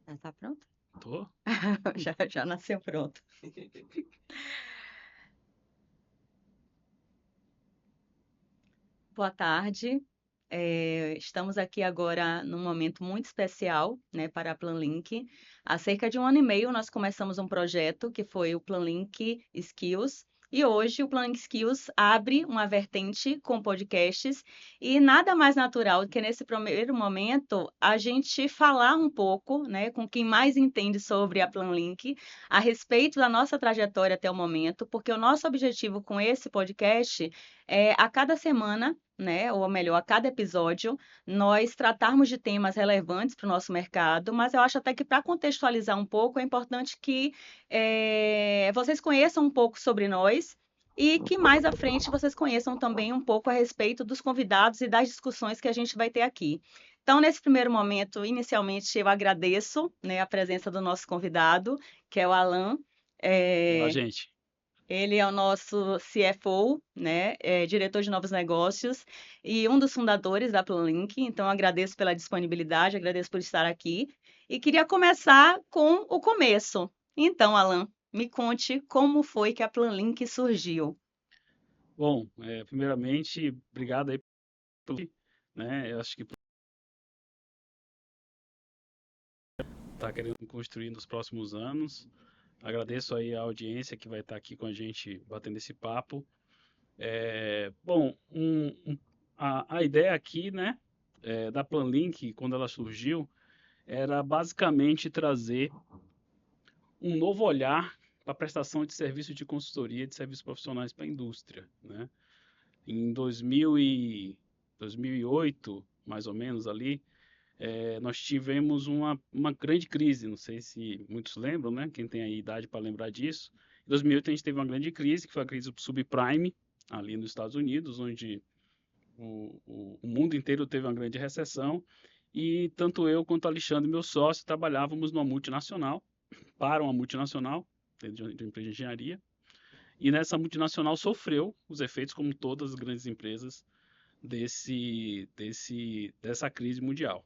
Já tá pronto? Tô? Já nasceu pronto. Boa tarde. Estamos aqui agora num momento muito especial, né, para a PlanLink. Há cerca de um ano e meio nós começamos um projeto que foi o PlanLink Skills. E hoje o PlanLink Skills abre uma vertente com podcasts e nada mais natural do que nesse primeiro momento a gente falar um pouco, né, com quem mais entende sobre a PlanLink a respeito da nossa trajetória até o momento, porque o nosso objetivo com esse podcast é a cada semana, né, ou melhor, a cada episódio, nós tratarmos de temas relevantes para o nosso mercado, mas eu acho até que para contextualizar um pouco, é importante que vocês conheçam um pouco sobre nós e que mais à frente vocês conheçam também um pouco a respeito dos convidados e das discussões que a gente vai ter aqui. Então, nesse primeiro momento, inicialmente, eu agradeço, né, a presença do nosso convidado, que é o Alan. Olá, É, gente. Ele é o nosso CFO, né, diretor de novos negócios e um dos fundadores da PlanLink. Então, agradeço pela disponibilidade, agradeço por estar aqui. E queria começar com o começo. Então, Alan, me conte como foi que a PlanLink surgiu. Bom, primeiramente, obrigado aí pelo, né? Eu acho que tá querendo construir nos próximos anos. Agradeço aí a audiência que vai estar aqui com a gente batendo esse papo. Bom, a ideia aqui, né, da PlanLink, quando ela surgiu, era basicamente trazer um novo olhar para a prestação de serviço de consultoria de serviços profissionais para a indústria, né? Em 2008, mais ou menos ali, nós tivemos uma grande crise, não sei se muitos lembram, né? Quem tem aí idade para lembrar disso. Em 2008 a gente teve uma grande crise, que foi a crise subprime, ali nos Estados Unidos, onde o mundo inteiro teve uma grande recessão. E tanto eu quanto o Alexandre, meu sócio, trabalhávamos numa multinacional, para uma multinacional, de uma empresa de engenharia. E nessa multinacional sofreu os efeitos, como todas as grandes empresas, dessa crise mundial.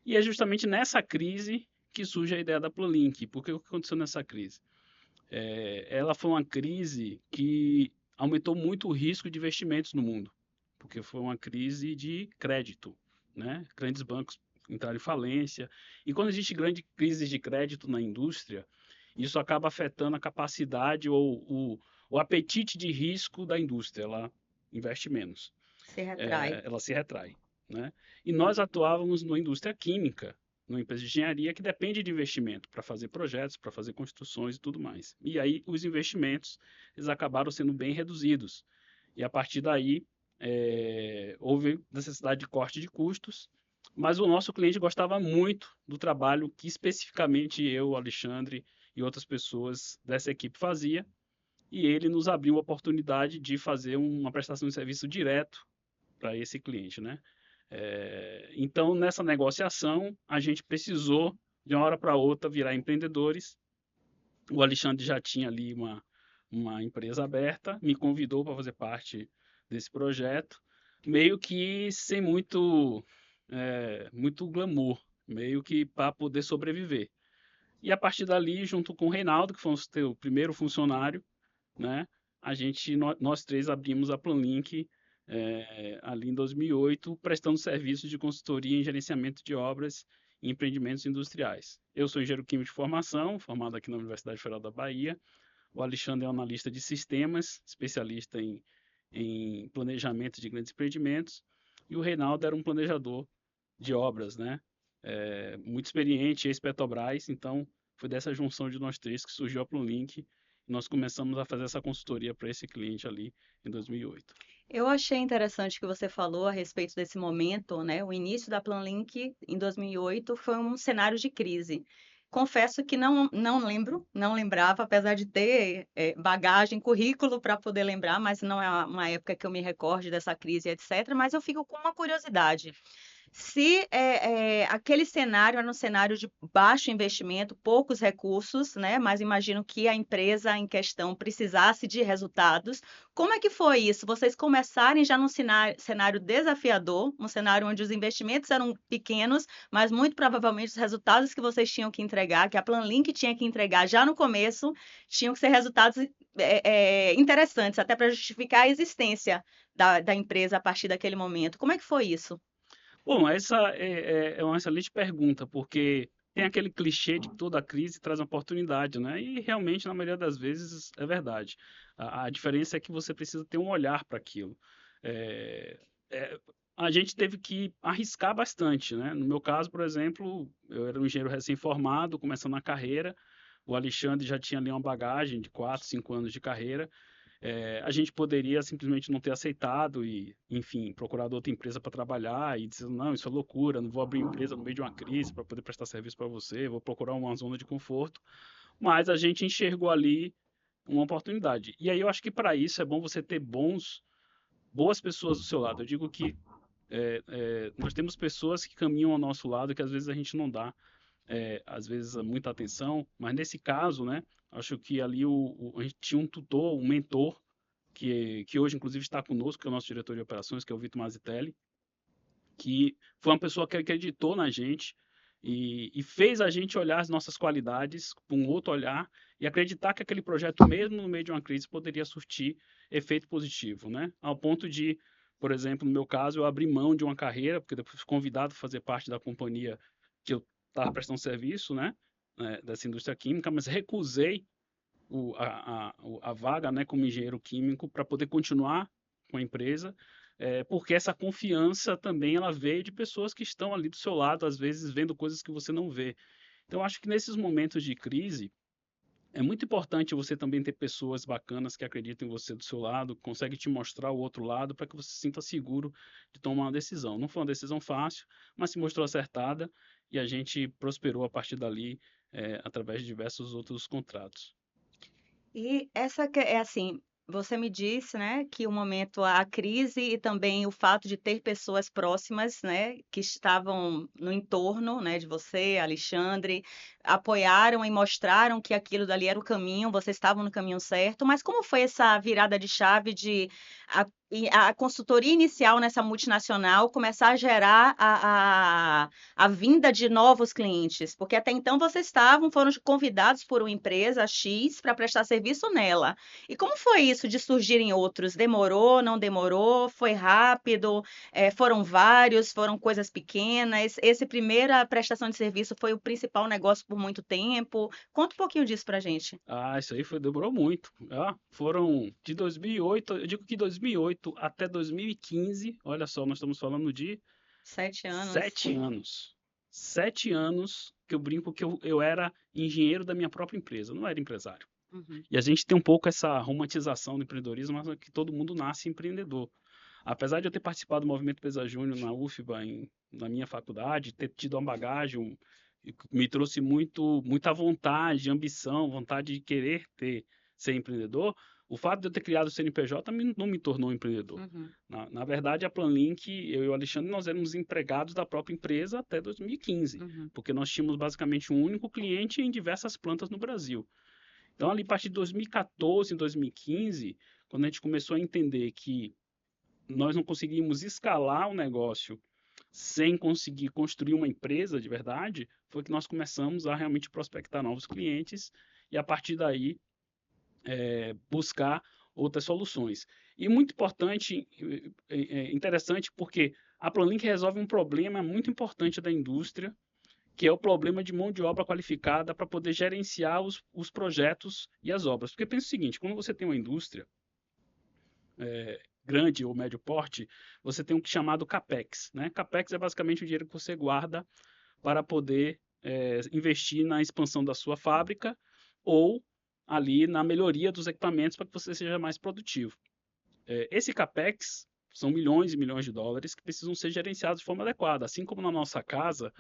E é justamente nessa crise que surge a ideia da PlanLink. Porque o que aconteceu nessa crise? Ela foi uma crise que aumentou muito o risco de investimentos no mundo, porque foi uma crise de crédito, né? Grandes bancos entraram em falência. E quando existe grande crise de crédito na indústria, isso acaba afetando a capacidade ou o apetite de risco da indústria. Ela investe menos, Se retrai. ela se retrai, né? E nós atuávamos na indústria química, numa empresa de engenharia que depende de investimento para fazer projetos, para fazer construções e tudo mais. E aí os investimentos eles acabaram sendo bem reduzidos. E a partir daí houve necessidade de corte de custos, mas o nosso cliente gostava muito do trabalho que especificamente eu, Alexandre e outras pessoas dessa equipe fazia, e ele nos abriu a oportunidade de fazer uma prestação de serviço direto para esse cliente, né? Então, nessa negociação, a gente precisou, de uma hora para outra, virar empreendedores. O Alexandre já tinha ali uma empresa aberta, me convidou para fazer parte desse projeto, meio que sem muito glamour, meio que para poder sobreviver. E a partir dali, junto com o Reinaldo, que foi o primeiro funcionário, né? Nós três abrimos a PlanLink ali em 2008, prestando serviços de consultoria em gerenciamento de obras e empreendimentos industriais. Eu sou engenheiro químico de formação, formado aqui na Universidade Federal da Bahia. O Alexandre é analista de sistemas, especialista em planejamento de grandes empreendimentos. E o Reinaldo era um planejador de obras, né? Muito experiente, ex-Petrobras. Então, foi dessa junção de nós três que surgiu a PlanLink. E nós começamos a fazer essa consultoria para esse cliente ali em 2008. Eu achei interessante o que você falou a respeito desse momento, né? O início da PlanLink em 2008 foi um cenário de crise. Confesso que não lembro, não lembrava, apesar de ter bagagem, currículo para poder lembrar, mas não é uma época que eu me recorde dessa crise, etc. Mas eu fico com uma curiosidade. Se aquele cenário era um cenário de baixo investimento, poucos recursos, né? Mas imagino que a empresa em questão precisasse de resultados. Como é que foi isso? Vocês começarem já num cenário desafiador, um cenário onde os investimentos eram pequenos, mas muito provavelmente os resultados que vocês tinham que entregar, que a Planlink tinha que entregar já no começo, tinham que ser resultados interessantes, até para justificar a existência da empresa a partir daquele momento. Como é que foi isso? Bom, essa é uma excelente pergunta, porque tem aquele clichê de que toda crise traz oportunidade, né? E realmente, na maioria das vezes, é verdade. A diferença é que você precisa ter um olhar para aquilo. É, a gente teve que arriscar bastante, né? No meu caso, por exemplo, eu era um engenheiro recém-formado, começando a carreira. O Alexandre já tinha ali uma bagagem de 4, 5 anos de carreira. A gente poderia simplesmente não ter aceitado e, enfim, procurado outra empresa para trabalhar e dizer, não, isso é loucura, não vou abrir empresa no meio de uma crise para poder prestar serviço para você, vou procurar uma zona de conforto. Mas a gente enxergou ali uma oportunidade. E aí eu acho que para isso é bom você ter boas pessoas do seu lado. Eu digo que nós temos pessoas que caminham ao nosso lado que às vezes a gente não dá, às vezes, muita atenção, mas nesse caso, né, acho que ali a gente tinha um tutor, um mentor, que hoje, inclusive, está conosco, que é o nosso diretor de operações, que é o Vitor Mazitelli, que foi uma pessoa que acreditou na gente e fez a gente olhar as nossas qualidades com um outro olhar e acreditar que aquele projeto, mesmo no meio de uma crise, poderia surtir efeito positivo, né? Ao ponto de, por exemplo, no meu caso, eu abri mão de uma carreira, porque depois fui convidado a fazer parte da companhia que eu estava prestando serviço, né? Dessa indústria química, mas recusei a vaga, né, como engenheiro químico para poder continuar com a empresa, porque essa confiança também ela veio de pessoas que estão ali do seu lado, às vezes vendo coisas que você não vê. Então, acho que nesses momentos de crise, é muito importante você também ter pessoas bacanas que acreditam em você do seu lado, conseguem te mostrar o outro lado para que você se sinta seguro de tomar uma decisão. Não foi uma decisão fácil, mas se mostrou acertada e a gente prosperou a partir dali, através de diversos outros contratos. E essa que é assim, você me disse, né, que o momento a crise e também o fato de ter pessoas próximas, né, que estavam no entorno, né, de você, Alexandre, apoiaram e mostraram que aquilo dali era o caminho, vocês estavam no caminho certo, mas como foi essa virada de chave de a consultoria inicial nessa multinacional começar a gerar a vinda de novos clientes? Porque até então foram convidados por uma empresa X para prestar serviço nela. E como foi isso de surgirem outros? Demorou, não demorou? Foi rápido? Foram vários? Foram coisas pequenas? Esse primeira prestação de serviço foi o principal negócio por muito tempo? Conta um pouquinho disso pra gente. Ah, isso aí demorou muito. Foram de 2008, eu digo que 2008 até 2015, olha só, nós estamos falando de 7 anos. 7 anos. 7 anos que eu brinco que eu era engenheiro da minha própria empresa, eu não era empresário. Uhum. E a gente tem um pouco essa romantização do empreendedorismo, mas é que todo mundo nasce empreendedor. Apesar de eu ter participado do movimento Empresa Júnior na UFBA, na minha faculdade, ter tido uma bagagem, me trouxe muita vontade, ambição, vontade de querer ser empreendedor. O fato de eu ter criado o CNPJ não me tornou um empreendedor. Uhum. Na verdade, a Planlink, eu e o Alexandre, nós éramos empregados da própria empresa até 2015, Uhum. porque nós tínhamos basicamente um único cliente em diversas plantas no Brasil. Então, ali a partir de 2014, 2015, quando a gente começou a entender que nós não conseguimos escalar o negócio sem conseguir construir uma empresa de verdade, foi que nós começamos a realmente prospectar novos clientes e a partir daí buscar outras soluções. E muito importante, interessante, porque a Planlink resolve um problema muito importante da indústria, que é o problema de mão de obra qualificada para poder gerenciar os projetos e as obras. Porque pensa o seguinte, quando você tem uma indústria grande ou médio porte, você tem um chamado CAPEX. Né? CAPEX é basicamente o dinheiro que você guarda para poder investir na expansão da sua fábrica ou ali na melhoria dos equipamentos para que você seja mais produtivo. Esse CAPEX são milhões e milhões de dólares que precisam ser gerenciados de forma adequada. Assim como na nossa casa,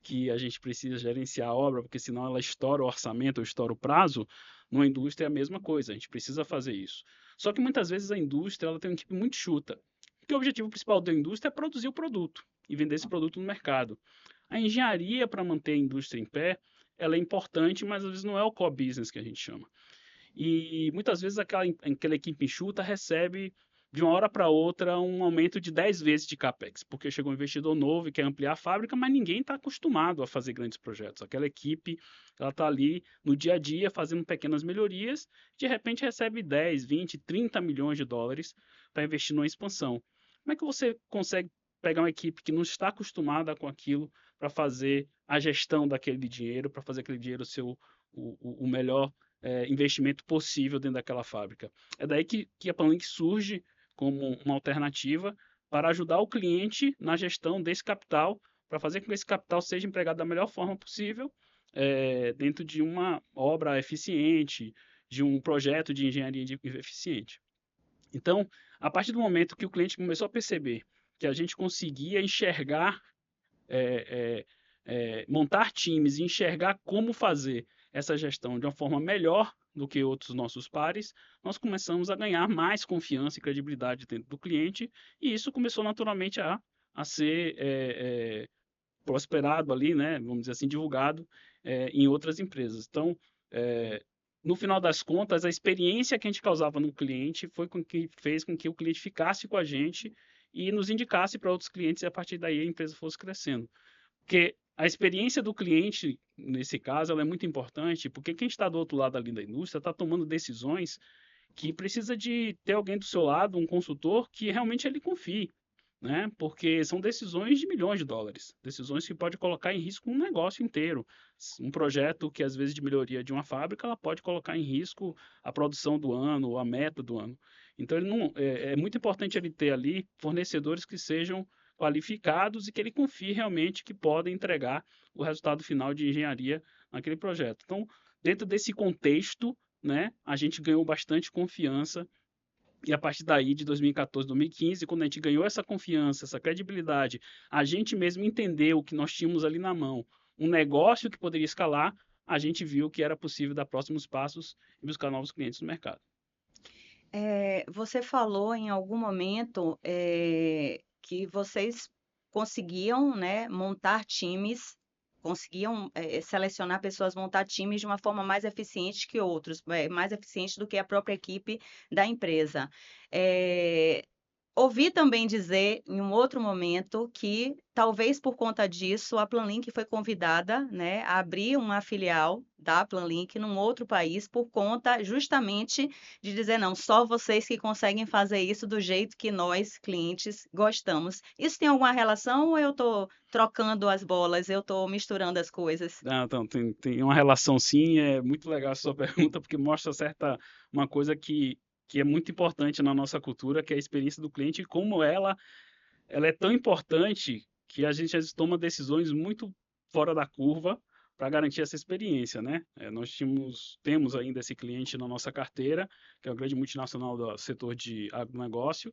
que a gente precisa gerenciar a obra, porque senão ela estoura o orçamento ou estoura o prazo, numa indústria é a mesma coisa, a gente precisa fazer isso. Só que muitas vezes a indústria ela tem uma equipe muito chuta. Porque o objetivo principal da indústria é produzir o produto e vender esse produto no mercado. A engenharia para manter a indústria em pé, ela é importante, mas às vezes não é o core business que a gente chama. E muitas vezes aquela equipe enxuta recebe de uma hora para outra um aumento de 10 vezes de capex, porque chegou um investidor novo e quer ampliar a fábrica, mas ninguém está acostumado a fazer grandes projetos. Aquela equipe, ela está ali no dia a dia fazendo pequenas melhorias, de repente recebe 10, 20, 30 milhões de dólares para investir numa expansão. Como é que você consegue pegar uma equipe que não está acostumada com aquilo para fazer a gestão daquele dinheiro, para fazer aquele dinheiro ser o melhor investimento possível dentro daquela fábrica? É daí que a Planlink surge como uma alternativa para ajudar o cliente na gestão desse capital, para fazer com que esse capital seja empregado da melhor forma possível, dentro de uma obra eficiente, de um projeto de engenharia eficiente. Então, a partir do momento que o cliente começou a perceber que a gente conseguia enxergar, é, montar times e enxergar como fazer essa gestão de uma forma melhor do que outros nossos pares, nós começamos a ganhar mais confiança e credibilidade dentro do cliente, e isso começou naturalmente a ser prosperado ali, né, vamos dizer assim, divulgado em outras empresas. Então, é, no final das contas, a experiência que a gente causava no cliente foi com que fez com que o cliente ficasse com a gente e nos indicasse para outros clientes, e a partir daí a empresa fosse crescendo. Porque a experiência do cliente, nesse caso, ela é muito importante, porque quem está do outro lado ali da indústria está tomando decisões que precisa de ter alguém do seu lado, um consultor, que realmente ele confie, né? Porque são decisões de milhões de dólares, decisões que pode colocar em risco um negócio inteiro. Um projeto que, às vezes, de melhoria de uma fábrica, ela pode colocar em risco a produção do ano, ou a meta do ano. Então, ele não, é muito importante ele ter ali fornecedores que sejam qualificados e que ele confie realmente que podem entregar o resultado final de engenharia naquele projeto. Então, dentro desse contexto, né, a gente ganhou bastante confiança, e a partir daí, de 2014, 2015, quando a gente ganhou essa confiança, essa credibilidade, a gente mesmo entendeu que nós tínhamos ali na mão um negócio que poderia escalar, a gente viu que era possível dar próximos passos e buscar novos clientes no mercado. Você falou em algum momento, que vocês conseguiam, né, montar times, conseguiam, selecionar pessoas, montar times de uma forma mais eficiente que outros, mais eficiente do que a própria equipe da empresa. Eh, Ouvi também dizer, em um outro momento, que talvez por conta disso a Planlink foi convidada, né, a abrir uma filial da Planlink num outro país por conta justamente de dizer não, só vocês que conseguem fazer isso do jeito que nós, clientes, gostamos. Isso tem alguma relação ou eu estou trocando as bolas, eu estou misturando as coisas? Ah, então, tem uma relação sim, é muito legal a sua pergunta, porque mostra uma coisa que é muito importante na nossa cultura, que é a experiência do cliente e como ela é tão importante que a gente às vezes toma decisões muito fora da curva para garantir essa experiência, né? Nós temos ainda esse cliente na nossa carteira, que é um grande multinacional do setor de agronegócio,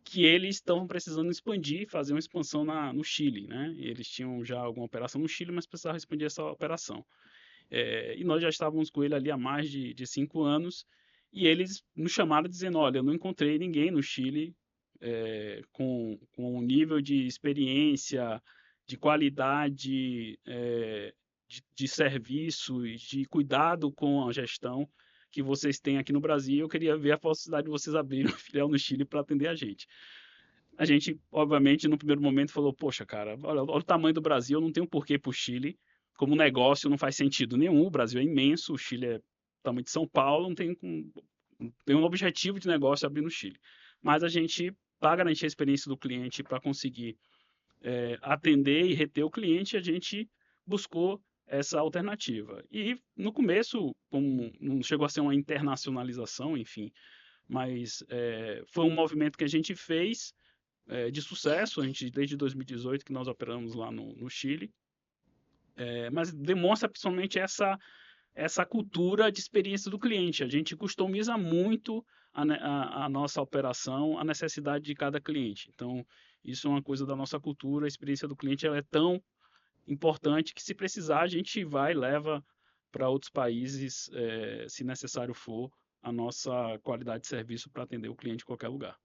que eles estão precisando expandir, fazer uma expansão no Chile, né? E eles tinham já alguma operação no Chile, mas precisavam expandir essa operação. E nós já estávamos com ele ali há mais de 5 anos, e eles nos chamaram dizendo, olha, eu não encontrei ninguém no Chile com um nível de experiência, de qualidade, de serviço e de cuidado com a gestão que vocês têm aqui no Brasil. Eu queria ver a possibilidade de vocês abrirem uma filial no Chile para atender a gente. A gente, obviamente, no primeiro momento falou, poxa, cara, olha o tamanho do Brasil, não tem um porquê para o Chile. Como negócio não faz sentido nenhum, o Brasil é imenso, o Chile é do tamanho de São Paulo, não tem um objetivo de negócio abrir no Chile. Mas a gente, para garantir a experiência do cliente, para conseguir atender e reter o cliente, a gente buscou essa alternativa. E no começo, como não chegou a ser uma internacionalização, enfim, mas foi um movimento que a gente fez de sucesso, a gente desde 2018 que nós operamos lá no Chile, mas demonstra principalmente essa cultura de experiência do cliente. A gente customiza muito a nossa operação, a necessidade de cada cliente. Então, isso é uma coisa da nossa cultura, a experiência do cliente ela é tão importante que, se precisar, a gente vai e leva para outros países, se necessário for, a nossa qualidade de serviço para atender o cliente em qualquer lugar.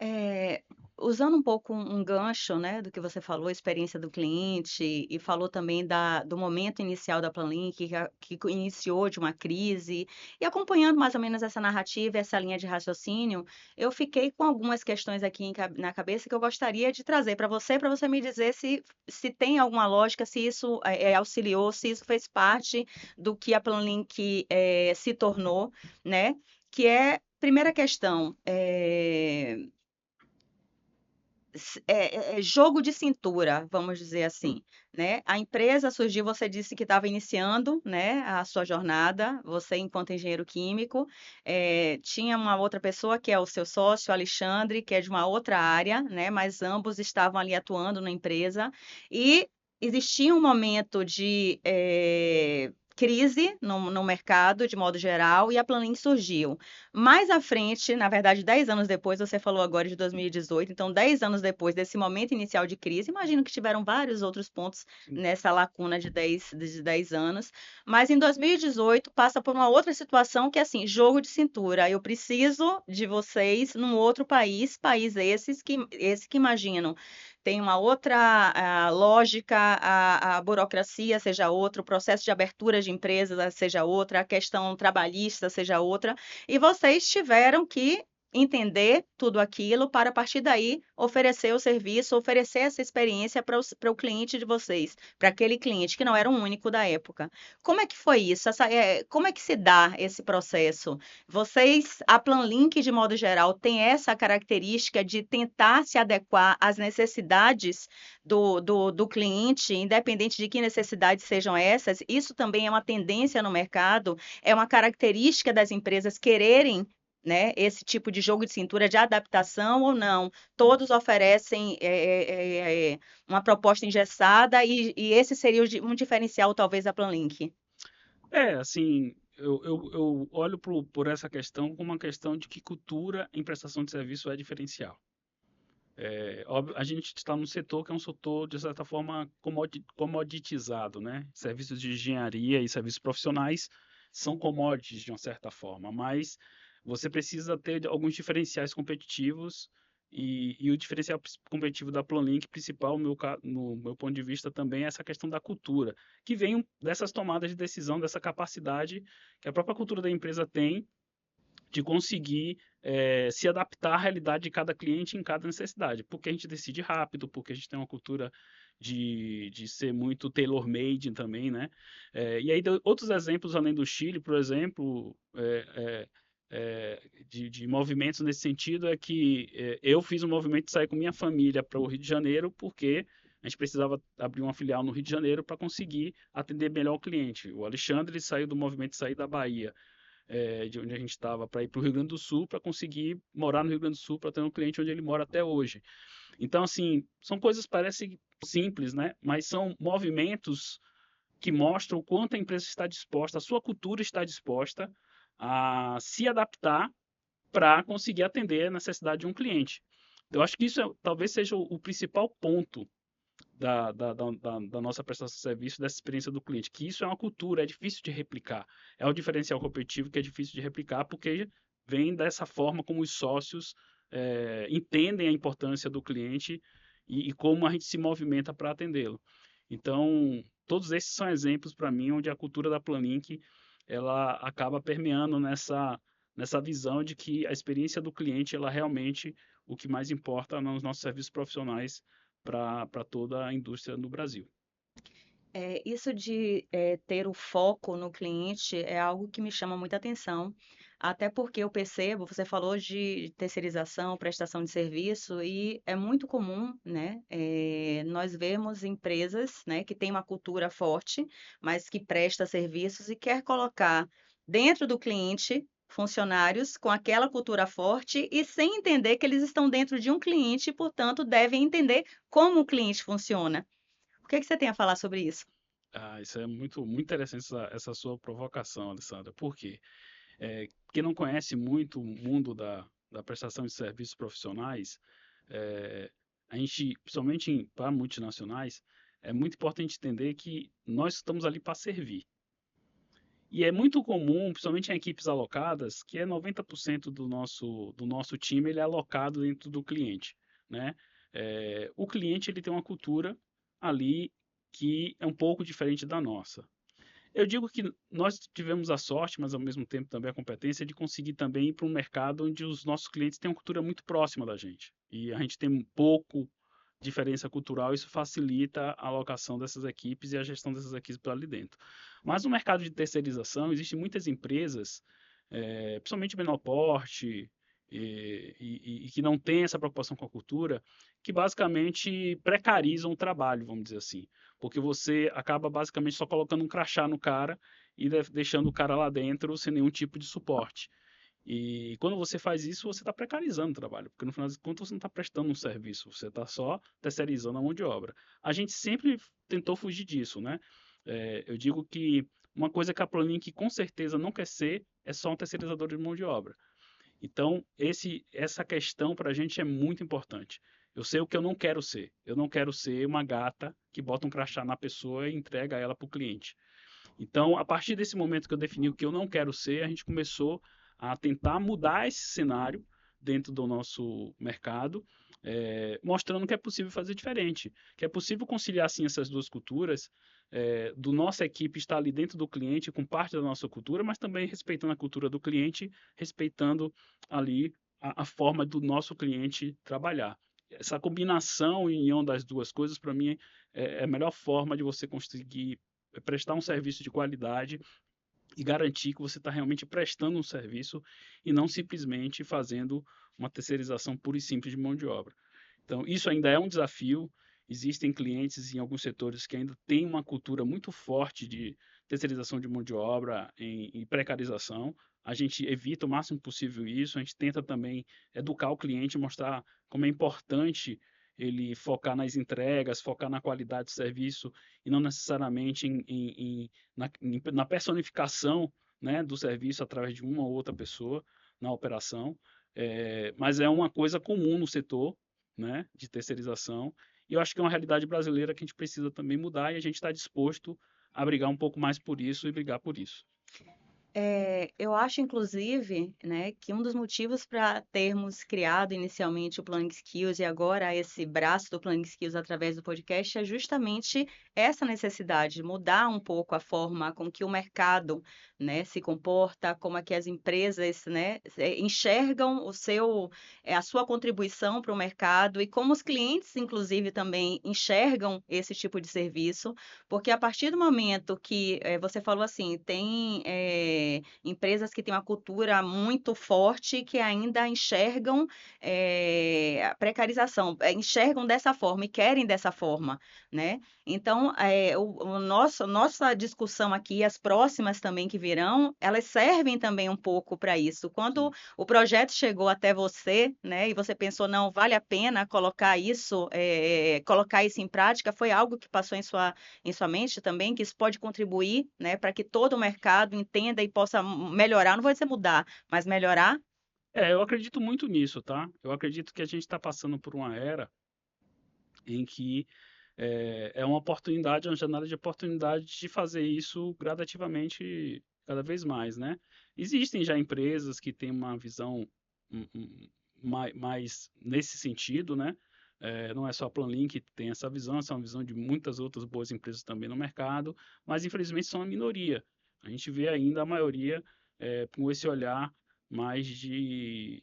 É, usando um pouco um gancho, né, do que você falou, a experiência do cliente, e falou também do momento inicial da Planlink, que iniciou de uma crise, e acompanhando mais ou menos essa narrativa, essa linha de raciocínio, eu fiquei com algumas questões aqui na cabeça que eu gostaria de trazer para você me dizer se tem alguma lógica, se isso auxiliou, se isso fez parte do que a Planlink se tornou, né? Que é, primeira questão, jogo de cintura, vamos dizer assim, né? A empresa surgiu, você disse que estava iniciando, né, a sua jornada, você enquanto engenheiro químico, tinha uma outra pessoa que é o seu sócio, Alexandre, que é de uma outra área, né? Mas ambos estavam ali atuando na empresa e existia um momento de crise no mercado, de modo geral, e a Planin surgiu. Mais à frente, na verdade, 10 anos depois, você falou agora de 2018, então 10 anos depois desse momento inicial de crise, imagino que tiveram vários outros pontos Sim. nessa lacuna de dez anos, mas em 2018 passa por uma outra situação que é assim, jogo de cintura. Eu preciso de vocês num outro país esse que imaginam tem uma outra lógica, a burocracia seja outra, o processo de abertura de empresas seja outra, a questão trabalhista seja outra, e vocês tiveram que entender tudo aquilo para, a partir daí, oferecer o serviço, oferecer essa experiência para o cliente de vocês, para aquele cliente que não era o único da época. Como é que foi isso? Como é que se dá esse processo? Vocês, a Planlink, de modo geral, tem essa característica de tentar se adequar às necessidades do cliente, independente de que necessidades sejam essas. Isso também é uma tendência no mercado, é uma característica das empresas quererem, né, esse tipo de jogo de cintura de adaptação ou não. Todos oferecem uma proposta engessada e esse seria um diferencial, talvez, da Planlink. Assim, eu olho por essa questão como uma questão de que cultura em prestação de serviço é diferencial. Óbvio, a gente está num setor que é um setor, de certa forma, comoditizado, né? Serviços de engenharia e serviços profissionais são commodities, de uma certa forma, mas você precisa ter alguns diferenciais competitivos e o diferencial competitivo da Planlink principal, no meu ponto de vista, também é essa questão da cultura, que vem dessas tomadas de decisão, dessa capacidade que a própria cultura da empresa tem de conseguir se adaptar à realidade de cada cliente em cada necessidade, porque a gente decide rápido, porque a gente tem uma cultura de ser muito tailor-made também, né? E aí, outros exemplos além do Chile, por exemplo, de movimentos nesse sentido, é que eu fiz um movimento de sair com minha família para o Rio de Janeiro, porque a gente precisava abrir uma filial no Rio de Janeiro para conseguir atender melhor o cliente. O Alexandre saiu do movimento de sair da Bahia, de onde a gente estava, para ir para o Rio Grande do Sul, para conseguir morar no Rio Grande do Sul, para ter um cliente onde ele mora até hoje. Então, assim, são coisas que parecem simples, né? Mas são movimentos que mostram o quanto a empresa está disposta, a sua cultura está disposta a se adaptar para conseguir atender a necessidade de um cliente. Eu acho que isso talvez seja o principal ponto da nossa prestação de serviço, dessa experiência do cliente, que isso é uma cultura, é difícil de replicar. É um diferencial competitivo que é difícil de replicar, porque vem dessa forma como os sócios entendem a importância do cliente e como a gente se movimenta para atendê-lo. Então, todos esses são exemplos para mim onde a cultura da Planlink ela acaba permeando nessa visão de que a experiência do cliente ela realmente o que mais importa nos nossos serviços profissionais para toda a indústria no Brasil. Isso de ter o foco no cliente é algo que me chama muita atenção, até porque eu percebo, você falou de terceirização, prestação de serviço, e é muito comum, né, nós vemos empresas, né, que têm uma cultura forte, mas que presta serviços e quer colocar dentro do cliente funcionários com aquela cultura forte e sem entender que eles estão dentro de um cliente e, portanto, devem entender como o cliente funciona. O que que você tem a falar sobre isso? Isso é muito interessante essa sua provocação, Alessandra. Por quê? Quem não conhece muito o mundo da prestação de serviços profissionais, é, a gente, principalmente para multinacionais, é muito importante entender que nós estamos ali para servir. E é muito comum, principalmente em equipes alocadas, que é 90% do nosso time ele é alocado dentro do cliente, né? O cliente ele tem uma cultura ali que é um pouco diferente da nossa. Eu digo que nós tivemos a sorte, mas ao mesmo tempo também a competência de conseguir também ir para um mercado onde os nossos clientes têm uma cultura muito próxima da gente. E a gente tem um pouco diferença cultural, isso facilita a alocação dessas equipes e a gestão dessas equipes para ali dentro. Mas no mercado de terceirização, existem muitas empresas, principalmente menor porte, e que não têm essa preocupação com a cultura, que basicamente precarizam o trabalho, vamos dizer assim. Porque você acaba basicamente só colocando um crachá no cara e deixando o cara lá dentro sem nenhum tipo de suporte. E quando você faz isso, você está precarizando o trabalho, porque no final das contas você não está prestando um serviço, você está só terceirizando a mão de obra. A gente sempre tentou fugir disso, né? Eu digo que uma coisa que a Planink com certeza não quer ser é só um terceirizador de mão de obra. Então, essa questão para a gente é muito importante. Eu sei o que eu não quero ser. Eu não quero ser uma gata que bota um crachá na pessoa e entrega ela para o cliente. Então, a partir desse momento que eu defini o que eu não quero ser, a gente começou a tentar mudar esse cenário dentro do nosso mercado, mostrando que é possível fazer diferente, que é possível conciliar sim essas duas culturas, do nossa equipe estar ali dentro do cliente com parte da nossa cultura, mas também respeitando a cultura do cliente, respeitando ali a forma do nosso cliente trabalhar. Essa combinação e união das duas coisas, para mim, é a melhor forma de você conseguir prestar um serviço de qualidade e garantir que você está realmente prestando um serviço e não simplesmente fazendo uma terceirização pura e simples de mão de obra. Então, isso ainda é um desafio. Existem clientes em alguns setores que ainda têm uma cultura muito forte de terceirização de mão de obra e precarização. A gente evita o máximo possível isso. A gente tenta também educar o cliente, mostrar como é importante ele focar nas entregas, focar na qualidade do serviço e não necessariamente na personificação, né, do serviço através de uma ou outra pessoa na operação. Mas é uma coisa comum no setor, né, de terceirização. E eu acho que é uma realidade brasileira que a gente precisa também mudar e a gente está disposto a brigar um pouco mais por isso e brigar por isso. Eu acho, inclusive, né, que um dos motivos para termos criado inicialmente o Planning Skills e agora esse braço do Planning Skills através do podcast é justamente essa necessidade de mudar um pouco a forma com que o mercado, né, se comporta, como é que as empresas, né, enxergam a sua contribuição para o mercado e como os clientes, inclusive, também enxergam esse tipo de serviço, porque a partir do momento que você falou assim, tem empresas que têm uma cultura muito forte que ainda enxergam a precarização, enxergam dessa forma e querem dessa forma, né? Então, nossa discussão aqui, as próximas também que virão, elas servem também um pouco para isso. Quando Sim. o projeto chegou até você, né, e você pensou, não, vale a pena colocar isso em prática, foi algo que passou em sua mente também, que isso pode contribuir, né, para que todo o mercado entenda e possa melhorar, não vou dizer mudar, mas melhorar. Eu acredito muito nisso, tá? Eu acredito que a gente está passando por uma era em que é uma oportunidade, uma janela de oportunidade de fazer isso gradativamente cada vez mais, né? Existem já empresas que têm uma visão mais nesse sentido, né? Não é só a Planlink que tem essa visão, essa é uma visão de muitas outras boas empresas também no mercado, mas infelizmente são a minoria. A gente vê ainda a maioria com esse olhar mais de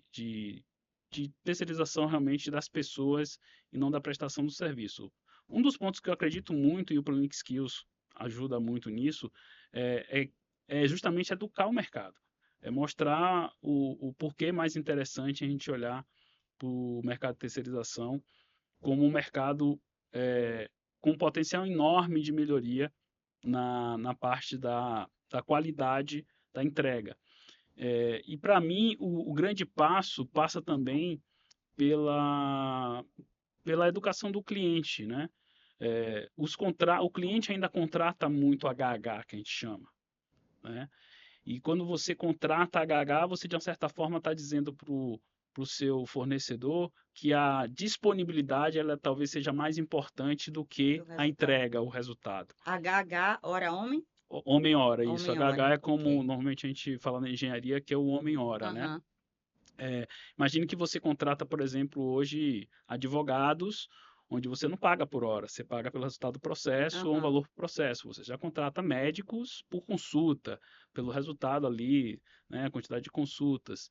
terceirização realmente das pessoas e não da prestação do serviço. Um dos pontos que eu acredito muito, e o Planning Skills ajuda muito nisso, é justamente educar o mercado. É mostrar o porquê mais interessante a gente olhar para o mercado de terceirização como um mercado com um potencial enorme de melhoria na parte da qualidade da entrega. E para mim, o grande passo passa também pela, pela educação do cliente, né? O cliente ainda contrata muito HH, que a gente chama, né? E quando você contrata HH, você de uma certa forma está dizendo para o seu fornecedor que a disponibilidade ela talvez seja mais importante do Do que a resultado. entrega, o resultado. HH, hora homem? Homem-hora, isso. HH Homem-hora, é como ok. normalmente a gente fala na engenharia, que é o homem-hora, né? Aham, Imagine que você contrata, por exemplo, hoje advogados, onde você não paga por hora, você paga pelo resultado do processo ou um aham. valor por processo. Você já contrata médicos por consulta, pelo resultado ali, né, a quantidade de consultas.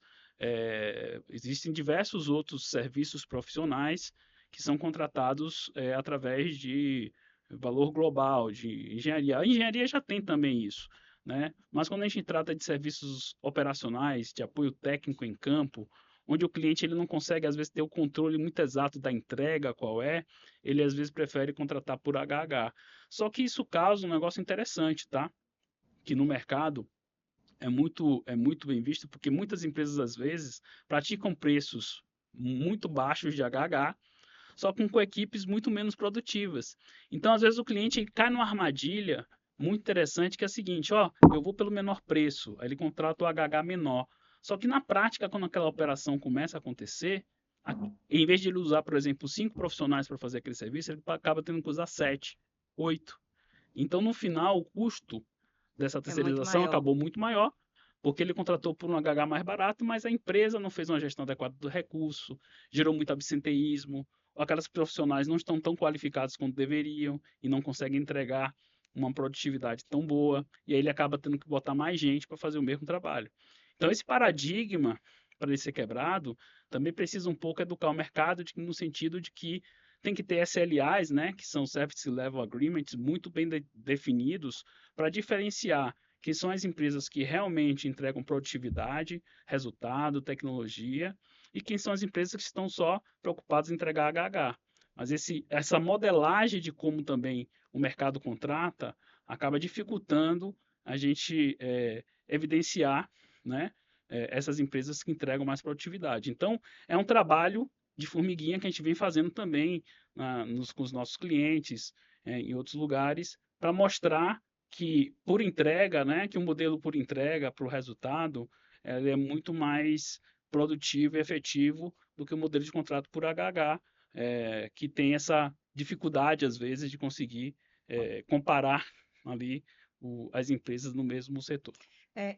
Existem diversos outros serviços profissionais que são contratados através de valor global, de engenharia. A engenharia já tem também isso. Né? Mas quando a gente trata de serviços operacionais, de apoio técnico em campo, onde o cliente ele não consegue às vezes ter o controle muito exato da entrega, qual é, ele às vezes prefere contratar por HH. Só que isso causa um negócio interessante, tá? Que no mercado é muito bem visto, porque muitas empresas às vezes praticam preços muito baixos de HH, só com equipes muito menos produtivas. Então, às vezes, o cliente cai numa armadilha muito interessante, que é a seguinte, ó, eu vou pelo menor preço, aí ele contrata o HH menor. Só que na prática, quando aquela operação começa a acontecer, em vez de ele usar, por exemplo, 5 profissionais para fazer aquele serviço, ele acaba tendo que usar 7, 8. Então, no final, o custo dessa É muito terceirização maior. acabou muito maior, porque ele contratou por um HH mais barato, mas a empresa não fez uma gestão adequada do recurso, gerou muito absenteísmo, aquelas profissionais não estão tão qualificados quanto deveriam e não conseguem entregar uma produtividade tão boa, e aí ele acaba tendo que botar mais gente para fazer o mesmo trabalho. Então, esse paradigma, para ele ser quebrado, também precisa um pouco educar o mercado no sentido de que tem que ter SLAs, né, que são Service Level Agreements, muito bem definidos para diferenciar quem são as empresas que realmente entregam produtividade, resultado, tecnologia, e quem são as empresas que estão só preocupadas em entregar HH. Mas essa modelagem de como também o mercado contrata acaba dificultando a gente evidenciar, né, essas empresas que entregam mais produtividade. Então, é um trabalho de formiguinha que a gente vem fazendo também com os nossos clientes, em outros lugares, para mostrar que por entrega, né, que o modelo por entrega para o resultado, ele é muito mais produtivo e efetivo do que o modelo de contrato por HH, que tem essa dificuldade às vezes de conseguir comparar ali as empresas no mesmo setor.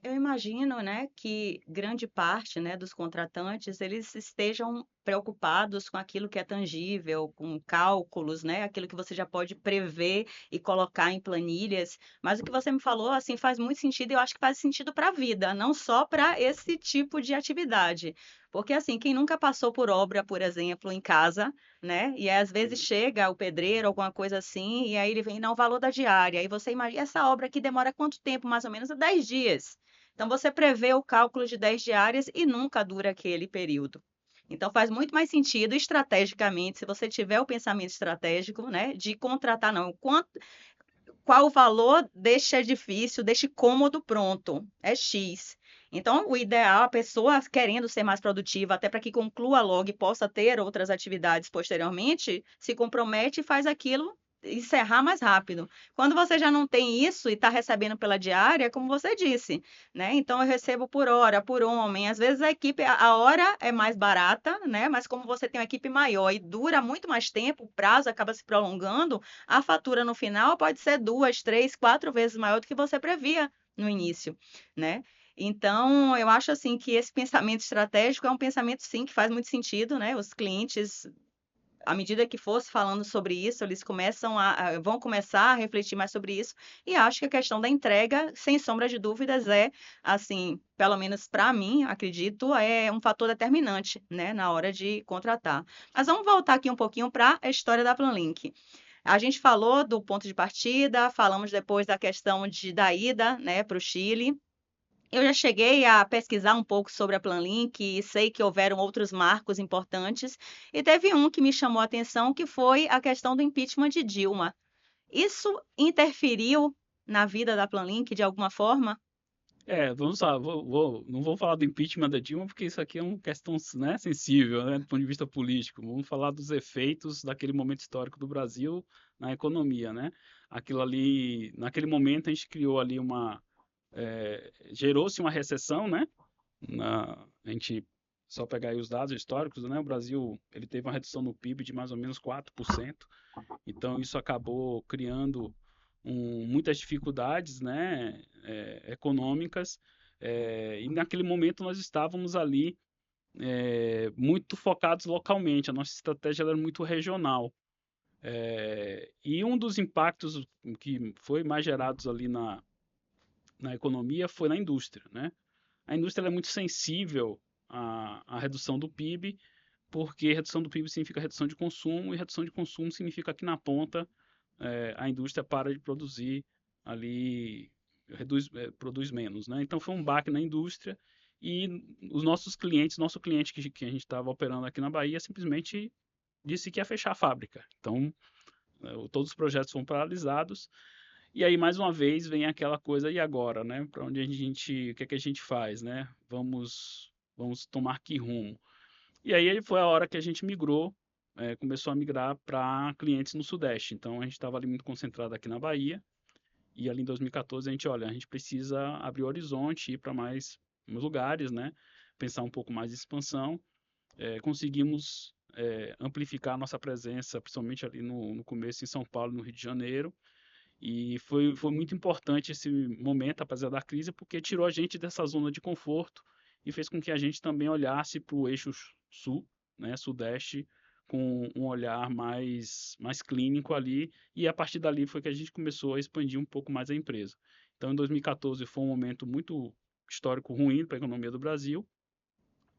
Eu imagino, né, que grande parte, né, dos contratantes, eles estejam preocupados com aquilo que é tangível, com cálculos, né, aquilo que você já pode prever e colocar em planilhas. Mas o que você me falou, assim, faz muito sentido e eu acho que faz sentido para a vida, não só para esse tipo de atividade. Porque, assim, quem nunca passou por obra, por exemplo, em casa, né, e aí, às vezes Uhum. chega o pedreiro, alguma coisa assim, e aí ele vem, não, o valor da diária. Aí você imagina, essa obra aqui demora quanto tempo? Mais ou menos 10 dias. Então, você prevê o cálculo de 10 diárias e nunca dura aquele período. Então, faz muito mais sentido estrategicamente, se você tiver o pensamento estratégico, né, de contratar, não, qual o valor deste edifício, deste cômodo pronto? É X. Então, o ideal, a pessoa querendo ser mais produtiva, até para que conclua logo e possa ter outras atividades posteriormente, se compromete e faz aquilo encerrar mais rápido. Quando você já não tem isso e está recebendo pela diária, como você disse, né? Então eu recebo por hora, por homem. Às vezes a equipe, a hora é mais barata, né? Mas como você tem uma equipe maior e dura muito mais tempo, o prazo acaba se prolongando, a fatura no final pode ser 2, 3, 4 vezes maior do que você previa no início, né? Então, eu acho assim que esse pensamento estratégico é um pensamento sim que faz muito sentido, né? Os clientes, à medida que fosse falando sobre isso, eles vão começar a refletir mais sobre isso, e acho que a questão da entrega, sem sombra de dúvidas, é assim, pelo menos para mim, acredito, é um fator determinante, né, na hora de contratar. Mas vamos voltar aqui um pouquinho para a história da Planlink. A gente falou do ponto de partida, falamos depois da questão da ida, né, para o Chile. Eu já cheguei a pesquisar um pouco sobre a Planlink e sei que houveram outros marcos importantes, e teve um que me chamou a atenção, que foi a questão do impeachment de Dilma. Isso interferiu na vida da Planlink de alguma forma? Vamos lá, não vou falar do impeachment da Dilma, porque isso aqui é uma questão, né, sensível, né, do ponto de vista político. Vamos falar dos efeitos daquele momento histórico do Brasil na economia, né? Aquilo ali, naquele momento a gente criou ali gerou-se uma recessão, né? A gente só pegar aí os dados históricos, né? O Brasil, ele teve uma redução no PIB de mais ou menos 4%. Então isso acabou criando muitas dificuldades, né, econômicas, e naquele momento nós estávamos ali muito focados localmente, a nossa estratégia era muito regional. E um dos impactos que foi mais gerados ali na economia foi na indústria, né? A indústria é muito sensível à redução do PIB, porque redução do PIB significa redução de consumo, e redução de consumo significa que na ponta a indústria para de produzir ali, produz menos, né? Então foi um baque na indústria e os nossos clientes, nosso cliente que a gente estava operando aqui na Bahia, simplesmente disse que ia fechar a fábrica. Então todos os projetos foram paralisados. E aí, mais uma vez, vem aquela coisa, e agora, né? Para onde o que é que a gente faz, né? Vamos tomar que rumo? E aí foi a hora que a gente migrou, começou a migrar para clientes no Sudeste. Então, a gente estava ali muito concentrado aqui na Bahia, e ali em 2014 a gente, olha, a gente precisa abrir o horizonte, ir para mais lugares, né? Pensar um pouco mais em expansão. Conseguimos amplificar a nossa presença, principalmente ali no começo em São Paulo, no Rio de Janeiro, e foi muito importante esse momento, apesar da crise, porque tirou a gente dessa zona de conforto e fez com que a gente também olhasse para o eixo sul, né, sudeste, com um olhar mais clínico ali, e a partir dali foi que a gente começou a expandir um pouco mais a empresa. Então, em 2014 foi um momento muito histórico ruim para a economia do Brasil,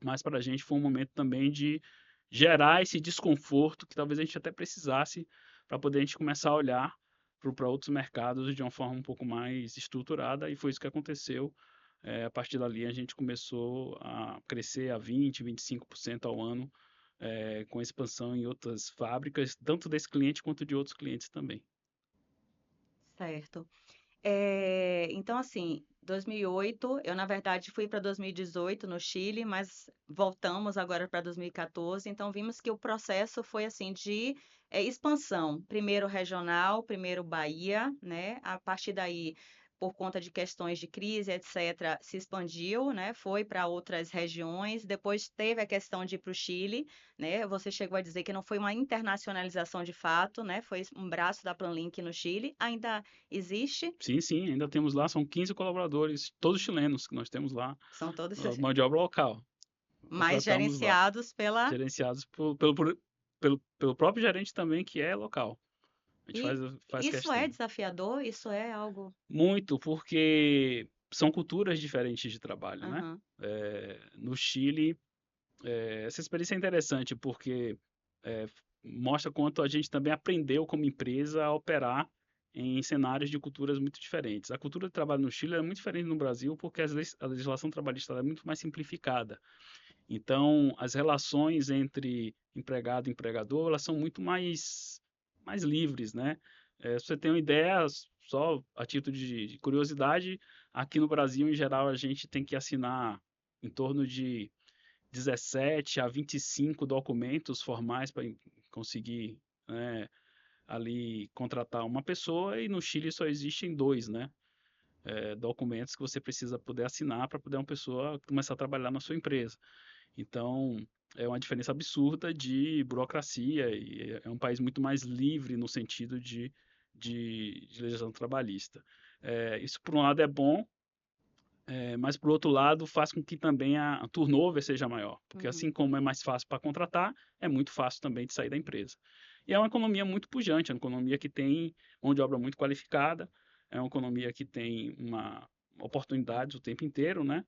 mas para a gente foi um momento também de gerar esse desconforto que talvez a gente até precisasse para poder a gente começar a olhar para outros mercados de uma forma um pouco mais estruturada, e foi isso que aconteceu. A partir dali a gente começou a crescer a 20, 25% ao ano, com expansão em outras fábricas, tanto desse cliente quanto de outros clientes também. Certo. Então, assim, 2008, eu na verdade fui para 2018 no Chile, mas voltamos agora para 2014. Então, vimos que o processo foi assim de expansão. Primeiro regional, primeiro Bahia, né? A partir daí, por conta de questões de crise, etc., se expandiu, né? Foi para outras regiões. Depois teve a questão de ir para o Chile, né? Você chegou a dizer que não foi uma internacionalização de fato, né? Foi um braço da Planlink no Chile. Ainda existe? Sim, sim, ainda temos lá, são 15 colaboradores, todos chilenos que nós temos lá, São todos mão de obra local. mais Contratamos lá, gerenciados pela. gerenciados pelo próprio gerente também, que é local. A gente E faz isso é questão. desafiador? Isso é algo. Muito, porque são culturas diferentes de trabalho, né? Aham. No Chile, essa experiência é interessante, porque é, mostra quanto a gente também aprendeu como empresa a operar em cenários de culturas muito diferentes. A cultura de trabalho no Chile é muito diferente no Brasil, porque a legislação trabalhista é muito mais simplificada. Então, as relações entre empregado e empregador, elas são muito mais livres, né? Se você tem uma ideia, só a título de curiosidade, aqui no Brasil, em geral, a gente tem que assinar em torno de 17 a 25 documentos formais para conseguir, né, ali contratar uma pessoa, e no Chile só existem dois, né? Documentos que você precisa poder assinar para poder uma pessoa começar a trabalhar na sua empresa. Então, é uma diferença absurda de burocracia, e é um país muito mais livre no sentido de legislação trabalhista. Isso, por um lado, é bom, mas, por outro lado, faz com que também a turnover seja maior, porque Uhum. assim como é mais fácil para contratar, é muito fácil também de sair da empresa. E é uma economia muito pujante, é uma economia que tem mão de obra muito qualificada, é uma economia que tem uma oportunidades o tempo inteiro, né?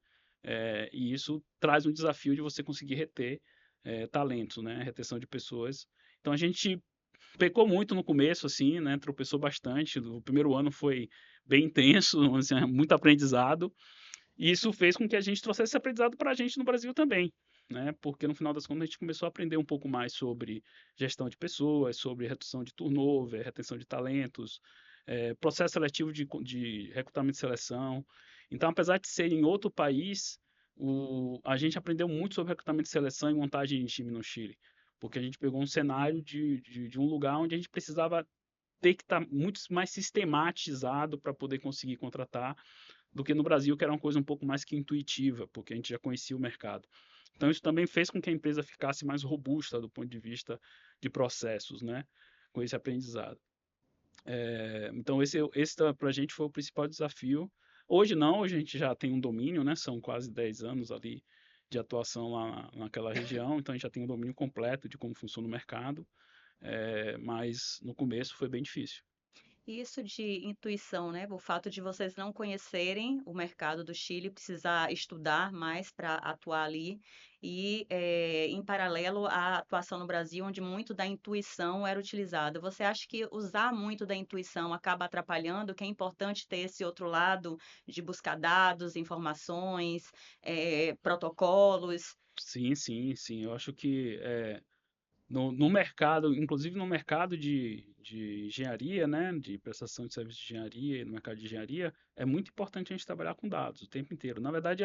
E isso traz um desafio de você conseguir reter talentos, né? Retenção de pessoas. Então a gente pecou muito no começo, assim, né? Tropeçou bastante. O primeiro ano foi bem intenso, assim, muito aprendizado. E isso fez com que a gente trouxesse esse aprendizado para a gente no Brasil também, né? Porque no final das contas a gente começou a aprender um pouco mais sobre gestão de pessoas, sobre redução de turnover, retenção de talentos, processo seletivo de recrutamento e seleção. Então, apesar de ser em outro país, a gente aprendeu muito sobre recrutamento e seleção e montagem de time no Chile, porque a gente pegou um cenário de um lugar onde a gente precisava ter que estar muito mais sistematizado para poder conseguir contratar, do que no Brasil, que era uma coisa um pouco mais que intuitiva, porque a gente já conhecia o mercado. Então, isso também fez com que a empresa ficasse mais robusta do ponto de vista de processos, né? Com esse aprendizado. Então, esse para a gente foi o principal desafio. Hoje não, hoje a gente já tem um domínio, né? São quase 10 anos ali de atuação lá naquela região, então a gente já tem um domínio completo de como funciona o mercado, mas no começo foi bem difícil. E isso de intuição, né? O fato de vocês não conhecerem o mercado do Chile, precisar estudar mais para atuar ali, e em paralelo à atuação no Brasil, onde muito da intuição era utilizada. Você acha que usar muito da intuição acaba atrapalhando? Que é importante ter esse outro lado de buscar dados, informações, protocolos? Sim, sim, sim. Eu acho que no mercado, inclusive no mercado de engenharia, né, de prestação de serviços de engenharia, no mercado de engenharia, é muito importante a gente trabalhar com dados o tempo inteiro. Na verdade,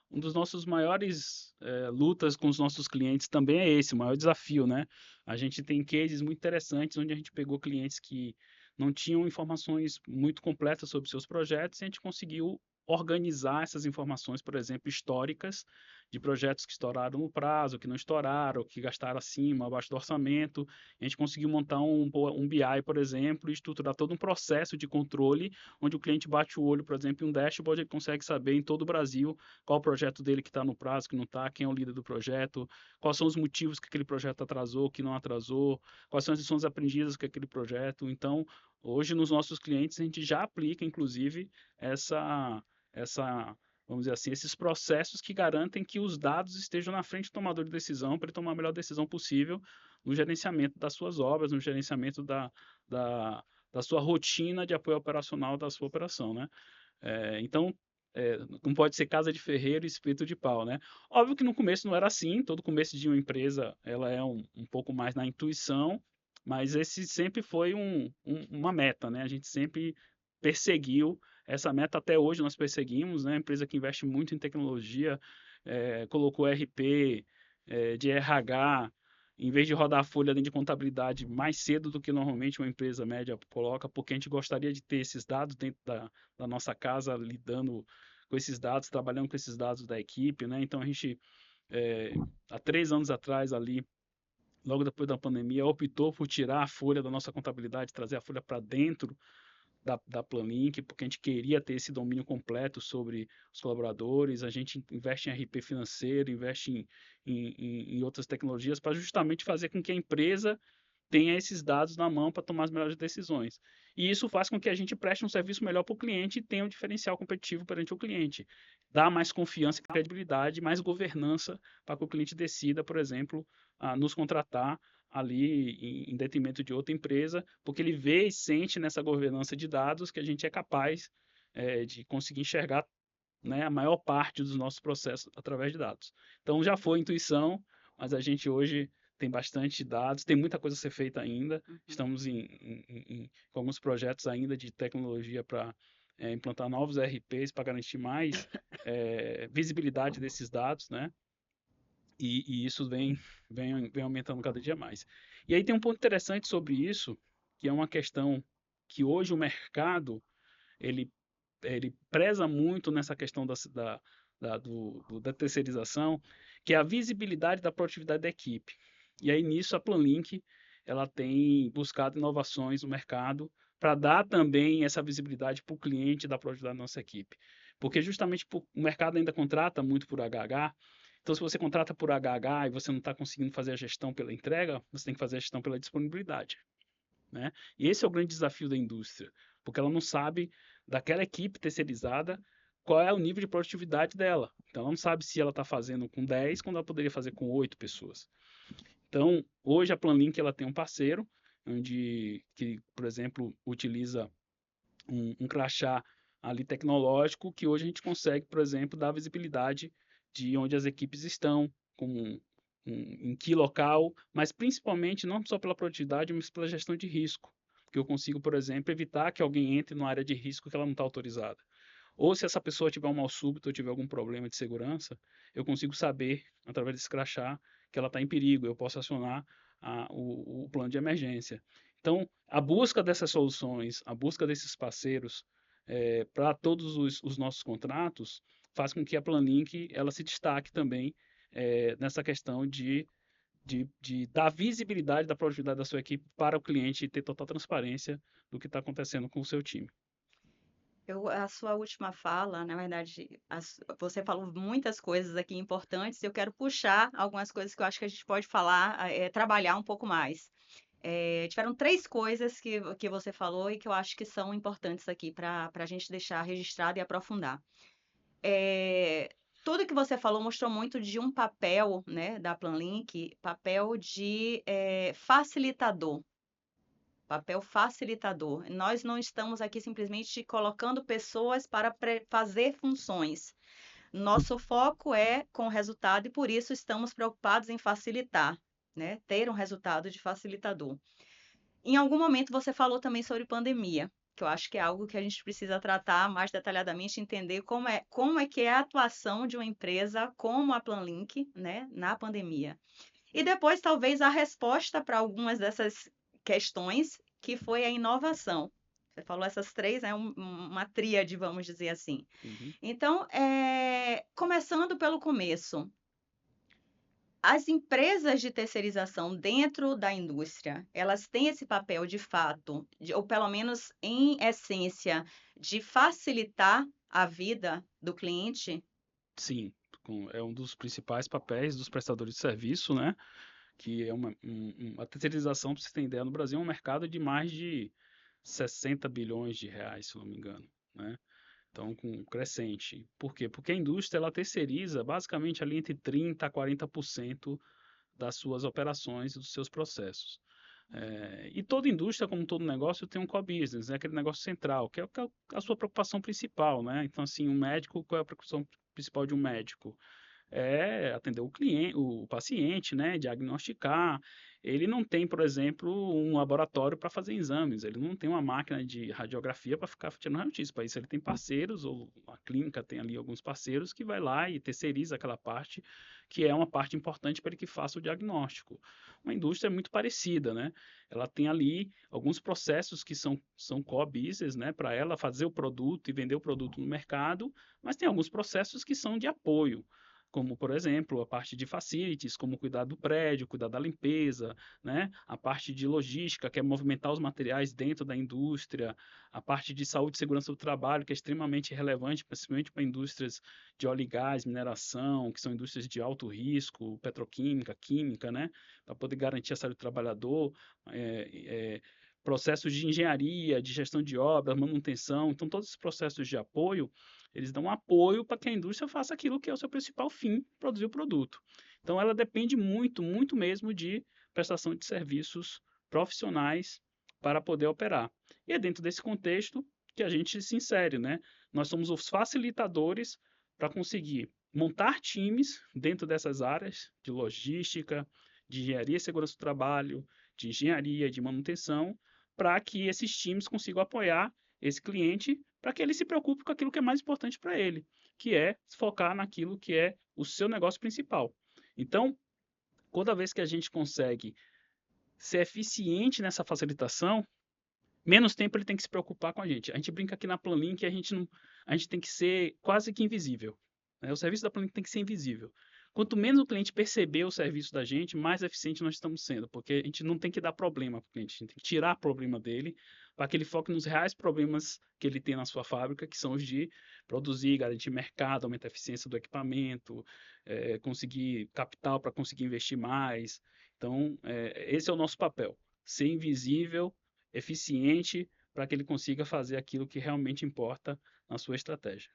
um dos nossos maiores lutas com os nossos clientes também é esse, o maior desafio, né? A gente tem cases muito interessantes onde a gente pegou clientes que não tinham informações muito completas sobre seus projetos e a gente conseguiu organizar essas informações, por exemplo, históricas, de projetos que estouraram no prazo, que não estouraram, que gastaram acima, abaixo do orçamento. A gente conseguiu montar um BI, por exemplo, e estruturar todo um processo de controle, onde o cliente bate o olho, por exemplo, em um dashboard, ele consegue saber em todo o Brasil qual o projeto dele que está no prazo, que não está, quem é o líder do projeto, quais são os motivos que aquele projeto atrasou, que não atrasou, quais são as lições aprendidas com aquele projeto. Então, hoje, nos nossos clientes, a gente já aplica, inclusive, essa vamos dizer assim, esses processos que garantem que os dados estejam na frente do tomador de decisão para ele tomar a melhor decisão possível no gerenciamento das suas obras, no gerenciamento da, da sua rotina de apoio operacional da sua operação, né? Então, não pode ser casa de ferreiro e espeto de pau, né? Óbvio que no começo não era assim, todo começo de uma empresa ela é um pouco mais na intuição, mas esse sempre foi uma meta, né? A gente sempre perseguiu essa meta, até hoje nós perseguimos, né? Empresa que investe muito em tecnologia, colocou RP, de RH, em vez de rodar a folha de contabilidade mais cedo do que normalmente uma empresa média coloca, porque a gente gostaria de ter esses dados dentro da nossa casa, lidando com esses dados, trabalhando com esses dados da equipe, né? Então a gente, há 3 anos atrás ali, logo depois da pandemia, optou por tirar a folha da nossa contabilidade, trazer a folha para dentro da Planlink, porque a gente queria ter esse domínio completo sobre os colaboradores, a gente investe em RP financeiro, investe em outras tecnologias para justamente fazer com que a empresa tenha esses dados na mão para tomar as melhores decisões. E isso faz com que a gente preste um serviço melhor para o cliente e tenha um diferencial competitivo perante o cliente. Dá mais confiança e credibilidade, mais governança para que o cliente decida, por exemplo, nos contratar ali em detrimento de outra empresa, porque ele vê e sente nessa governança de dados que a gente é capaz de conseguir enxergar, né, a maior parte dos nossos processos através de dados. Então já foi intuição, mas a gente hoje tem bastante dados, tem muita coisa a ser feita ainda. Uhum. Estamos com alguns projetos ainda de tecnologia para implantar novos RPs para garantir mais visibilidade desses dados, né? E isso vem aumentando cada dia mais. E aí tem um ponto interessante sobre isso, que é uma questão que hoje o mercado ele, ele preza muito nessa questão da terceirização, que é a visibilidade da produtividade da equipe. E aí nisso a Planlink ela tem buscado inovações no mercado para dar também essa visibilidade para o cliente da produtividade da nossa equipe. Porque justamente o mercado ainda contrata muito por HH, então se você contrata por HH e você não está conseguindo fazer a gestão pela entrega, você tem que fazer a gestão pela disponibilidade, né? E esse é o grande desafio da indústria, porque ela não sabe daquela equipe terceirizada qual é o nível de produtividade dela. Então ela não sabe se ela está fazendo com 10 quando ela poderia fazer com 8 pessoas. Então hoje a Planlink ela tem um parceiro que, por exemplo, utiliza um crachá ali tecnológico que hoje a gente consegue, por exemplo, dar visibilidade de onde as equipes estão, em que local, mas principalmente não só pela produtividade, mas pela gestão de risco. Que eu consigo, por exemplo, evitar que alguém entre numa área de risco que ela não está autorizada. Ou se essa pessoa tiver um mal súbito ou tiver algum problema de segurança, eu consigo saber, através desse crachá, que ela está em perigo. Eu posso acionar o plano de emergência. Então, a busca dessas soluções, a busca desses parceiros para todos os nossos contratos, faz com que a Planlink ela se destaque também nessa questão de dar visibilidade da produtividade da sua equipe para o cliente e ter total transparência do que está acontecendo com o seu time. A sua última fala, na verdade, você falou muitas coisas aqui importantes. Eu quero puxar algumas coisas que eu acho que a gente pode falar, trabalhar um pouco mais. Tiveram três coisas que você falou e que eu acho que são importantes aqui para a gente deixar registrado e aprofundar. É, tudo que você falou mostrou muito de um papel, né, da Planlink, papel de facilitador. Papel facilitador. Nós não estamos aqui simplesmente colocando pessoas para fazer funções. Nosso foco é com o resultado e por isso estamos preocupados em facilitar, né? Ter um resultado de facilitador. Em algum momento você falou também sobre pandemia, que eu acho que é algo que a gente precisa tratar mais detalhadamente, entender como é que é a atuação de uma empresa como a Planlink, né, na pandemia. E depois, talvez, a resposta para algumas dessas questões, que foi a inovação. Você falou essas três, é uma tríade, vamos dizer assim. Uhum. Então, começando pelo começo, as empresas de terceirização dentro da indústria, elas têm esse papel de fato, ou pelo menos em essência, de facilitar a vida do cliente? Sim, é um dos principais papéis dos prestadores de serviço, né? Que é a terceirização, para você ter ideia, no Brasil é um mercado de mais de 60 bilhões de reais, se não me engano, né? Então, com crescente. Por quê? Porque a indústria ela terceiriza basicamente ali entre 30% a 40% das suas operações e dos seus processos. E toda indústria, como todo negócio, tem um core business, né? Aquele negócio central, que é a sua preocupação principal, né? Então, assim, um médico, qual é a preocupação principal de um médico? É atender o cliente, o paciente, né? Diagnosticar. Ele não tem, por exemplo, um laboratório para fazer exames, ele não tem uma máquina de radiografia para ficar tirando raio-x. Para isso, ele tem parceiros, ou a clínica tem ali alguns parceiros que vai lá e terceiriza aquela parte, que é uma parte importante para ele que faça o diagnóstico. Uma indústria é muito parecida, né? Ela tem ali alguns processos que são core business, né? Para ela fazer o produto e vender o produto no mercado, mas tem alguns processos que são de apoio, como, por exemplo, a parte de facilities, como cuidar do prédio, cuidar da limpeza, né? A parte de logística, que é movimentar os materiais dentro da indústria, a parte de saúde e segurança do trabalho, que é extremamente relevante, principalmente para indústrias de óleo e gás, mineração, que são indústrias de alto risco, petroquímica, química, né? Para poder garantir a saúde do trabalhador, processos de engenharia, de gestão de obras, manutenção. Então, todos esses processos de apoio, eles dão apoio para que a indústria faça aquilo que é o seu principal fim, produzir o produto. Então, ela depende muito, muito mesmo de prestação de serviços profissionais para poder operar. E é dentro desse contexto que a gente se insere, né? Nós somos os facilitadores para conseguir montar times dentro dessas áreas de logística, de engenharia e segurança do trabalho, de engenharia, de manutenção, para que esses times consigam apoiar esse cliente para que ele se preocupe com aquilo que é mais importante para ele, que é focar naquilo que é o seu negócio principal. Então, toda vez que a gente consegue ser eficiente nessa facilitação, menos tempo ele tem que se preocupar com a gente. A gente brinca aqui na Planlink que a gente tem que ser quase que invisível, né? O serviço da Planlink tem que ser invisível. Quanto menos o cliente perceber o serviço da gente, mais eficiente nós estamos sendo, porque a gente não tem que dar problema para o cliente, a gente tem que tirar problema dele para que ele foque nos reais problemas que ele tem na sua fábrica, que são os de produzir, garantir mercado, aumentar a eficiência do equipamento, conseguir capital para conseguir investir mais. Então, esse é o nosso papel, ser invisível, eficiente, para que ele consiga fazer aquilo que realmente importa na sua estratégia.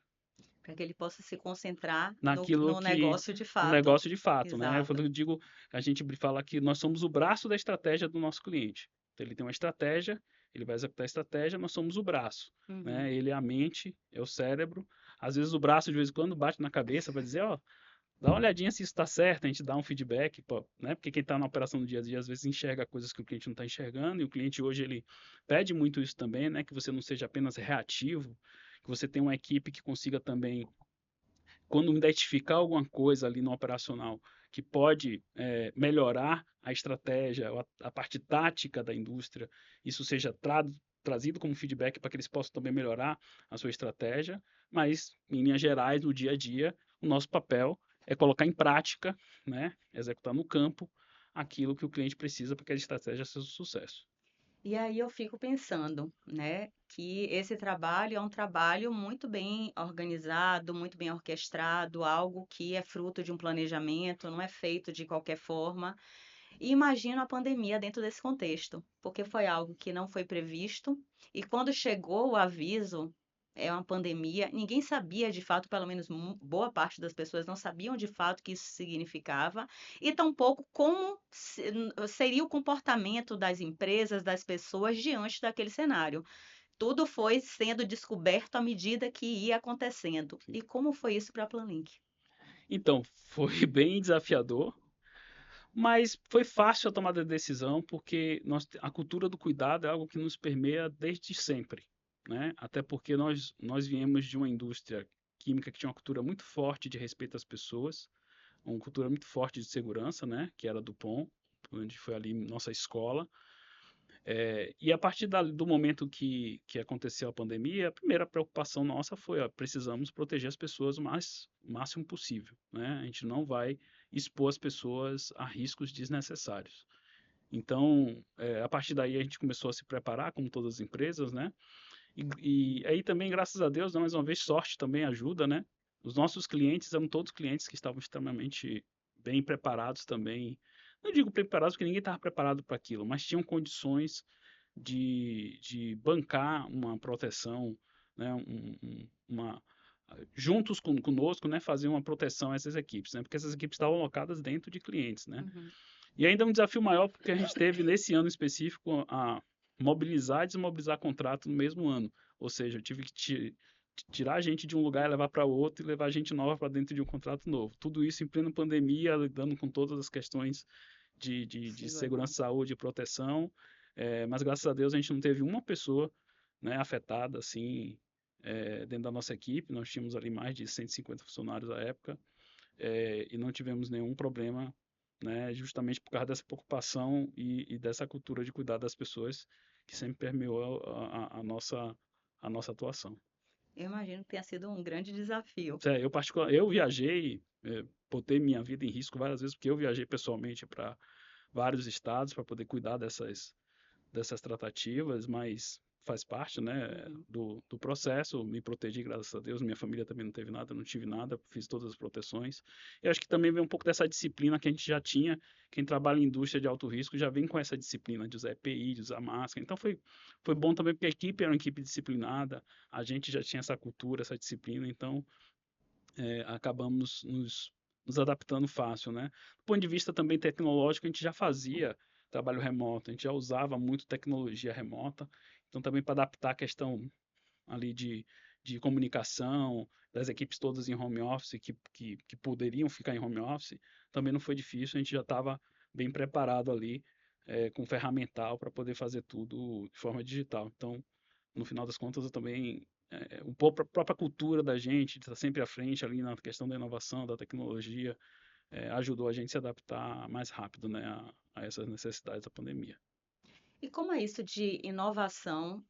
Para que ele possa se concentrar Naquilo no que negócio de o fato. negócio de fato, né? Exato. Eu digo, a gente fala que nós somos o braço da estratégia do nosso cliente. Então, ele tem uma estratégia, ele vai executar a estratégia, nós somos o braço, Uhum. né? Ele é a mente, é o cérebro. Às vezes o braço de vez em quando bate na cabeça para dizer, ó, dá uma olhadinha se isso está certo, a gente dá um feedback, pô, né? Porque quem está na operação do dia a dia às vezes enxerga coisas que o cliente não está enxergando, e o cliente hoje ele pede muito isso também, né? Que você não seja apenas reativo, que você tenha uma equipe que consiga também, quando identificar alguma coisa ali no operacional que pode melhorar a estratégia, a parte tática da indústria, isso seja trazido como feedback para que eles possam também melhorar a sua estratégia, mas, em linhas gerais, no dia a dia, o nosso papel é colocar em prática, né, executar no campo aquilo que o cliente precisa para que a estratégia seja um sucesso. E aí eu fico pensando, né, que esse trabalho é um trabalho muito bem organizado, muito bem orquestrado, algo que é fruto de um planejamento, não é feito de qualquer forma. E imagino a pandemia dentro desse contexto, porque foi algo que não foi previsto, e quando chegou o aviso, é uma pandemia, ninguém sabia de fato, pelo menos boa parte das pessoas não sabiam de fato o que isso significava, e tampouco como seria o comportamento das empresas, das pessoas diante daquele cenário. Tudo foi sendo descoberto à medida que ia acontecendo. Sim. E como foi isso para a Planlink? Então, foi bem desafiador, mas foi fácil a tomada de decisão, porque a cultura do cuidado é algo que nos permeia desde sempre, né? Até porque nós viemos de uma indústria química que tinha uma cultura muito forte de respeito às pessoas, uma cultura muito forte de segurança, né? Que era do DuPont, onde foi ali nossa escola. E a partir do momento que aconteceu a pandemia, a primeira preocupação nossa foi, ó, precisamos proteger as pessoas o máximo possível, né? A gente não vai expor as pessoas a riscos desnecessários. Então, a partir daí a gente começou a se preparar, como todas as empresas, né? E aí também, graças a Deus, né, mais uma vez, sorte também ajuda, né? Os nossos clientes eram todos clientes que estavam extremamente bem preparados também. Não digo preparados porque ninguém estava preparado para aquilo, mas tinham condições de bancar uma proteção, né? Juntos conosco, né? Fazer uma proteção a essas equipes, né? Porque essas equipes estavam alocadas dentro de clientes, né? Uhum. E ainda um desafio maior, porque a gente teve nesse ano específico a mobilizar e desmobilizar contrato no mesmo ano. Ou seja, eu tive que tirar a gente de um lugar e levar para outro e levar gente nova para dentro de um contrato novo. Tudo isso em plena pandemia, lidando com todas as questões de segurança, Segurança. saúde e proteção. Mas graças a Deus a gente não teve uma pessoa, né, afetada assim, dentro da nossa equipe. Nós tínhamos ali mais de 150 funcionários à época, e não tivemos nenhum problema, né, justamente por causa dessa preocupação e dessa cultura de cuidar das pessoas que sempre permeou a nossa atuação. Eu imagino que tenha sido um grande desafio. Eu viajei, botei minha vida em risco várias vezes, porque eu viajei pessoalmente para vários estados para poder cuidar dessas tratativas, mas faz parte, né, Uhum. do processo. Me protegi, graças a Deus. Minha família também não teve nada, não tive nada, fiz todas as proteções. Eu acho que também vem um pouco dessa disciplina que a gente já tinha. Quem trabalha em indústria de alto risco já vem com essa disciplina de usar EPI, de usar máscara. Então foi bom também porque a equipe era uma equipe disciplinada, a gente já tinha essa cultura, essa disciplina, então acabamos nos adaptando fácil, né? Do ponto de vista também tecnológico, a gente já fazia trabalho remoto, a gente já usava muito tecnologia remota, então também para adaptar a questão ali de comunicação, das equipes todas em home office, que poderiam ficar em home office, também não foi difícil, a gente já estava bem preparado ali, com ferramental para poder fazer tudo de forma digital. Então, no final das contas, eu também a própria cultura da gente, de estar sempre à frente ali na questão da inovação, da tecnologia, ajudou a gente a se adaptar mais rápido, né, a essas necessidades da pandemia. E como é isso de inovação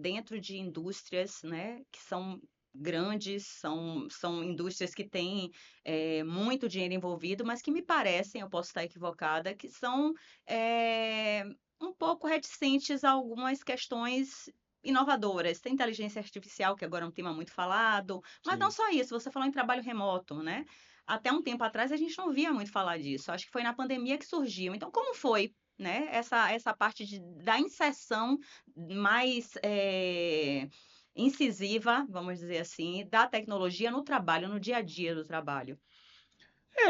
dentro de indústrias, né, que são grandes, são indústrias que têm muito dinheiro envolvido, mas que me parecem, eu posso estar equivocada, que são eh, um pouco reticentes a algumas questões inovadoras. Tem inteligência artificial, que agora é um tema muito falado, mas não Sim. só isso, você falou em trabalho remoto, né? Até um tempo atrás a gente não via muito falar disso. Acho que foi na pandemia que surgiu. Então, como foi, né? Essa parte da inserção mais incisiva, vamos dizer assim, da tecnologia no trabalho, no dia a dia do trabalho.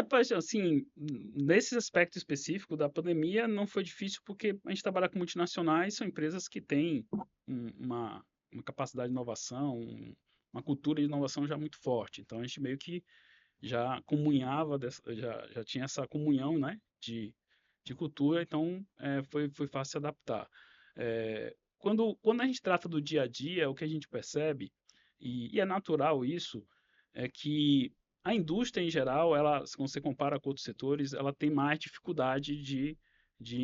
Pois assim, nesse aspecto específico da pandemia, não foi difícil porque a gente trabalha com multinacionais, são empresas que têm uma capacidade de inovação, uma cultura de inovação já muito forte. Então a gente meio que já comunhava, já tinha essa comunhão, né, de cultura, então foi fácil se adaptar. Quando a gente trata do dia a dia, o que a gente percebe, e é natural isso, é que a indústria em geral, ela, se você compara com outros setores, ela tem mais dificuldade de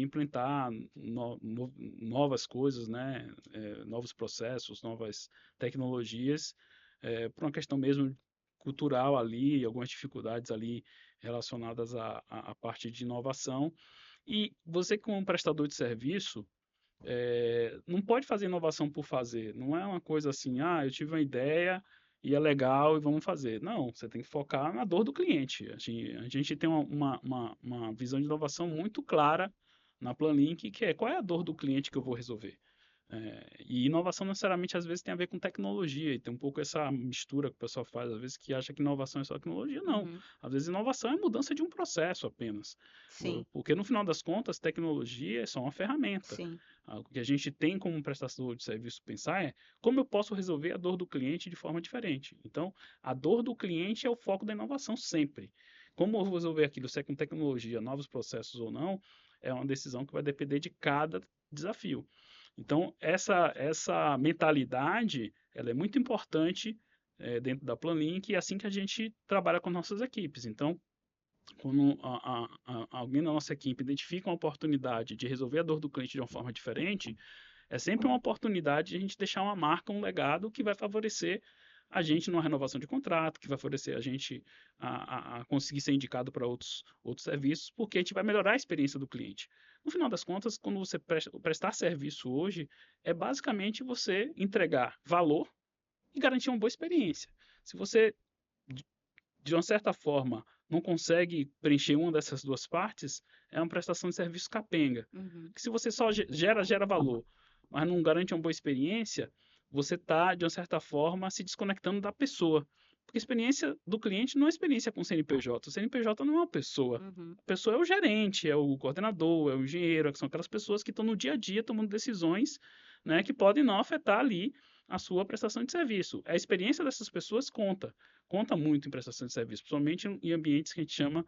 implementar novas coisas, né? Novos processos, novas tecnologias, por uma questão mesmo cultural ali, algumas dificuldades ali relacionadas à parte de inovação. E você, como prestador de serviço, não pode fazer inovação por fazer. Não é uma coisa assim, eu tive uma ideia e é legal e vamos fazer. Não, você tem que focar na dor do cliente. A gente tem uma visão de inovação muito clara na Planlink, que é qual é a dor do cliente que eu vou resolver. E inovação necessariamente às vezes tem a ver com tecnologia, e tem um pouco essa mistura que o pessoal faz, às vezes que acha que inovação é só tecnologia, não. Uhum. Às vezes inovação é mudança de um processo apenas. Sim, Porque no final das contas, tecnologia é só uma ferramenta. sim. O que a gente tem como prestador de serviço pensar é como eu posso resolver a dor do cliente de forma diferente. Então, a dor do cliente é o foco da inovação sempre. Como eu vou resolver aquilo, se é com tecnologia, novos processos ou não, é uma decisão que vai depender de cada desafio. Então, essa mentalidade, ela é muito importante dentro da Planlink e é assim que a gente trabalha com nossas equipes. Então, quando alguém da nossa equipe identifica uma oportunidade de resolver a dor do cliente de uma forma diferente, é sempre uma oportunidade de a gente deixar uma marca, um legado que vai favorecer a gente numa renovação de contrato, que vai favorecer a gente a conseguir ser indicado para outros serviços, porque a gente vai melhorar a experiência do cliente. No final das contas, quando você prestar serviço hoje, é basicamente você entregar valor e garantir uma boa experiência. Se você, de uma certa forma, não consegue preencher uma dessas duas partes, é uma prestação de serviço capenga. Uhum. Que se você só gera valor, mas não garante uma boa experiência, você está, de uma certa forma, se desconectando da pessoa. Porque a experiência do cliente não é experiência com o CNPJ. O CNPJ não é uma pessoa. Uhum. A pessoa é o gerente, é o coordenador, é o engenheiro, são aquelas pessoas que estão no dia a dia tomando decisões, né, que podem não afetar ali a sua prestação de serviço. A experiência dessas pessoas conta muito em prestação de serviço, principalmente em ambientes que a gente chama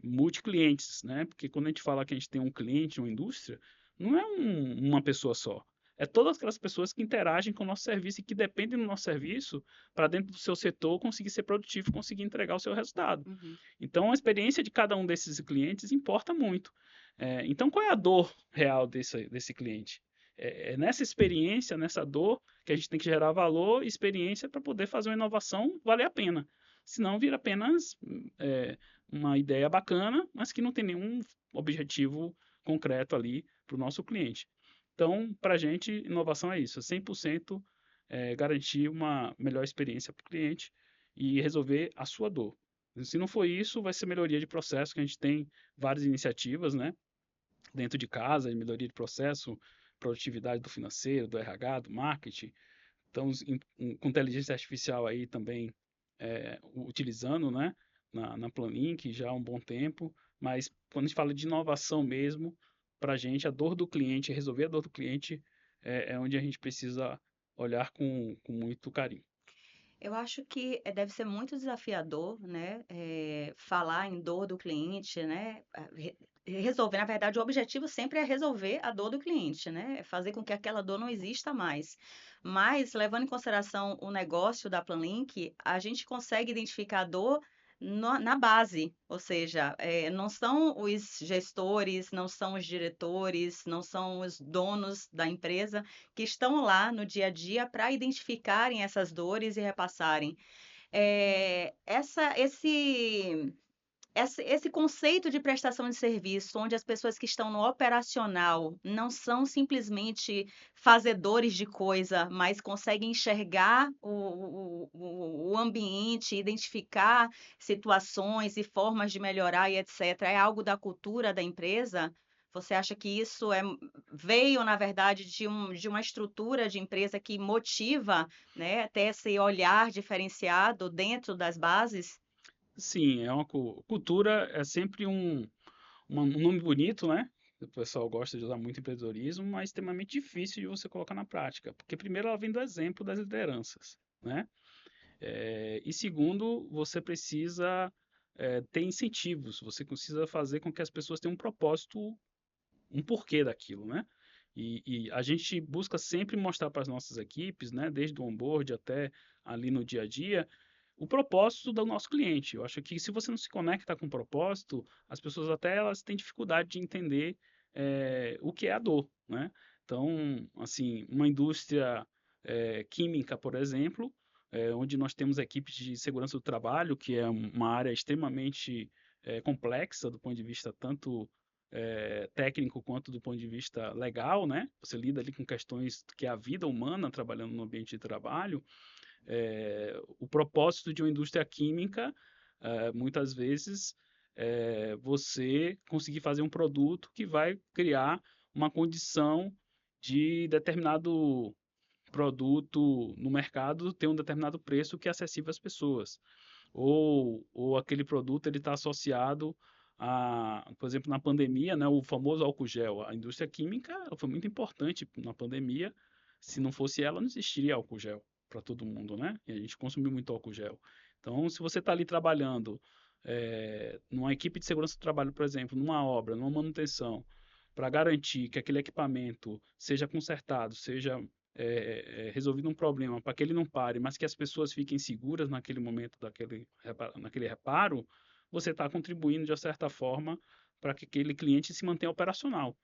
multi-clientes, né? Porque quando a gente fala que a gente tem um cliente, uma indústria, não é uma pessoa só. É todas aquelas pessoas que interagem com o nosso serviço e que dependem do nosso serviço para dentro do seu setor conseguir ser produtivo, conseguir entregar o seu resultado. Uhum. Então, a experiência de cada um desses clientes importa muito. Então, qual é a dor real desse cliente? É nessa experiência, nessa dor, que a gente tem que gerar valor e experiência para poder fazer uma inovação valer a pena. Senão, vira apenas uma ideia bacana, mas que não tem nenhum objetivo concreto ali para o nosso cliente. Então, para a gente, inovação é isso, 100% garantir uma melhor experiência para o cliente e resolver a sua dor. Se não for isso, vai ser melhoria de processo, que a gente tem várias iniciativas, né, dentro de casa, de melhoria de processo, produtividade do financeiro, do RH, do marketing. Então, com inteligência artificial aí também utilizando, né, na Planlink já há um bom tempo, mas quando a gente fala de inovação mesmo, para a gente, a dor do cliente, resolver a dor do cliente, é onde a gente precisa olhar com muito carinho. Eu acho que deve ser muito desafiador, né, falar em dor do cliente, né, resolver. Na verdade, o objetivo sempre é resolver a dor do cliente, né, é fazer com que aquela dor não exista mais. Mas, levando em consideração o negócio da Planlink, a gente consegue identificar a dor na base, ou seja, não são os gestores, não são os diretores, não são os donos da empresa que estão lá no dia a dia para identificarem essas dores e repassarem. Esse conceito de prestação de serviço, onde as pessoas que estão no operacional não são simplesmente fazedores de coisa, mas conseguem enxergar o ambiente, identificar situações e formas de melhorar e etc., é algo da cultura da empresa? Você acha que isso veio, na verdade, de uma estrutura de empresa que motiva, né, ter esse olhar diferenciado dentro das bases? Sim, é uma cultura, é sempre um nome bonito, né? O pessoal gosta de usar muito empreendedorismo, mas extremamente difícil de você colocar na prática, porque primeiro ela vem do exemplo das lideranças, né? E segundo, você precisa ter incentivos, você precisa fazer com que as pessoas tenham um propósito, um porquê daquilo, né? E a gente busca sempre mostrar para as nossas equipes, né, desde o onboard até ali no dia a dia, o propósito do nosso cliente. Eu acho que se você não se conecta com o propósito, as pessoas até elas têm dificuldade de entender o que é a dor, né? Então, assim, uma indústria química, por exemplo, onde nós temos equipes de segurança do trabalho, que é uma área extremamente complexa do ponto de vista tanto técnico quanto do ponto de vista legal, né? Você lida ali com questões que é a vida humana trabalhando no ambiente de trabalho. O propósito de uma indústria química, muitas vezes, você conseguir fazer um produto que vai criar uma condição de determinado produto no mercado ter um determinado preço que é acessível às pessoas. Ou aquele produto ele está associado a, por exemplo, na pandemia, né, o famoso álcool gel. A indústria química ela foi muito importante na pandemia. Se não fosse ela, não existiria álcool gel para todo mundo, né? E a gente consumiu muito álcool gel. Então, se você está ali trabalhando numa equipe de segurança do trabalho, por exemplo, numa obra, numa manutenção, para garantir que aquele equipamento seja consertado, seja resolvido um problema, para que ele não pare, mas que as pessoas fiquem seguras naquele momento naquele reparo, você está contribuindo de uma certa forma para que aquele cliente se mantenha operacional.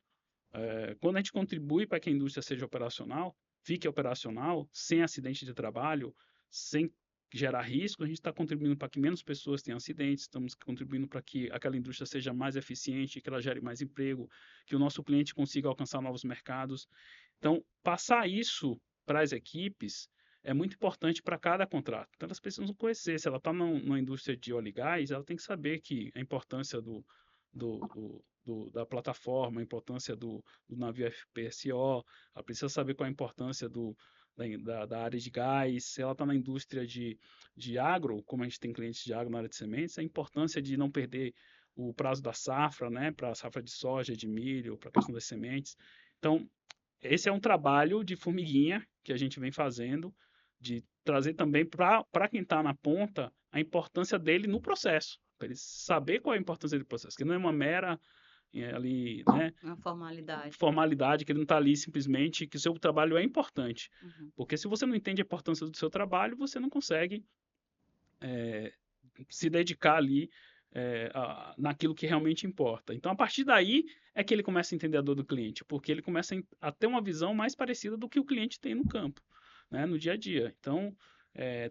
Quando a gente contribui para que a indústria seja operacional, fique operacional, sem acidente de trabalho, sem gerar risco, a gente está contribuindo para que menos pessoas tenham acidentes, estamos contribuindo para que aquela indústria seja mais eficiente, que ela gere mais emprego, que o nosso cliente consiga alcançar novos mercados. Então, passar isso para as equipes é muito importante para cada contrato. Então, elas precisam conhecer. Se ela está numa indústria de óleo e gás, ela tem que saber que a importância da plataforma, a importância do navio FPSO, ela precisa saber qual a importância da área de gás. Se ela está na indústria de agro, como a gente tem clientes de agro na área de sementes, a importância de não perder o prazo da safra, né, para a safra de soja, de milho, para a questão das sementes. Então, esse é um trabalho de formiguinha que a gente vem fazendo, de trazer também para quem está na ponta a importância dele no processo, para ele saber qual é a importância do processo, que não é uma mera ali, né, Uma formalidade. formalidade, que ele não está ali simplesmente, que o seu trabalho é importante. Uhum. Porque se você não entende a importância do seu trabalho, você não consegue se dedicar ali naquilo que realmente importa. Então, a partir daí é que ele começa a entender a dor do cliente, porque ele começa a ter uma visão mais parecida do que o cliente tem no campo, né, no dia a dia. Então,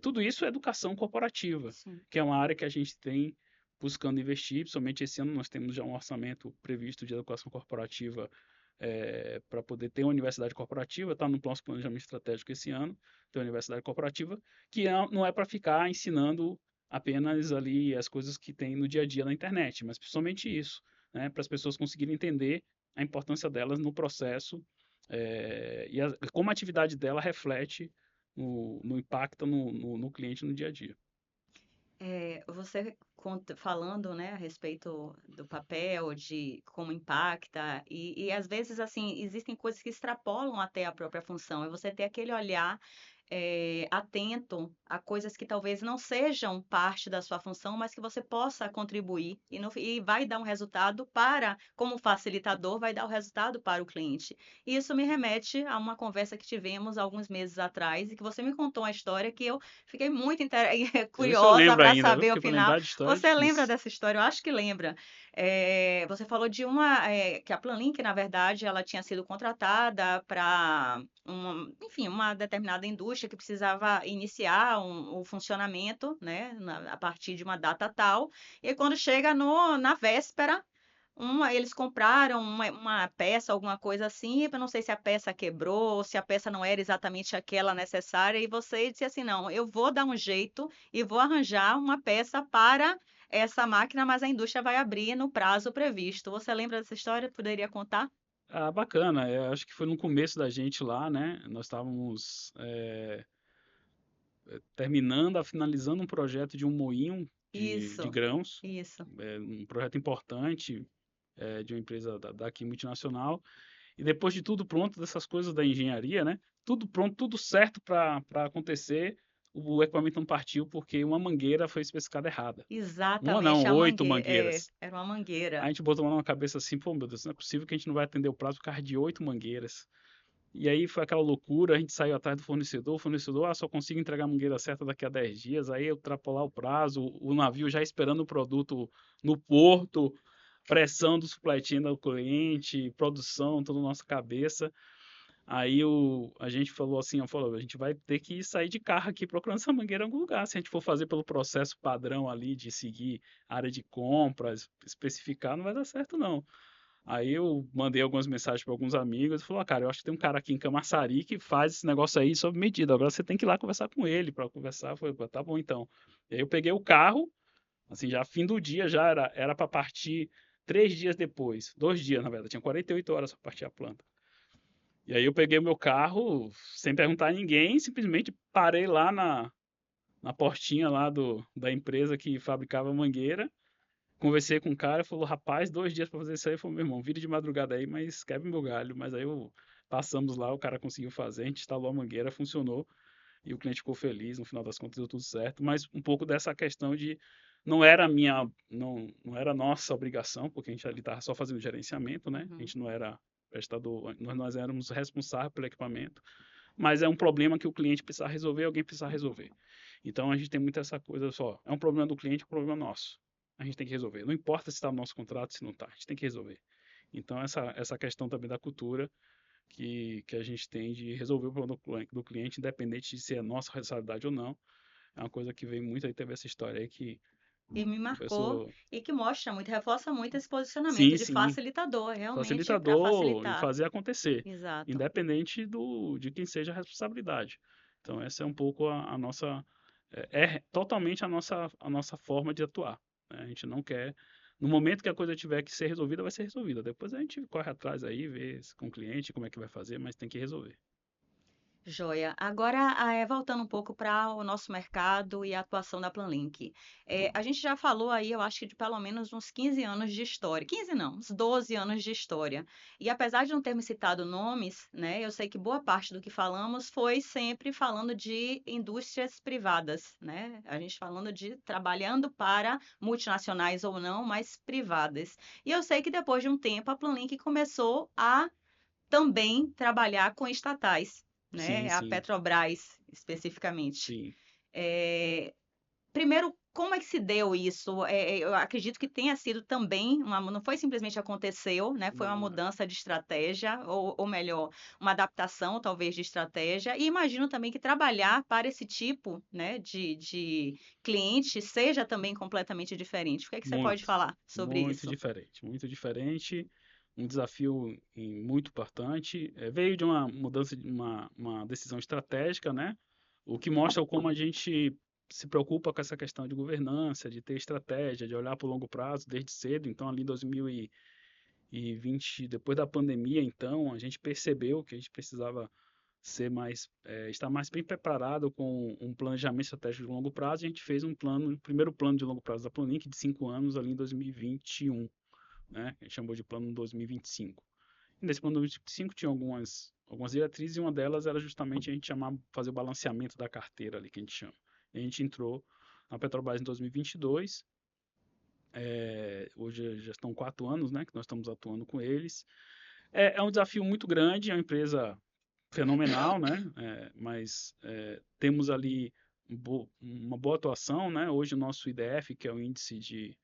tudo isso é educação corporativa, Sim. que é uma área que a gente tem buscando investir. Principalmente esse ano nós temos já um orçamento previsto de educação corporativa para poder ter uma universidade corporativa, está no nosso planejamento estratégico esse ano, ter uma universidade corporativa, que não é para ficar ensinando apenas ali as coisas que tem no dia a dia na internet, mas principalmente isso, né, para as pessoas conseguirem entender a importância delas no processo como a atividade dela reflete no impacto no cliente no dia a dia. Você falando, né, a respeito do papel, de como impacta, e às vezes, assim, existem coisas que extrapolam até a própria função, é você ter aquele olhar atento a coisas que talvez não sejam parte da sua função, mas que você possa contribuir e vai dar um resultado como facilitador, vai dar o resultado para o cliente. E isso me remete a uma conversa que tivemos alguns meses atrás e que você me contou uma história que eu fiquei muito Deixa eu ver se eu curiosa lembro para ainda, viu? saber o Porque para final. lembrar de história é Você lembra difícil. dessa história? Eu acho que lembra. Você falou de que a Planlink, na verdade, ela tinha sido contratada para enfim, uma determinada indústria que precisava iniciar o funcionamento, né, a partir de uma data tal, e quando chega na véspera, eles compraram uma peça, alguma coisa assim, eu não sei se a peça quebrou, se a peça não era exatamente aquela necessária, e você disse assim, não, eu vou dar um jeito e vou arranjar uma peça para essa máquina, mas a indústria vai abrir no prazo previsto. Você lembra dessa história? Poderia contar? Ah, bacana. Eu acho que foi no começo da gente lá, né? Nós estávamos finalizando um projeto de um moinho de Isso, grãos, isso. um projeto importante de uma empresa daqui multinacional. E depois de tudo pronto, dessas coisas da engenharia, né? Tudo pronto, tudo certo para acontecer, o equipamento não partiu porque uma mangueira foi especificada errada. Uma não, Exatamente, 8 mangueiras. era uma A mangueira. gente botou lá na cabeça assim, pô, meu Deus, não é possível que a gente não vai atender o prazo por causa de 8 mangueiras. E aí foi aquela loucura, a gente saiu atrás do fornecedor, o fornecedor, só consigo entregar a mangueira certa daqui a 10 dias, aí eu extrapolar o prazo, o navio já esperando o produto no porto, pressão do supply chain do cliente, produção, toda a nossa cabeça. Aí a gente falou assim, a gente vai ter que sair de carro aqui procurando essa mangueira em algum lugar. Se a gente for fazer pelo processo padrão ali de seguir área de compras, especificar, não vai dar certo não. Aí eu mandei algumas mensagens para alguns amigos e falou, cara, eu acho que tem um cara aqui em Camaçari que faz esse negócio aí sob medida. Agora você tem que ir lá conversar com ele para conversar. Eu falei, "Pô, tá bom então." E aí eu peguei o carro, assim, já fim do dia, já era para partir 3 dias depois. 2 dias, na verdade, tinha 48 horas para partir a planta. E aí eu peguei o meu carro, sem perguntar a ninguém, simplesmente parei lá na portinha lá da empresa que fabricava mangueira. Conversei com o cara, falou, rapaz, 2 dias para fazer isso aí. Falei, meu irmão, vira de madrugada aí, mas quebra meu galho. Mas aí passamos lá, o cara conseguiu fazer, a gente instalou a mangueira, funcionou. E o cliente ficou feliz, no final das contas deu tudo certo. Mas um pouco dessa questão de não era minha, não era nossa obrigação, porque a gente ali estava só fazendo gerenciamento, né? A Uhum. gente não era prestador, nós éramos responsáveis pelo equipamento, mas é um problema que o cliente precisa resolver, alguém precisa resolver. Então a gente tem muito essa coisa só, é um problema do cliente, é um problema nosso. A gente tem que resolver. Não importa se está no nosso contrato, se não está, a gente tem que resolver. Então essa questão também da cultura que a gente tem de resolver o problema do cliente, independente de se é nossa responsabilidade ou não, é uma coisa que vem muito aí, teve essa história aí que E me a marcou pessoa, e que mostra muito, reforça muito esse posicionamento sim, de sim, facilitador, realmente para facilitador em facilitar. fazer acontecer, Exato. independente de quem seja a responsabilidade. Então essa é um pouco a nossa, é totalmente a nossa forma de atuar, né? A gente não quer, no momento que a coisa tiver que ser resolvida, vai ser resolvida. Depois a gente corre atrás aí, vê com o cliente como é que vai fazer, mas tem que resolver. Joia. Agora, voltando um pouco para o nosso mercado e a atuação da Planlink. A gente já falou aí, eu acho que de pelo menos uns 15 anos de história. 15 não, uns 12 anos de história. E apesar de não termos citado nomes, né, eu sei que boa parte do que falamos foi sempre falando de indústrias privadas, né? A gente falando de trabalhando para multinacionais ou não, mas privadas. E eu sei que depois de um tempo a Planlink começou a também trabalhar com estatais, Sim, né? A sim, Petrobras, especificamente. sim. É, primeiro, como é que se deu isso? Eu acredito que tenha sido também, não foi simplesmente aconteceu, né? Foi uma Não, mudança de estratégia, ou melhor, uma adaptação talvez de estratégia. E imagino também que trabalhar para esse tipo, né, de cliente seja também completamente diferente. O que é que você pode muito, falar sobre muito isso? diferente, muito diferente. Um desafio muito importante. Veio de uma mudança, de uma decisão estratégica, né? O que mostra como a gente se preocupa com essa questão de governança, de ter estratégia, de olhar para o longo prazo desde cedo. Então, ali em 2020, depois da pandemia, então, a gente percebeu que a gente precisava estar mais bem preparado com um planejamento estratégico de longo prazo. E a gente fez um primeiro plano de longo prazo da Planink de 5 anos ali em 2021, né? A gente chamou de plano 2025. E nesse plano 2025 tinha algumas diretrizes e uma delas era justamente a gente fazer o balanceamento da carteira ali que a gente chama. E a gente entrou na Petrobras em 2022. Hoje já estão 4 anos, né, que nós estamos atuando com eles. É um desafio muito grande, é uma empresa fenomenal, né? Mas temos ali uma boa atuação, né? Hoje o nosso IDF, que é o índice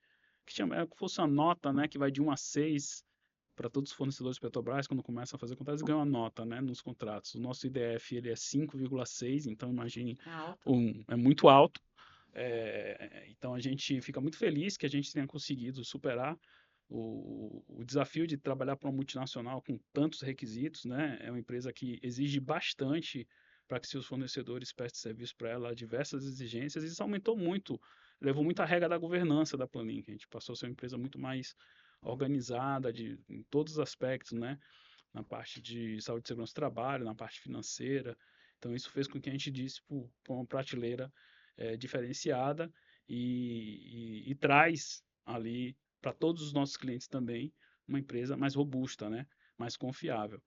que chama, é como se fosse uma nota, né? Que vai de 1 a 6 para todos os fornecedores Petrobras, quando começam a fazer contratos, ganham uma nota, né? Nos contratos. O nosso IDF, ele é 5,6, então imagine, Alto. é muito alto. Então a gente fica muito feliz que a gente tenha conseguido superar o desafio de trabalhar para uma multinacional com tantos requisitos, né? É uma empresa que exige bastante para que seus fornecedores prestem serviço para ela, diversas exigências, e isso aumentou muito, levou muita regra da governança da Planlink. A gente passou a ser uma empresa muito mais organizada em todos os aspectos, né? Na parte de saúde e segurança do trabalho, na parte financeira. Então, isso fez com que a gente disse para uma prateleira diferenciada e traz ali para todos os nossos clientes também uma empresa mais robusta, né? Mais confiável.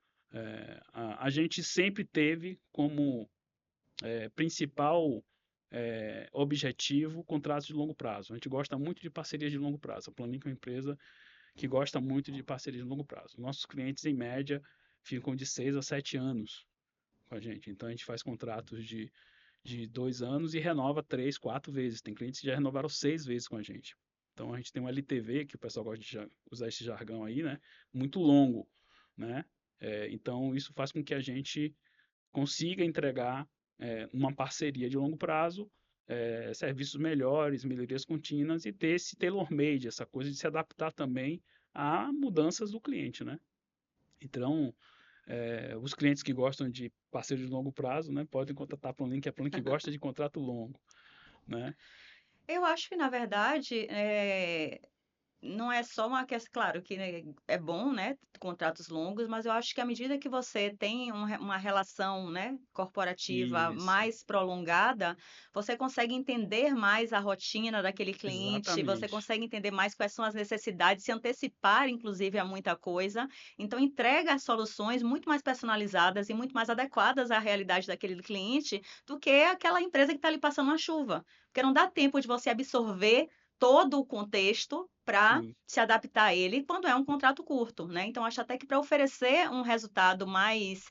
A gente sempre teve como principal objetivo contratos de longo prazo. A gente gosta muito de parcerias de longo prazo. A Planink é uma empresa que gosta muito de parcerias de longo prazo. Nossos clientes, em média, ficam de 6 a 7 anos com a gente. Então, a gente faz contratos de 2 anos e renova 3, 4 vezes. Tem clientes que já renovaram 6 vezes com a gente. Então, a gente tem um LTV, que o pessoal gosta de usar esse jargão aí, né? Muito longo, né? Então, isso faz com que a gente consiga entregar uma parceria de longo prazo, serviços melhores, melhorias contínuas e ter esse tailor-made, essa coisa de se adaptar também a mudanças do cliente, né? Então, os clientes que gostam de parceiro de longo prazo, né, podem contratar a Planlink, a Planlink gosta de contrato longo, né? Eu acho que, na verdade, não é só uma questão, claro que né, é bom, né, contratos longos, mas eu acho que à medida que você tem uma relação, né, corporativa Isso, mais prolongada, você consegue entender mais a rotina daquele cliente, você exatamente. consegue entender mais quais são as necessidades, se antecipar, inclusive, a muita coisa. Então, entrega soluções muito mais personalizadas e muito mais adequadas à realidade daquele cliente do que aquela empresa que está ali passando uma chuva. Porque não dá tempo de você absorver todo o contexto para Sim, se adaptar a ele quando é um contrato curto, né? Então, acho até que para oferecer um resultado mais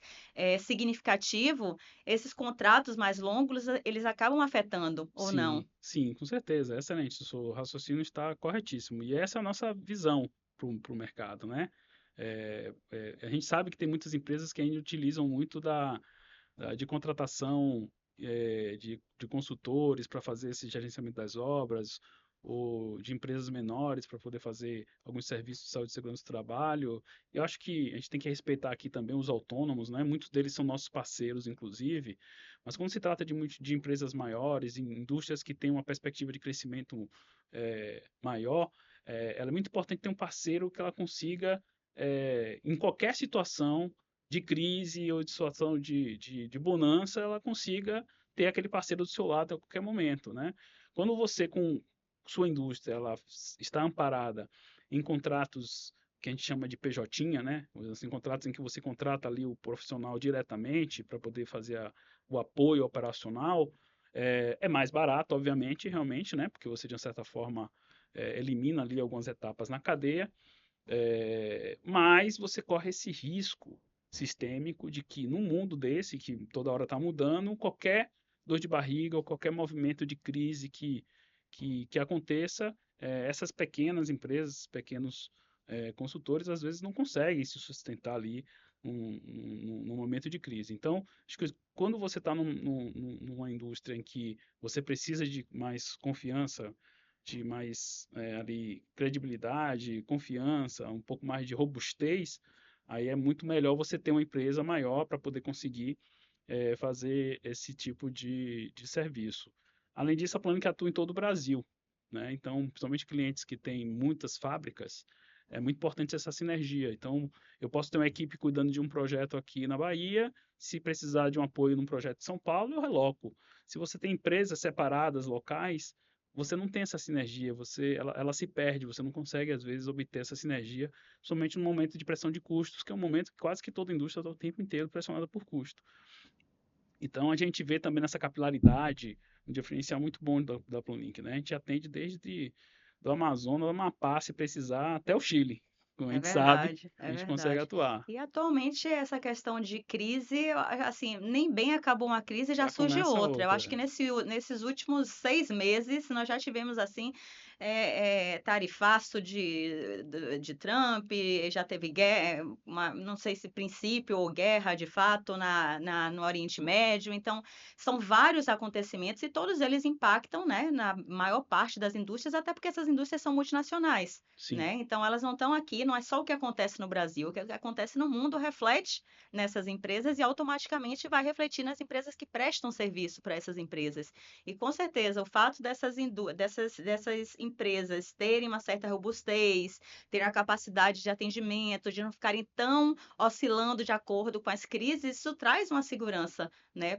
significativo, esses contratos mais longos, eles acabam afetando ou não. sim, sim, com certeza. Excelente. O seu raciocínio está corretíssimo. E essa é a nossa visão para o mercado, né? A gente sabe que tem muitas empresas que ainda utilizam muito de contratação de consultores para fazer esse gerenciamento das obras, ou de empresas menores para poder fazer alguns serviços de saúde e segurança do trabalho. Eu acho que a gente tem que respeitar aqui também os autônomos, né? Muitos deles são nossos parceiros, inclusive, mas quando se trata de empresas maiores, indústrias que têm uma perspectiva de crescimento maior, ela é muito importante ter um parceiro que ela consiga, em qualquer situação, de crise ou de situação de bonança, ela consiga ter aquele parceiro do seu lado a qualquer momento, né? Quando você, com sua indústria, ela está amparada em contratos que a gente chama de PJ, né? Assim, contratos em que você contrata ali o profissional diretamente para poder fazer o apoio operacional, é mais barato, obviamente, realmente, né? Porque você, de uma certa forma, elimina ali algumas etapas na cadeia, mas você corre esse risco sistêmico de que num mundo desse, que toda hora está mudando, qualquer dor de barriga ou qualquer movimento de crise que aconteça, essas pequenas empresas, pequenos consultores, às vezes não conseguem se sustentar ali num momento de crise. Então, acho que quando você está numa indústria em que você precisa de mais confiança, de mais ali credibilidade, confiança, um pouco mais de robustez, aí é muito melhor você ter uma empresa maior para poder conseguir fazer esse tipo de serviço. Além disso, a Planic atua em todo o Brasil, né? Então, principalmente clientes que têm muitas fábricas, é muito importante essa sinergia. Então, eu posso ter uma equipe cuidando de um projeto aqui na Bahia, se precisar de um apoio num projeto em São Paulo, eu reloco. Se você tem empresas separadas, locais, você não tem essa sinergia, ela se perde, você não consegue, às vezes, obter essa sinergia, somente no momento de pressão de custos, que é um momento que quase que toda indústria está o tempo inteiro pressionada por custo. Então, a gente vê também nessa capilaridade um diferencial muito bom da Plunlink, né? A gente atende desde do Amazonas, do Amapá, se precisar, até o Chile. Como a É gente sabe, verdade, a é gente consegue verdade. atuar. E atualmente essa questão de crise, assim, nem bem acabou uma crise, já Já surge começa outra. Eu acho que outra. nesses últimos 6 meses nós já tivemos assim tarifaço de Trump, já teve guerra, não sei se princípio ou guerra de fato no Oriente Médio. Então, são vários acontecimentos e todos eles impactam, né, na maior parte das indústrias, até porque essas indústrias são multinacionais. Sim. Né? Então, elas não estão aqui, não é só o que acontece no Brasil, o que acontece no mundo reflete nessas empresas e automaticamente vai refletir nas empresas que prestam serviço para essas empresas. E com certeza, o fato dessas empresas terem uma certa robustez, terem a capacidade de atendimento, de não ficarem tão oscilando de acordo com as crises, isso traz uma segurança, né,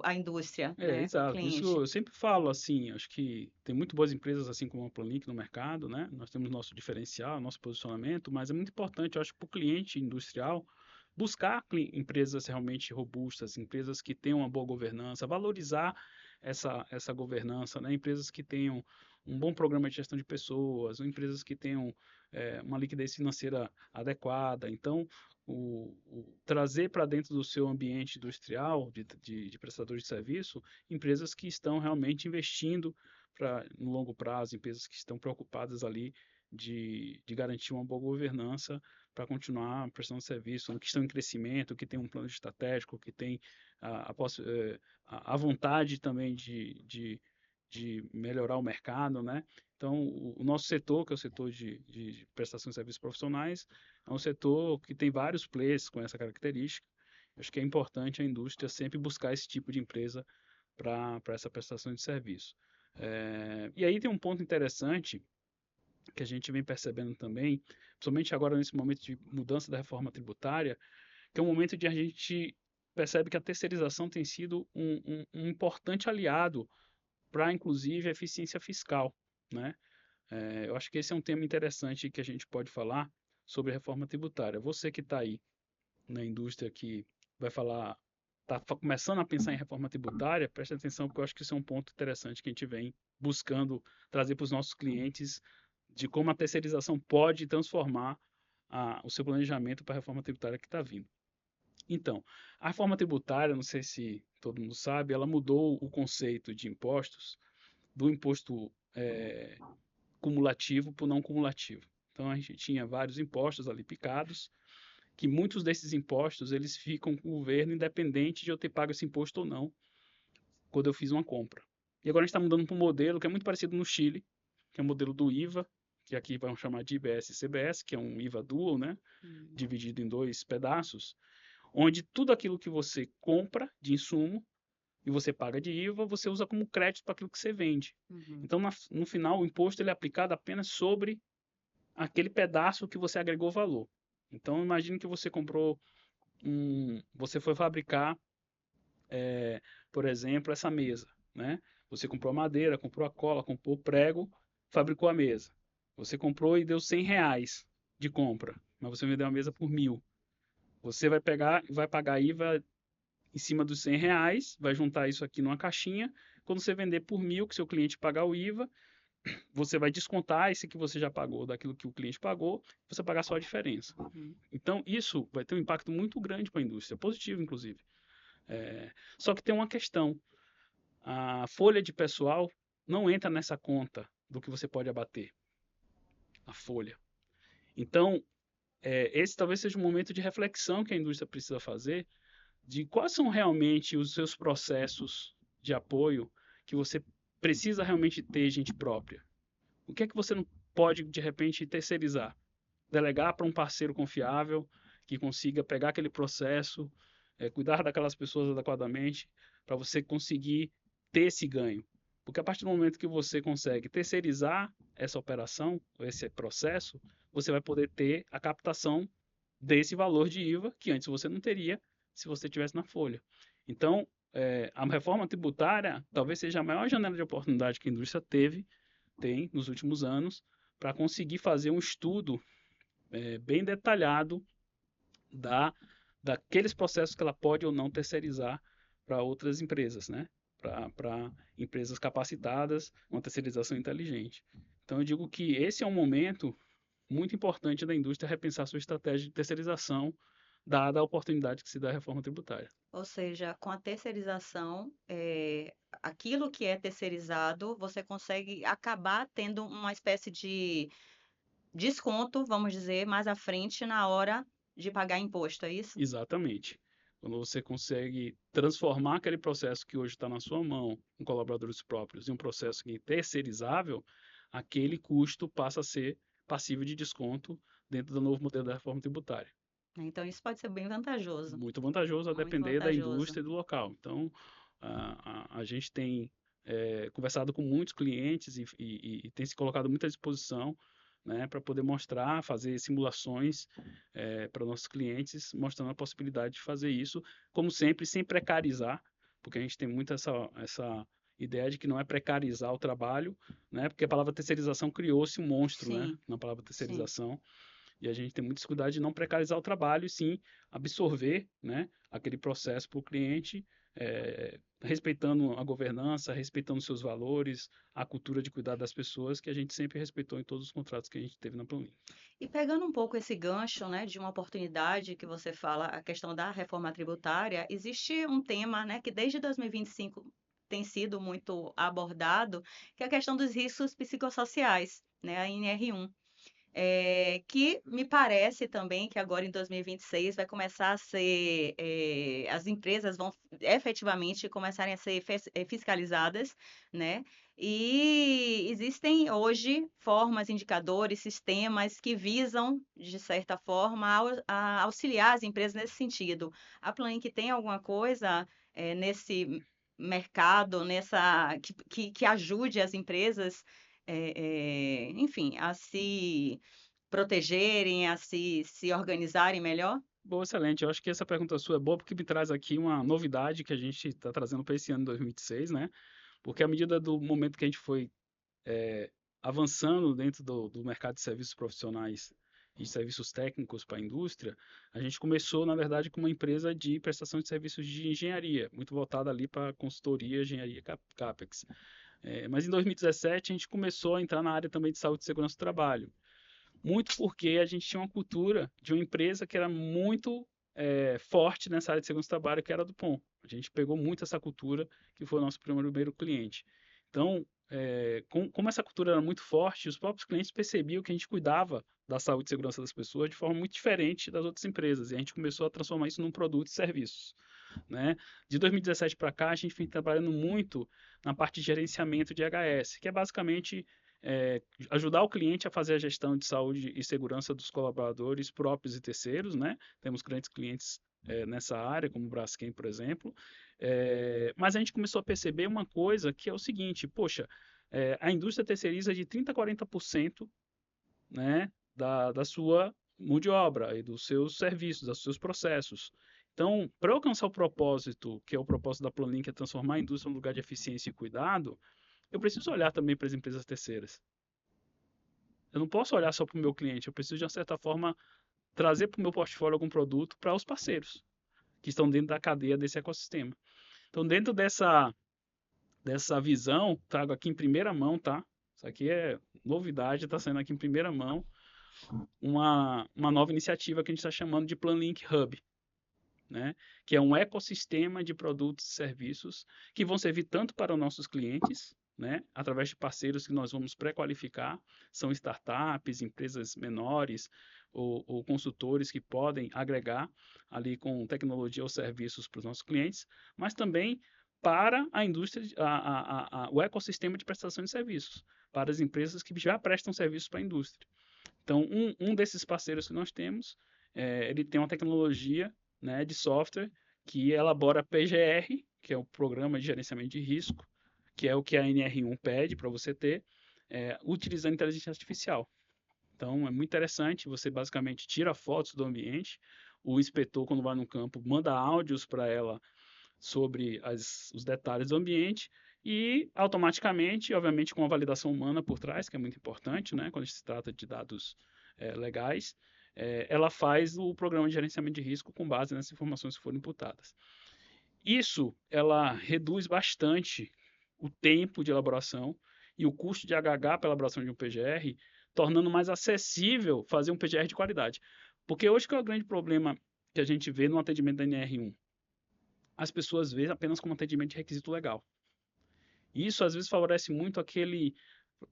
a indústria, né, para o Exato. Isso cliente. eu sempre falo assim, acho que tem muito boas empresas assim como a Planlink no mercado, né? Nós temos nosso diferencial, nosso posicionamento, mas é muito importante, eu acho, para o cliente industrial buscar empresas realmente robustas, empresas que tenham uma boa governança, valorizar essa governança, né? Empresas que tenham um bom programa de gestão de pessoas, ou empresas que tenham uma liquidez financeira adequada. Então, trazer para dentro do seu ambiente industrial, de prestadores de serviço, empresas que estão realmente investindo no longo prazo, empresas que estão preocupadas ali de garantir uma boa governança para continuar prestando serviço, que estão em crescimento, que tem um plano estratégico, que tem a vontade também de melhorar o mercado, né? Então, o nosso setor, que é o setor de prestação de serviços profissionais, é um setor que tem vários players com essa característica. Acho que é importante a indústria sempre buscar esse tipo de empresa para essa prestação de serviço. E aí tem um ponto interessante que a gente vem percebendo também, principalmente agora nesse momento de mudança da reforma tributária, que é um momento de a gente percebe que a terceirização tem sido um importante aliado para, inclusive, a eficiência fiscal, né? Eu acho que esse é um tema interessante que a gente pode falar sobre reforma tributária. Você que está aí na indústria que vai falar, está começando a pensar em reforma tributária, preste atenção, porque eu acho que isso é um ponto interessante que a gente vem buscando trazer para os nossos clientes de como a terceirização pode transformar o seu planejamento para a reforma tributária que está vindo. Então, a reforma tributária, não sei se todo mundo sabe, ela mudou o conceito de impostos do imposto cumulativo para o não cumulativo. Então, a gente tinha vários impostos ali picados, que muitos desses impostos eles ficam com o governo independente de eu ter pago esse imposto ou não quando eu fiz uma compra. E agora a gente está mudando para um modelo que é muito parecido no Chile, que é o modelo do IVA, que aqui vamos chamar de IBS e CBS, que é um IVA dual, né, dividido em dois pedaços, onde tudo aquilo que você compra de insumo e você paga de IVA, você usa como crédito para aquilo que você vende. Então, no final, o imposto ele é aplicado apenas sobre aquele pedaço que você agregou valor. Então, imagine que você comprou você foi fabricar, por exemplo, essa mesa, né? Você comprou a madeira, comprou a cola, comprou o prego, fabricou a mesa. Você comprou e deu R$ 100 de compra, mas você vendeu a mesa por 1.000. Você vai pagar IVA em cima dos R$ 100, vai juntar isso aqui numa caixinha. Quando você vender por 1.000, que seu cliente pagar o IVA, você vai descontar esse que você já pagou daquilo que o cliente pagou, você pagar só a diferença. Então, isso vai ter um impacto muito grande para a indústria, positivo, inclusive. Só que tem uma questão. A folha de pessoal não entra nessa conta do que você pode abater. A folha. Então, esse talvez seja um momento de reflexão que a indústria precisa fazer de quais são realmente os seus processos de apoio que você precisa realmente ter gente própria. O que é que você não pode, de repente, terceirizar? Delegar para um parceiro confiável que consiga pegar aquele processo, cuidar daquelas pessoas adequadamente, para você conseguir ter esse ganho. Porque a partir do momento que você consegue terceirizar essa operação, esse processo, você vai poder ter a captação desse valor de IVA que antes você não teria se você tivesse na folha. Então, a reforma tributária talvez seja a maior janela de oportunidade que a indústria tem nos últimos anos para conseguir fazer um estudo bem detalhado daqueles processos que ela pode ou não terceirizar para outras empresas, né? Para empresas capacitadas, uma terceirização inteligente. Então, eu digo que esse é um momento muito importante da indústria repensar sua estratégia de terceirização, dada a oportunidade que se dá à reforma tributária. Ou seja, com a terceirização, aquilo que é terceirizado, você consegue acabar tendo uma espécie de desconto, vamos dizer, mais à frente na hora de pagar imposto, é isso? Exatamente. Quando você consegue transformar aquele processo que hoje está na sua mão, com colaboradores próprios, em um processo que é terceirizável, aquele custo passa a ser passível de desconto dentro do novo modelo da reforma tributária. Então, isso pode ser bem vantajoso, Muito vantajoso a muito depender da vantajoso. indústria e do local. Então, a gente tem conversado com muitos clientes e tem se colocado muito à disposição, né, para poder mostrar, fazer simulações para nossos clientes, mostrando a possibilidade de fazer isso, como sempre, sem precarizar, porque a gente tem muito essa ideia de que não é precarizar o trabalho, né, porque a palavra terceirização criou-se um monstro, né, Sim, na palavra sim. terceirização. E a gente tem muito cuidado de não precarizar o trabalho e sim absorver, né, aquele processo para o cliente, respeitando a governança, respeitando seus valores, a cultura de cuidar das pessoas que a gente sempre respeitou em todos os contratos que a gente teve na Planlink. E pegando um pouco esse gancho, né, de uma oportunidade que você fala, a questão da reforma tributária, existe um tema, né, que desde 2025 tem sido muito abordado, que é a questão dos riscos psicossociais, né, a NR1. que me parece também que agora em 2026 vai começar a ser, as empresas vão efetivamente começarem a ser fiscalizadas, né? E existem hoje formas, indicadores, sistemas que visam, de certa forma, a auxiliar as empresas nesse sentido. A Planink tem alguma coisa nesse mercado, que ajude as empresas, enfim, a se protegerem, a se organizarem melhor? Boa, excelente. Eu acho que essa pergunta sua é boa porque me traz aqui uma novidade que a gente está trazendo para esse ano de 2026, né? Porque à medida do momento que a gente foi eh, avançando dentro do mercado de serviços profissionais e serviços técnicos para a indústria, a gente começou, na verdade, com uma empresa de prestação de serviços de engenharia, muito voltada ali para consultoria, engenharia CAPEX. Mas em 2017 a gente começou a entrar na área também de saúde e segurança do trabalho. Muito porque a gente tinha uma cultura de uma empresa que era muito forte nessa área de segurança do trabalho, que era a Dupont. A gente pegou muito essa cultura, que foi o nosso primeiro cliente. Então, como essa cultura era muito forte, os próprios clientes percebiam que a gente cuidava da saúde e segurança das pessoas de forma muito diferente das outras empresas. E a gente começou a transformar isso num produto e serviços. Né? De 2017 para cá, a gente vem trabalhando muito na parte de gerenciamento de HS, que é basicamente ajudar o cliente a fazer a gestão de saúde e segurança dos colaboradores próprios e terceiros, né? Temos grandes clientes nessa área, como o Braskem, por exemplo. Mas a gente começou a perceber uma coisa que é o seguinte, poxa, a indústria terceiriza de 30% a 40%, né, da sua mão de obra e dos seus serviços, dos seus processos. Então, para alcançar o propósito, que é o propósito da Planlink, que é transformar a indústria num lugar de eficiência e cuidado, eu preciso olhar também para as empresas terceiras. Eu não posso olhar só para o meu cliente, eu preciso, de uma certa forma, trazer para o meu portfólio algum produto para os parceiros que estão dentro da cadeia desse ecossistema. Então, dentro dessa visão, trago aqui em primeira mão, tá? Isso aqui é novidade, está saindo aqui em primeira mão, uma nova iniciativa que a gente está chamando de Planlink Hub, né? Que é um ecossistema de produtos e serviços que vão servir tanto para os nossos clientes, né? Através de parceiros que nós vamos pré-qualificar, são startups, empresas menores ou consultores que podem agregar ali com tecnologia ou serviços para os nossos clientes, mas também para a indústria, o ecossistema de prestação de serviços, para as empresas que já prestam serviços para a indústria. Então, um desses parceiros que nós temos, ele tem uma tecnologia, né, de software que elabora PGR, que é o Programa de Gerenciamento de Risco, que é o que a NR1 pede para você ter, utilizando inteligência artificial. Então, é muito interessante, você basicamente tira fotos do ambiente, o inspetor, quando vai no campo, manda áudios para ela sobre os detalhes do ambiente e automaticamente, obviamente com a validação humana por trás, que é muito importante, né, quando se trata de dados legais, ela faz o programa de gerenciamento de risco com base nessas informações que foram imputadas. Isso, ela reduz bastante o tempo de elaboração e o custo de HH para a elaboração de um PGR, tornando mais acessível fazer um PGR de qualidade. Porque hoje que é o grande problema que a gente vê no atendimento da NR1? As pessoas veem apenas como atendimento de requisito legal. E isso às vezes favorece muito aquele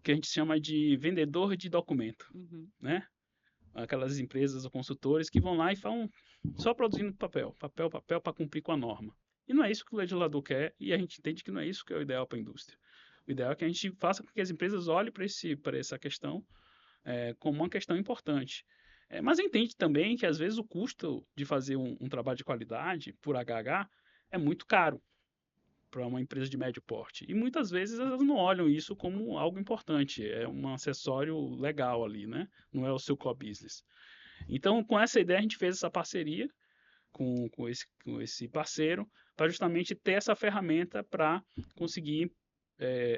que a gente chama de vendedor de documento, Uhum. né? Aquelas empresas ou consultores que vão lá e falam só produzindo papel, papel, papel para cumprir com a norma. E não é isso que o legislador quer e a gente entende que não é isso que é o ideal para a indústria. O ideal é que a gente faça com que as empresas olhem para essa questão como uma questão importante. Mas entende também que às vezes o custo de fazer um trabalho de qualidade por HH é muito caro para uma empresa de médio porte. E muitas vezes elas não olham isso como algo importante, é um acessório legal ali, né? Não é o seu core business. Então, com essa ideia, a gente fez essa parceria com esse parceiro para justamente ter essa ferramenta para conseguir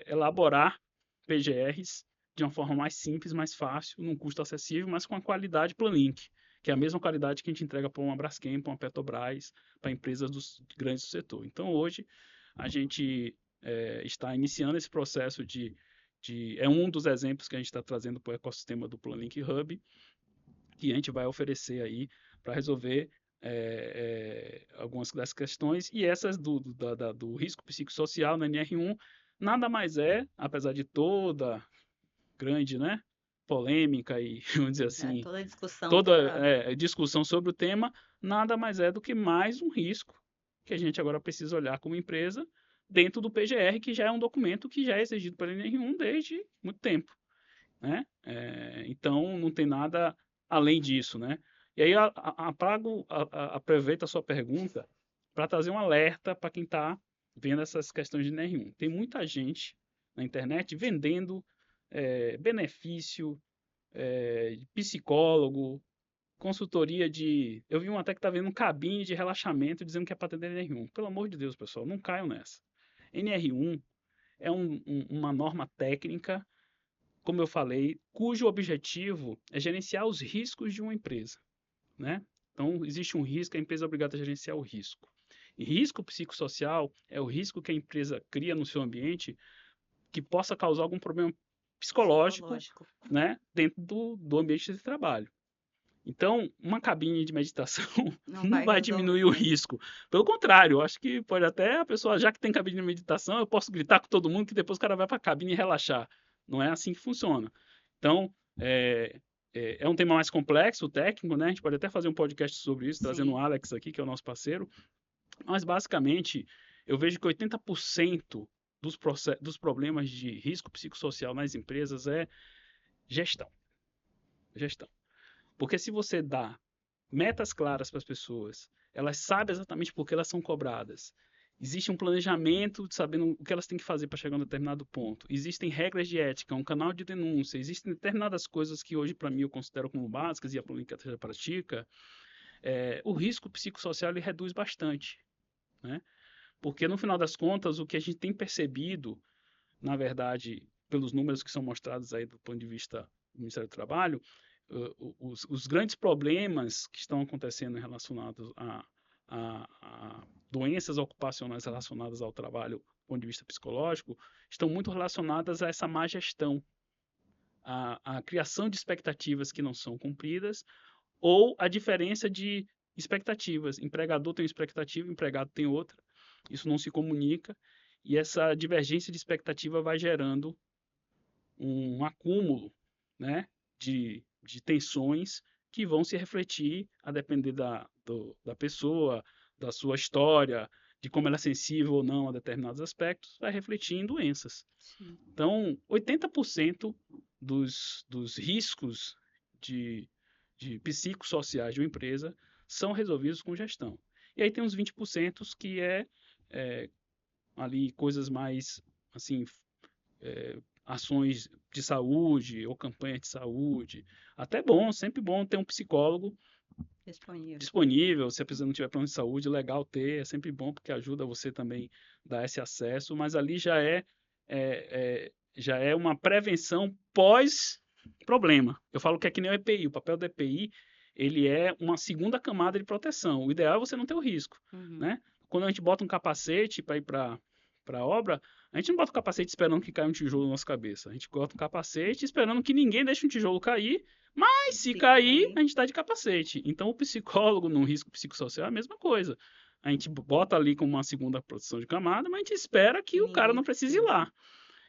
elaborar PGRs de uma forma mais simples, mais fácil, num custo acessível, mas com a qualidade Planlink, que é a mesma qualidade que a gente entrega para uma Braskem, para uma Petrobras, para empresas grandes do setor. Então, hoje, a gente está iniciando esse processo é um dos exemplos que a gente está trazendo para o ecossistema do Planlink Hub, que a gente vai oferecer aí para resolver algumas das questões, e essas do risco psicossocial na NR1 nada mais é, apesar de toda grande, né, polêmica e, vamos dizer né? assim, Toda discussão, toda discussão sobre o tema, nada mais é do que mais um risco que a gente agora precisa olhar como empresa dentro do PGR, que já é um documento que já é exigido pela NR1 desde muito tempo, né? Então, não tem nada além disso, né? E aí, aproveita a sua pergunta para trazer um alerta para quem está vendo essas questões de NR1. Tem muita gente na internet vendendo benefício, psicólogo, consultoria de. Eu vi um até que está vendo um cabine de relaxamento dizendo que é para atender NR1. Pelo amor de Deus, pessoal, não caiam nessa. NR1 é uma norma técnica, como eu falei, cujo objetivo é gerenciar os riscos de uma empresa, né? Então, existe um risco, a empresa é obrigada a gerenciar o risco. E risco psicossocial é o risco que a empresa cria no seu ambiente que possa causar algum problema psicológico, psicológico. né, dentro do ambiente de trabalho. Então, uma cabine de meditação Não não vai vai diminuir o resolver. risco. Pelo contrário, eu acho que pode até a pessoa, já que tem cabine de meditação, eu posso gritar com todo mundo que depois o cara vai para a cabine e relaxar. Não é assim que funciona. Então, é um tema mais complexo, técnico, né? A gente pode até fazer um podcast sobre isso, trazendo o Sim. Alex aqui, que é o nosso parceiro. Mas, basicamente, eu vejo que 80% dos problemas de risco psicossocial nas empresas é gestão. Gestão. Porque se você dá metas claras para as pessoas, elas sabem exatamente por que elas são cobradas. Existe um planejamento de sabendo o que elas têm que fazer para chegar a um determinado ponto. Existem regras de ética, um canal de denúncia, existem determinadas coisas que hoje, para mim, eu considero como básicas e a Planic já pratica. O risco psicossocial ele reduz bastante, né? Porque, no final das contas, o que a gente tem percebido, na verdade, pelos números que são mostrados aí do ponto de vista do Ministério do Trabalho, os grandes problemas que estão acontecendo relacionados a doenças ocupacionais relacionadas ao trabalho do ponto de vista psicológico estão muito relacionadas a essa má gestão, a criação de expectativas que não são cumpridas ou a diferença de expectativas. Empregador tem uma expectativa, empregado tem outra. Isso não se comunica e essa divergência de expectativa vai gerando um acúmulo, né, de tensões que vão se refletir a depender da pessoa, da sua história, de como ela é sensível ou não a determinados aspectos, vai refletir em doenças. Sim. Então, 80% dos riscos de psicossociais de uma empresa são resolvidos com gestão. E aí tem uns 20% que é ali coisas mais, assim, ações de saúde ou campanha de saúde. Até bom, sempre bom ter um psicólogo Disponível. disponível, se a pessoa não tiver plano de saúde, legal ter, é sempre bom porque ajuda você também a dar esse acesso, mas ali já é uma prevenção pós-problema. Eu falo que é que nem o EPI, o papel do EPI, ele é uma segunda camada de proteção. O ideal é você não ter o risco, Uhum. né? Quando a gente bota um capacete para ir para a obra, a gente não bota o capacete esperando que caia um tijolo na nossa cabeça. A gente bota um capacete esperando que ninguém deixe um tijolo cair, mas se cair, a gente está de capacete. Então, o psicólogo no risco psicossocial é a mesma coisa. A gente bota ali como uma segunda proteção de camada, mas a gente espera que o cara Ninguém não precise ir precisa. lá.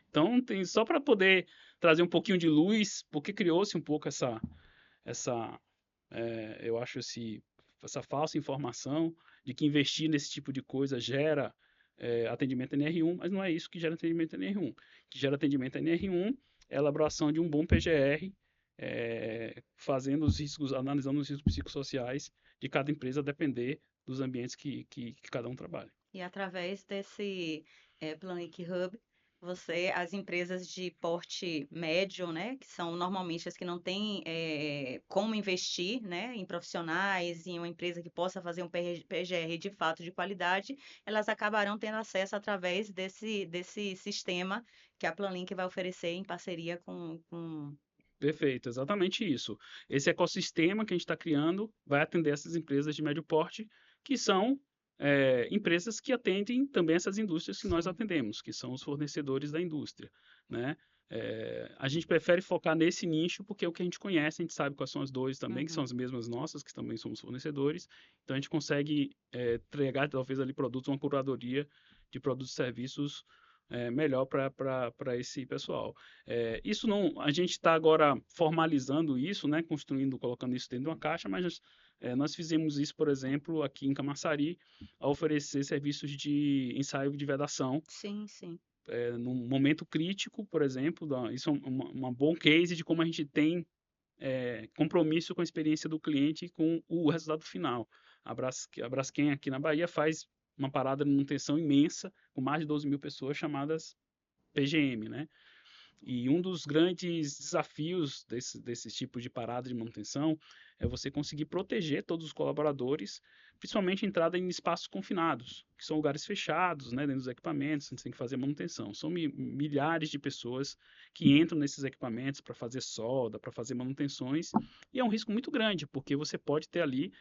Então, só para poder trazer um pouquinho de luz, porque criou-se um pouco eu acho, essa falsa informação de que investir nesse tipo de coisa gera atendimento NR1, mas não é isso que gera atendimento NR1. O que gera atendimento NR1 é a elaboração de um bom PGR, fazendo os riscos, analisando os riscos psicossociais de cada empresa, a depender dos ambientes que cada um trabalha. E através desse Planic Hub, as empresas de porte médio, né, que são normalmente as que não têm como investir, né, em profissionais, em uma empresa que possa fazer um PGR de fato de qualidade, elas acabarão tendo acesso através desse sistema que a Planlink vai oferecer em parceria com... Perfeito, exatamente isso. Esse ecossistema que a gente está criando vai atender essas empresas de médio porte, que são empresas que atendem também essas indústrias que nós Sim. atendemos, que são os fornecedores da indústria, né? A gente prefere focar nesse nicho porque é o que a gente conhece, a gente sabe quais são as dores também, que são Uhum. as mesmas nossas, que também somos fornecedores, então a gente consegue entregar talvez ali produtos, uma curadoria de produtos e serviços melhor para esse pessoal. Isso não, a gente está agora formalizando isso, né, construindo, colocando isso dentro de uma caixa, mas nós fizemos isso, por exemplo, aqui em Camaçari, a oferecer serviços de ensaio de vedação, Sim, sim. num momento crítico, por exemplo, isso é uma bom case de como a gente tem compromisso com a experiência do cliente e com o resultado final. A Braskem aqui na Bahia faz uma parada de manutenção imensa, com mais de 12 mil pessoas, chamadas PGM, né? E um dos grandes desafios desses tipos de parada de manutenção é você conseguir proteger todos os colaboradores, principalmente entrada em espaços confinados, que são lugares fechados, né, dentro dos equipamentos, a gente tem que fazer manutenção. São milhares de pessoas que entram nesses equipamentos para fazer solda, para fazer manutenções, e é um risco muito grande, porque você pode ter ali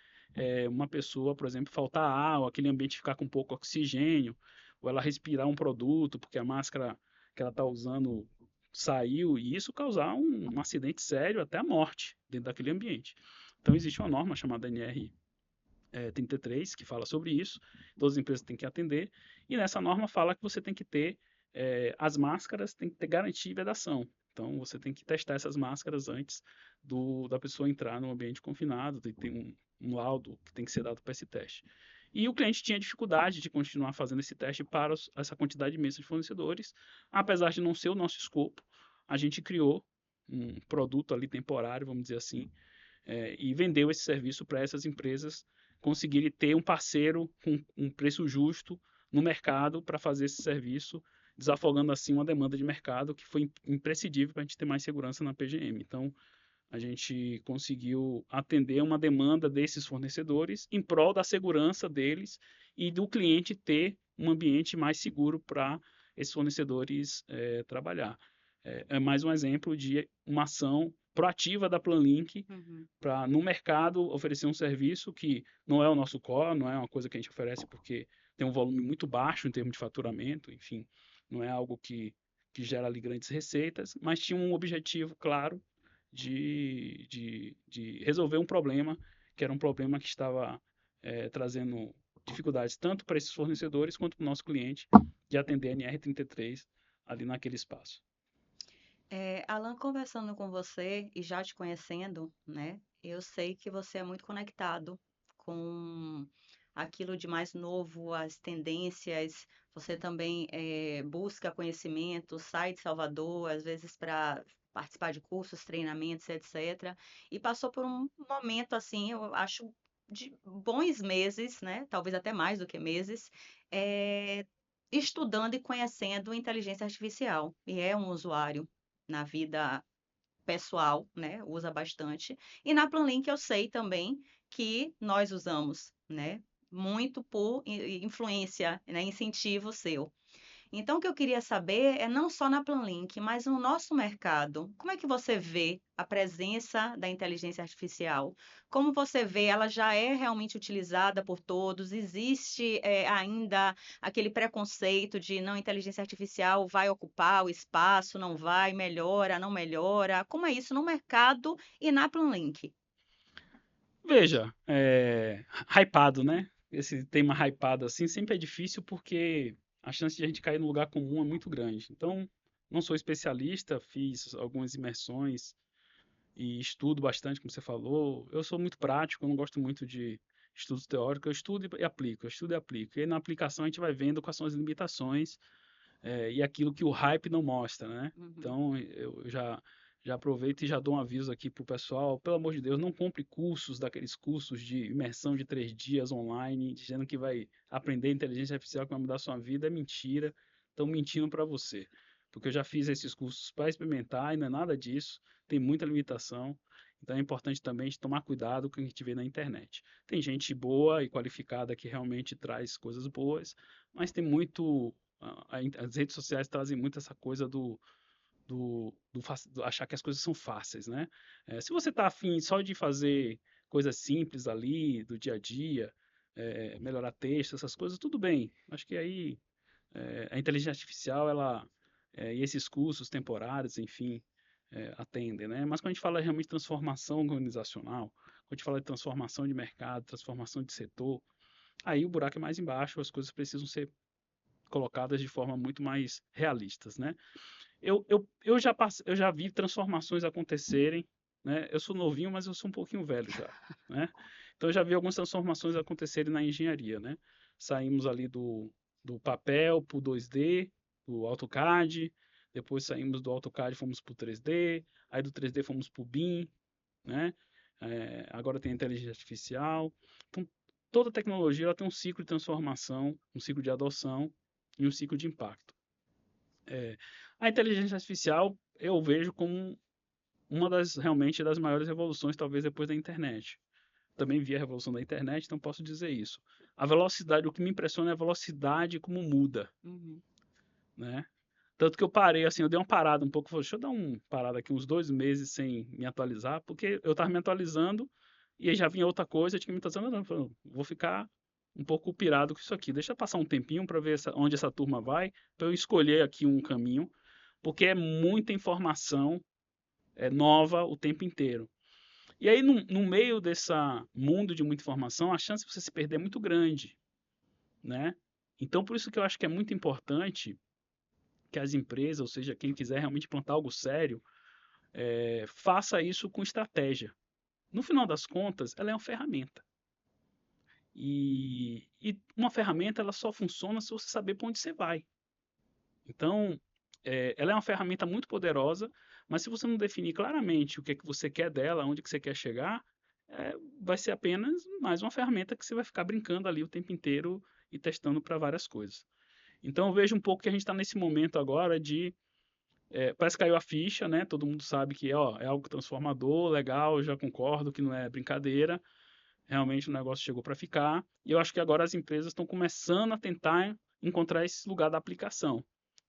uma pessoa, por exemplo, faltar ar, ou aquele ambiente ficar com pouco oxigênio, ou ela respirar um produto, porque a máscara que ela está usando saiu e isso causar um acidente sério até a morte dentro daquele ambiente. Então existe uma norma chamada NR 33 que fala sobre isso, todas as empresas têm que atender, e nessa norma fala que você tem que ter as máscaras, tem que ter garantia de vedação. Então você tem que testar essas máscaras antes da pessoa entrar no ambiente confinado, tem que ter um laudo que tem que ser dado para esse teste. E o cliente tinha dificuldade de continuar fazendo esse teste para essa quantidade imensa de fornecedores, apesar de não ser o nosso escopo, a gente criou um produto ali temporário, vamos dizer assim, e vendeu esse serviço para essas empresas conseguirem ter um parceiro com um preço justo no mercado para fazer esse serviço, desafogando assim uma demanda de mercado que foi imprescindível para a gente ter mais segurança na PGM. Então, a gente conseguiu atender uma demanda desses fornecedores em prol da segurança deles e do cliente ter um ambiente mais seguro para esses fornecedores trabalhar. É mais um exemplo de uma ação proativa da Planlink Uhum. para, no mercado, oferecer um serviço que não é o nosso core, não é uma coisa que a gente oferece porque tem um volume muito baixo em termos de faturamento, enfim, não é algo que gera ali grandes receitas, mas tinha um objetivo claro de resolver um problema, que era um problema que estava trazendo dificuldades tanto para esses fornecedores quanto para o nosso cliente de atender a NR33 ali naquele espaço. Alan, conversando com você e já te conhecendo, né? Eu sei que você é muito conectado com aquilo de mais novo, as tendências. Você também busca conhecimento, sai de Salvador, às vezes para participar de cursos, treinamentos, etc. E passou por um momento assim, eu acho, de bons meses, né? Talvez até mais do que meses, eh, estudando e conhecendo inteligência artificial. E é um usuário na vida pessoal, né? Usa bastante. E na Planlink eu sei também que nós usamos, né? Muito por influência, né? Incentivo seu. Então, o que eu queria saber é não só na Planlink, mas no nosso mercado. Como é que você vê a presença da inteligência artificial? Como você vê, ela já é realmente utilizada por todos? Existe ainda aquele preconceito de não, inteligência artificial vai ocupar o espaço, não vai, melhora, não melhora? Como é isso no mercado e na Planlink? Veja, hypado, né? Esse tema hypado assim sempre é difícil porque a chance de a gente cair no lugar comum é muito grande. Então, não sou especialista, fiz algumas imersões e estudo bastante, como você falou. Eu sou muito prático, eu não gosto muito de estudos teóricos, eu estudo e aplico, eu estudo e aplico. E aí, na aplicação a gente vai vendo quais são as limitações e aquilo que o hype não mostra, né? Uhum. Então, eu já aproveito e já dou um aviso aqui pro pessoal, pelo amor de Deus, não compre cursos daqueles cursos de imersão de 3 dias online, dizendo que vai aprender inteligência artificial que vai mudar a sua vida, é mentira, estão mentindo para você. Porque eu já fiz esses cursos para experimentar e não é nada disso, tem muita limitação, então é importante também tomar cuidado com o que a gente vê na internet. Tem gente boa e qualificada que realmente traz coisas boas, mas tem muito as redes sociais trazem muito essa coisa do achar que as coisas são fáceis, né? Se você está afim só de fazer coisas simples ali, do dia a dia, melhorar texto, essas coisas, tudo bem. Acho que aí a inteligência artificial, e esses cursos temporários, enfim, atendem, né? Mas quando a gente fala realmente de transformação organizacional, quando a gente fala de transformação de mercado, transformação de setor, aí o buraco é mais embaixo, as coisas precisam ser colocadas de forma muito mais realistas, né? Eu já vi transformações acontecerem, né? Eu sou novinho, mas eu sou um pouquinho velho já, né? Então eu já vi algumas transformações acontecerem na engenharia, né? Saímos ali do papel para o 2D, do AutoCAD, depois saímos do AutoCAD e fomos para o 3D, aí do 3D fomos para o BIM, né? Agora tem a inteligência artificial. Então, toda tecnologia ela tem um ciclo de transformação, um ciclo de adoção e um ciclo de impacto. A inteligência artificial eu vejo como uma das realmente das maiores revoluções, talvez depois da internet. Também vi a revolução da internet, então posso dizer isso. A velocidade, o que me impressiona é a velocidade como muda, Uhum. né? Tanto que eu parei, assim, eu dei uma parada um pouco, falei, deixa eu dar uma parada aqui uns 2 meses sem me atualizar, porque eu estava me atualizando e aí já vinha outra coisa, eu tinha que me atualizando, não, eu falei, vou ficar um pouco pirado com isso aqui. Deixa eu passar um tempinho para ver onde essa turma vai, para eu escolher aqui um caminho, porque é muita informação nova o tempo inteiro. E aí, no meio desse mundo de muita informação, a chance de você se perder é muito grande, né? Então, por isso que eu acho que é muito importante que as empresas, ou seja, quem quiser realmente plantar algo sério, faça isso com estratégia. No final das contas, ela é uma ferramenta. E uma ferramenta ela só funciona se você saber para onde você vai. Então, ela é uma ferramenta muito poderosa, mas se você não definir claramente o que é que você quer dela, onde que você quer chegar, vai ser apenas mais uma ferramenta que você vai ficar brincando ali o tempo inteiro e testando para várias coisas. Então, eu vejo um pouco que a gente está nesse momento agora de parece que caiu a ficha, né? Todo mundo sabe que ó, é algo transformador, legal, eu já concordo que não é brincadeira. Realmente o negócio chegou para ficar. E eu acho que agora as empresas estão começando a tentar encontrar esse lugar da aplicação,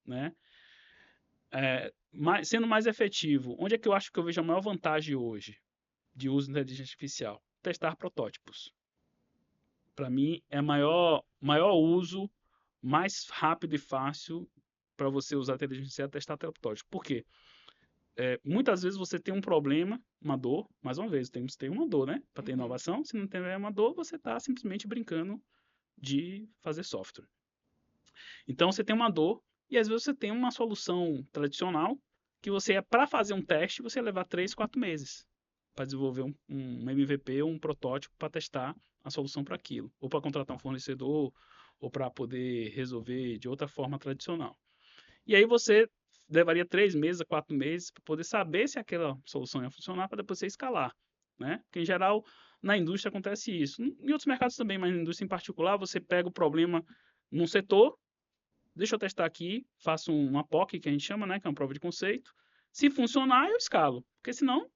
né? Sendo mais efetivo, onde é que eu acho que eu vejo a maior vantagem hoje de uso da inteligência artificial? Testar protótipos. Para mim, é maior uso, mais rápido e fácil para você usar a inteligência artificial testar protótipos. Por quê? Muitas vezes você tem um problema, uma dor, mais uma vez, tem uma dor, né? Para ter Uhum. inovação, se não tiver uma dor, você está simplesmente brincando de fazer software. Então você tem uma dor e às vezes você tem uma solução tradicional que você para fazer um teste, você levar 3, 4 meses para desenvolver um MVP ou um protótipo para testar a solução para aquilo, ou para contratar um fornecedor, ou para poder resolver de outra forma tradicional. E aí você levaria 3 meses a 4 meses para poder saber se aquela solução ia funcionar para depois você escalar, né? Porque em geral na indústria acontece isso. Em outros mercados também, mas na indústria em particular, você pega o problema num setor, deixa eu testar aqui, faço uma POC que a gente chama, né, que é uma prova de conceito. Se funcionar, eu escalo, porque senão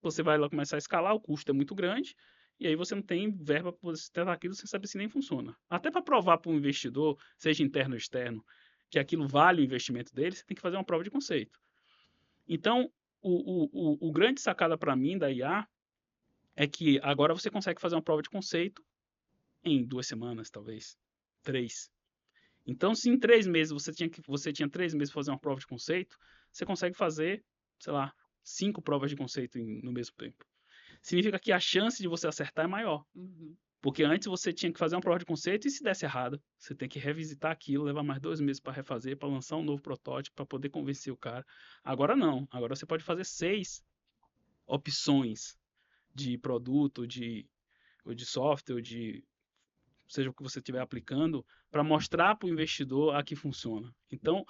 você vai lá começar a escalar, o custo é muito grande, e aí você não tem verba para você testar aquilo sem saber se nem funciona. Até para provar para um investidor, seja interno ou externo, que aquilo vale o investimento dele, você tem que fazer uma prova de conceito. Então, o grande sacada para mim da IA é que agora você consegue fazer uma prova de conceito em 2 semanas, talvez, 3. Então, se em 3 meses você tinha 3 meses para fazer uma prova de conceito, você consegue fazer, sei lá, 5 provas de conceito no mesmo tempo. Significa que a chance de você acertar é maior. Uhum. Porque antes você tinha que fazer uma prova de conceito e se desse errado, você tem que revisitar aquilo, levar mais 2 meses para refazer, para lançar um novo protótipo, para poder convencer o cara. Agora não. Agora você pode fazer 6 opções de produto, ou de software, ou de seja o que você estiver aplicando, para mostrar para o investidor a que funciona. Então,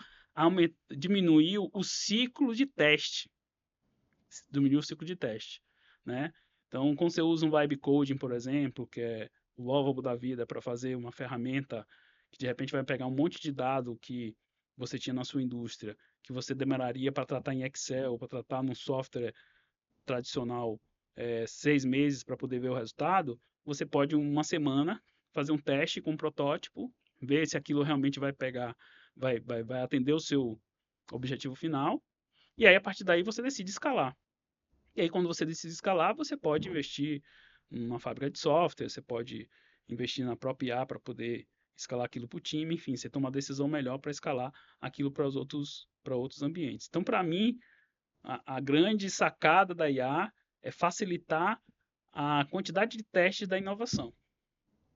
diminuiu o ciclo de teste. Diminuiu o ciclo de teste, né? Então, quando você usa um vibe coding, por exemplo, que é o logo da vida para fazer uma ferramenta que de repente vai pegar um monte de dado que você tinha na sua indústria, que você demoraria para tratar em Excel, para tratar num software tradicional 6 meses para poder ver o resultado, você pode uma semana fazer um teste com um protótipo, ver se aquilo realmente vai pegar, vai atender o seu objetivo final, e aí a partir daí você decide escalar. E aí quando você decide escalar, você pode investir numa fábrica de software, você pode investir na própria IA para poder escalar aquilo para o time, enfim, você toma uma decisão melhor para escalar aquilo para outros ambientes. Então, para mim, a grande sacada da IA é facilitar a quantidade de testes da inovação,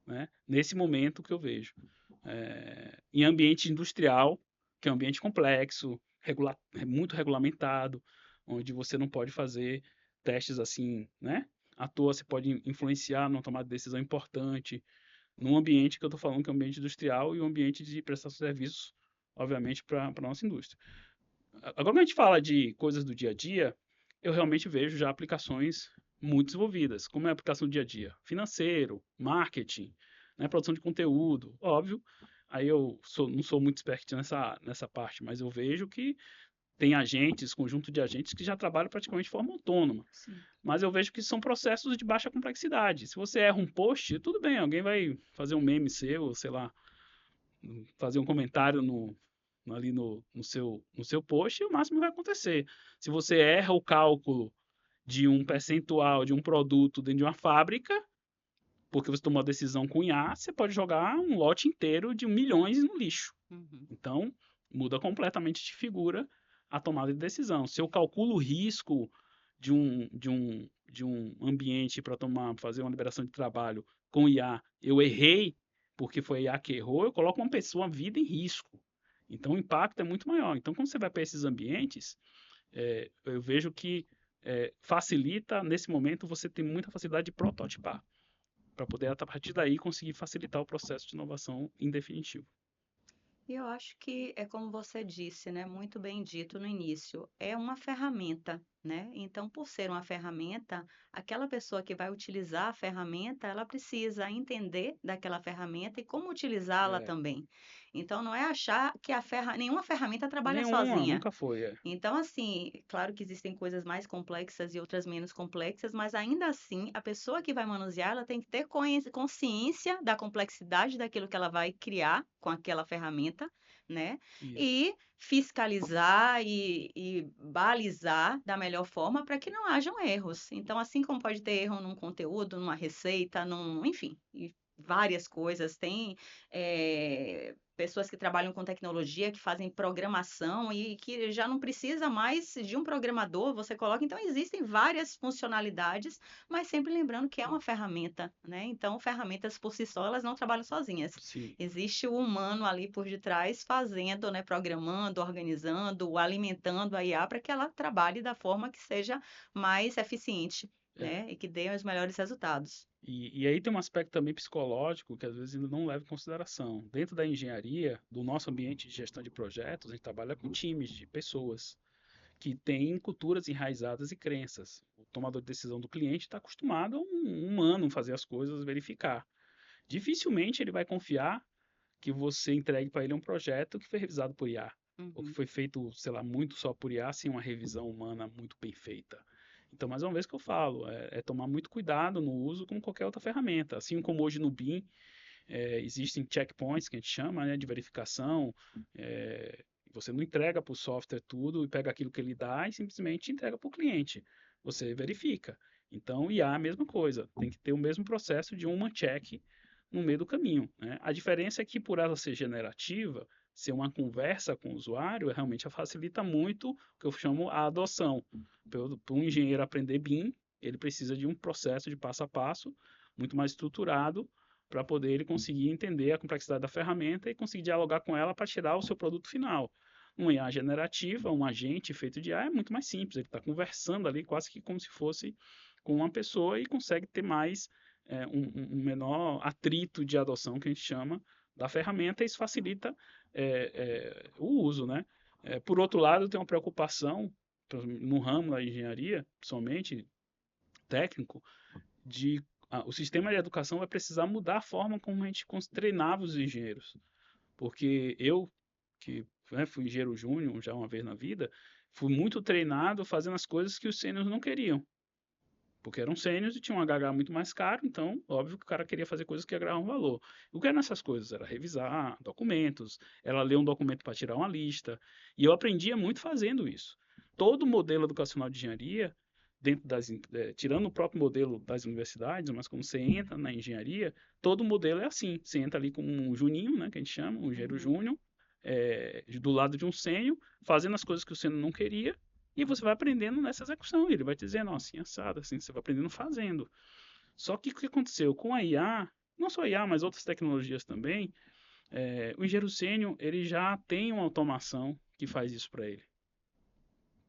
né? Nesse momento que eu vejo. em ambiente industrial, que é um ambiente complexo, muito regulamentado, onde você não pode fazer testes assim, né? À toa você pode influenciar numa tomada de decisão importante, num ambiente que eu estou falando que é um ambiente industrial e um ambiente de prestação de serviços, obviamente, para a nossa indústria. Agora, quando a gente fala de coisas do dia a dia, eu realmente vejo já aplicações muito desenvolvidas, como é a aplicação do dia a dia, financeiro, marketing, né, produção de conteúdo, óbvio. Aí não sou muito expert nessa parte, mas eu vejo que tem agentes, conjunto de agentes que já trabalham praticamente de forma autônoma. Sim. Mas eu vejo que são processos de baixa complexidade. Se você erra um post, tudo bem, alguém vai fazer um meme seu, sei lá, fazer um comentário ali no seu post, e o máximo que vai acontecer. Se você erra o cálculo de um percentual de um produto dentro de uma fábrica, porque você tomou a decisão com IA, você pode jogar um lote inteiro de milhões no lixo. Uhum. Então, muda completamente de figura a tomada de decisão. Se eu calculo o risco de um ambiente para fazer uma liberação de trabalho com IA, eu errei porque foi a IA que errou, eu coloco uma pessoa, a vida em risco. Então, o impacto é muito maior. Então, quando você vai para esses ambientes, eu vejo que facilita, nesse momento, você tem muita facilidade de prototipar, para poder, a partir daí, conseguir facilitar o processo de inovação em definitivo. E eu acho que é como você disse, né? Muito bem dito no início, é uma ferramenta, né? Então, por ser uma ferramenta, aquela pessoa que vai utilizar a ferramenta, ela precisa entender daquela ferramenta e como utilizá-la É, também. Então, não é achar que nenhuma ferramenta trabalha nenhuma, sozinha. nunca foi. Então, assim, claro que existem coisas mais complexas e outras menos complexas, mas ainda assim, a pessoa que vai manusear, ela tem que ter consciência da complexidade daquilo que ela vai criar com aquela ferramenta, né? Isso. E fiscalizar e balizar da melhor forma para que não hajam erros. Então, assim como pode ter erro num conteúdo, numa receita, enfim, e várias coisas. Tem pessoas que trabalham com tecnologia, que fazem programação e que já não precisa mais de um programador, você coloca. Então, existem várias funcionalidades, mas sempre lembrando que é uma ferramenta, né? Então, ferramentas por si só, elas não trabalham sozinhas. Sim. Existe o humano ali por detrás fazendo, né, programando, organizando, alimentando a IA para que ela trabalhe da forma que seja mais eficiente, É. né? E que dê os melhores resultados. E aí tem um aspecto também psicológico que às vezes ainda não leva em consideração. Dentro da engenharia, do nosso ambiente de gestão de projetos, a gente trabalha com times de pessoas que têm culturas enraizadas e crenças. O tomador de decisão do cliente está acostumado a um humano fazer as coisas, verificar. Dificilmente ele vai confiar que você entregue para ele um projeto que foi revisado por IA, ou que Uhum. foi feito, sei lá, muito só por IA, sem uma revisão humana muito bem feita. Então, mais uma vez que eu falo, é tomar muito cuidado no uso como qualquer outra ferramenta. Assim como hoje no BIM existem checkpoints, que a gente chama, né, de verificação, você não entrega para o software tudo e pega aquilo que ele dá e simplesmente entrega para o cliente. Você verifica. Então, IA é a mesma coisa. Tem que ter o mesmo processo de uma check no meio do caminho. Né? A diferença é que, por ela ser generativa, ser uma conversa com o usuário, realmente facilita muito o que eu chamo a adoção. Para um engenheiro aprender BIM, ele precisa de um processo de passo a passo muito mais estruturado para poder ele conseguir entender a complexidade da ferramenta e conseguir dialogar com ela para tirar o seu produto final. Uma IA generativa, um agente feito de IA é muito mais simples, ele está conversando ali quase que como se fosse com uma pessoa e consegue ter mais um menor atrito de adoção, que a gente chama, da ferramenta, e isso facilita o uso, né? Por outro lado, tem uma preocupação no ramo da engenharia, principalmente técnico, o sistema de educação vai precisar mudar a forma como a gente treinava os engenheiros. Porque eu, que fui engenheiro júnior já uma vez na vida, fui muito treinado fazendo as coisas que os sêniors não queriam. Porque eram sêniors e tinham um HH muito mais caro, então, óbvio que o cara queria fazer coisas que agregavam valor. O que eram essas coisas? Era revisar documentos, era ler um documento para tirar uma lista. E eu aprendia muito fazendo isso. Todo modelo educacional de engenharia, tirando o próprio modelo das universidades, mas quando você entra na engenharia, todo modelo é assim. Você entra ali com um juninho, né, que a gente chama, um engenheiro Uhum. júnior, do lado de um sênior, fazendo as coisas que o sênior não queria, e você vai aprendendo nessa execução. Ele vai te dizendo, ó, assim, assado, assim, você vai aprendendo fazendo. Só que o que aconteceu com a IA, não só a IA, mas outras tecnologias também, O engenheiro sênior, ele já tem uma automação que faz isso para ele,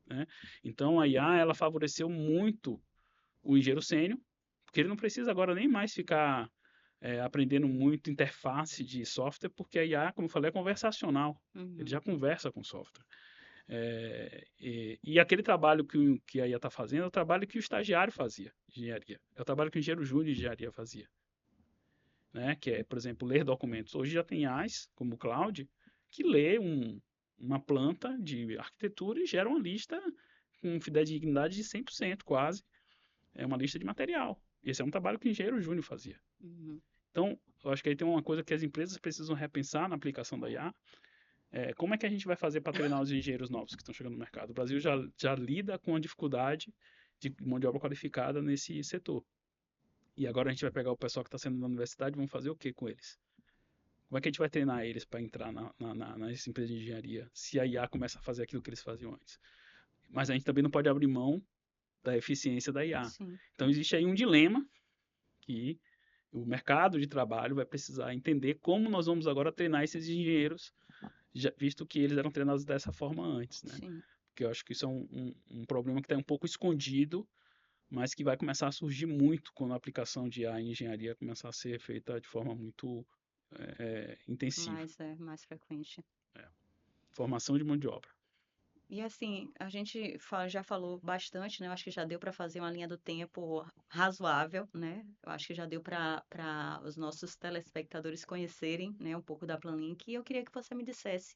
né? Então a IA, ela favoreceu muito o engenheiro sênior, porque ele não precisa agora nem mais ficar aprendendo muito interface de software, porque a IA, como eu falei, é conversacional. Ele Uhum. já conversa com o software. E aquele trabalho que a IA está fazendo é o trabalho que o estagiário fazia, de engenharia. É o trabalho que o engenheiro júnior de engenharia fazia, né? Que é, por exemplo, ler documentos. Hoje já tem AIs, como o Cloud, que lê uma planta de arquitetura e gera uma lista com fidedignidade de 100% quase. É uma lista de material. Esse é um trabalho que o engenheiro júnior fazia. Uhum. Então, eu acho que aí tem uma coisa que as empresas precisam repensar na aplicação da IA. Como é que a gente vai fazer para treinar os engenheiros novos que estão chegando no mercado? O Brasil já lida com a dificuldade de mão de obra qualificada nesse setor. E agora a gente vai pegar o pessoal que está saindo da universidade e vamos fazer o que com eles? Como é que a gente vai treinar eles para entrar nas empresas de engenharia se a IA começa a fazer aquilo que eles faziam antes? Mas a gente também não pode abrir mão da eficiência da IA. Sim. Então existe aí um dilema que o mercado de trabalho vai precisar entender como nós vamos agora treinar esses engenheiros, visto que eles eram treinados dessa forma antes, né? Sim. Porque eu acho que isso é um problema que está um pouco escondido, mas que vai começar a surgir muito quando a aplicação de IA em engenharia começar a ser feita de forma muito intensiva. Mais frequente. É. Formação de mão de obra. E assim, a gente já falou bastante, né? Eu acho que já deu para fazer uma linha do tempo razoável, né? Eu acho que já deu para os nossos telespectadores conhecerem, né, um pouco da Planlink. E eu queria que você me dissesse,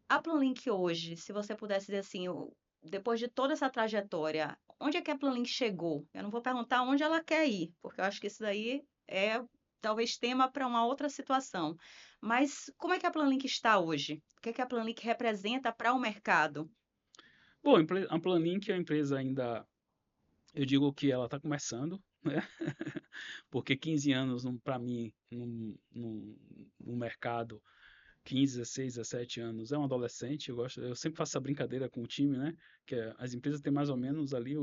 a Planlink hoje, se você pudesse dizer assim, depois de toda essa trajetória, onde é que a Planlink chegou? Eu não vou perguntar onde ela quer ir, porque eu acho que isso daí é talvez tema para uma outra situação. Mas como é que a Planlink está hoje? O que é que a Planlink representa para o mercado? Bom, a Planlink é uma empresa ainda, eu digo que ela está começando, né? Porque 15 anos, para mim, no mercado, 15, 16, 17 anos, é um adolescente. Eu sempre faço essa brincadeira com o time, né? As empresas têm mais ou menos ali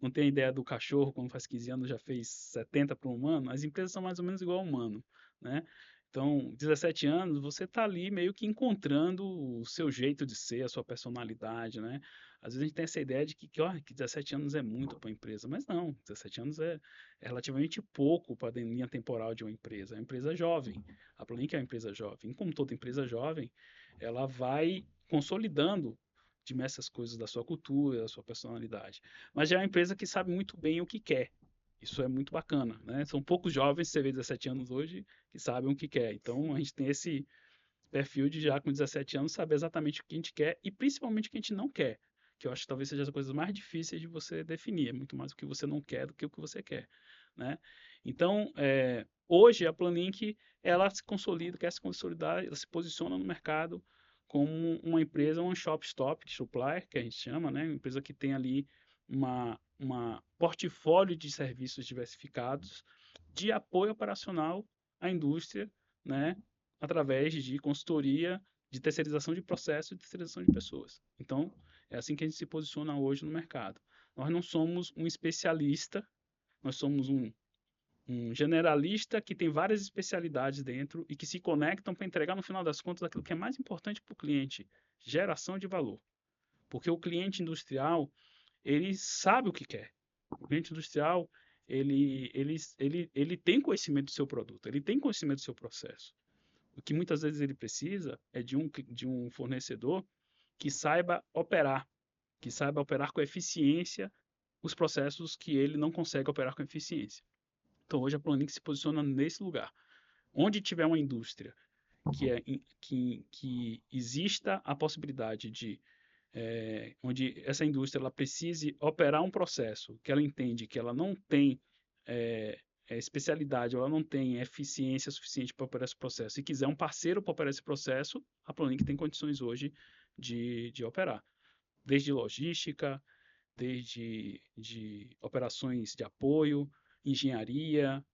não tem a ideia do cachorro, quando faz 15 anos já fez 70 para o humano. As empresas são mais ou menos igual ao humano, né? Então, 17 anos, você está ali meio que encontrando o seu jeito de ser, a sua personalidade, né? Às vezes a gente tem essa ideia de que 17 anos é muito para a empresa, mas não, 17 anos é relativamente pouco para a linha temporal de uma empresa. É uma empresa jovem. A Planink é uma empresa jovem. E como toda empresa jovem, ela vai consolidando diversas coisas da sua cultura, da sua personalidade. Mas já é uma empresa que sabe muito bem o que quer. Isso é muito bacana, né? São poucos jovens, você vê 17 anos hoje, que sabem o que quer. Então a gente tem esse perfil de já com 17 anos saber exatamente o que a gente quer e principalmente o que a gente não quer. Que eu acho que talvez seja as coisas mais difíceis de você definir. É muito mais o que você não quer do que o que você quer, né? Então, hoje a Planink, ela se consolida, quer se consolidar, ela se posiciona no mercado como uma empresa, um shop stop, supplier, que a gente chama, né? Uma empresa que tem ali uma portfólio de serviços diversificados de apoio operacional à indústria, né? Através de consultoria, de terceirização de processos e terceirização de pessoas. Então, é assim que a gente se posiciona hoje no mercado. Nós não somos um especialista, nós somos um generalista que tem várias especialidades dentro e que se conectam para entregar, no final das contas, aquilo que é mais importante para o cliente: geração de valor. Porque o cliente industrial, ele sabe o que quer. O cliente industrial, ele tem conhecimento do seu produto, ele tem conhecimento do seu processo. O que muitas vezes ele precisa é de um fornecedor que saiba operar com eficiência os processos que ele não consegue operar com eficiência. Então hoje a Planix se posiciona nesse lugar. Onde tiver uma indústria que exista a possibilidade onde essa indústria ela precise operar um processo que ela entende que ela não tem é, especialidade, ela não tem eficiência suficiente para operar esse processo e quiser um parceiro para operar esse processo, a Planink tem condições hoje de operar. Desde logística, desde de operações de apoio, engenharia,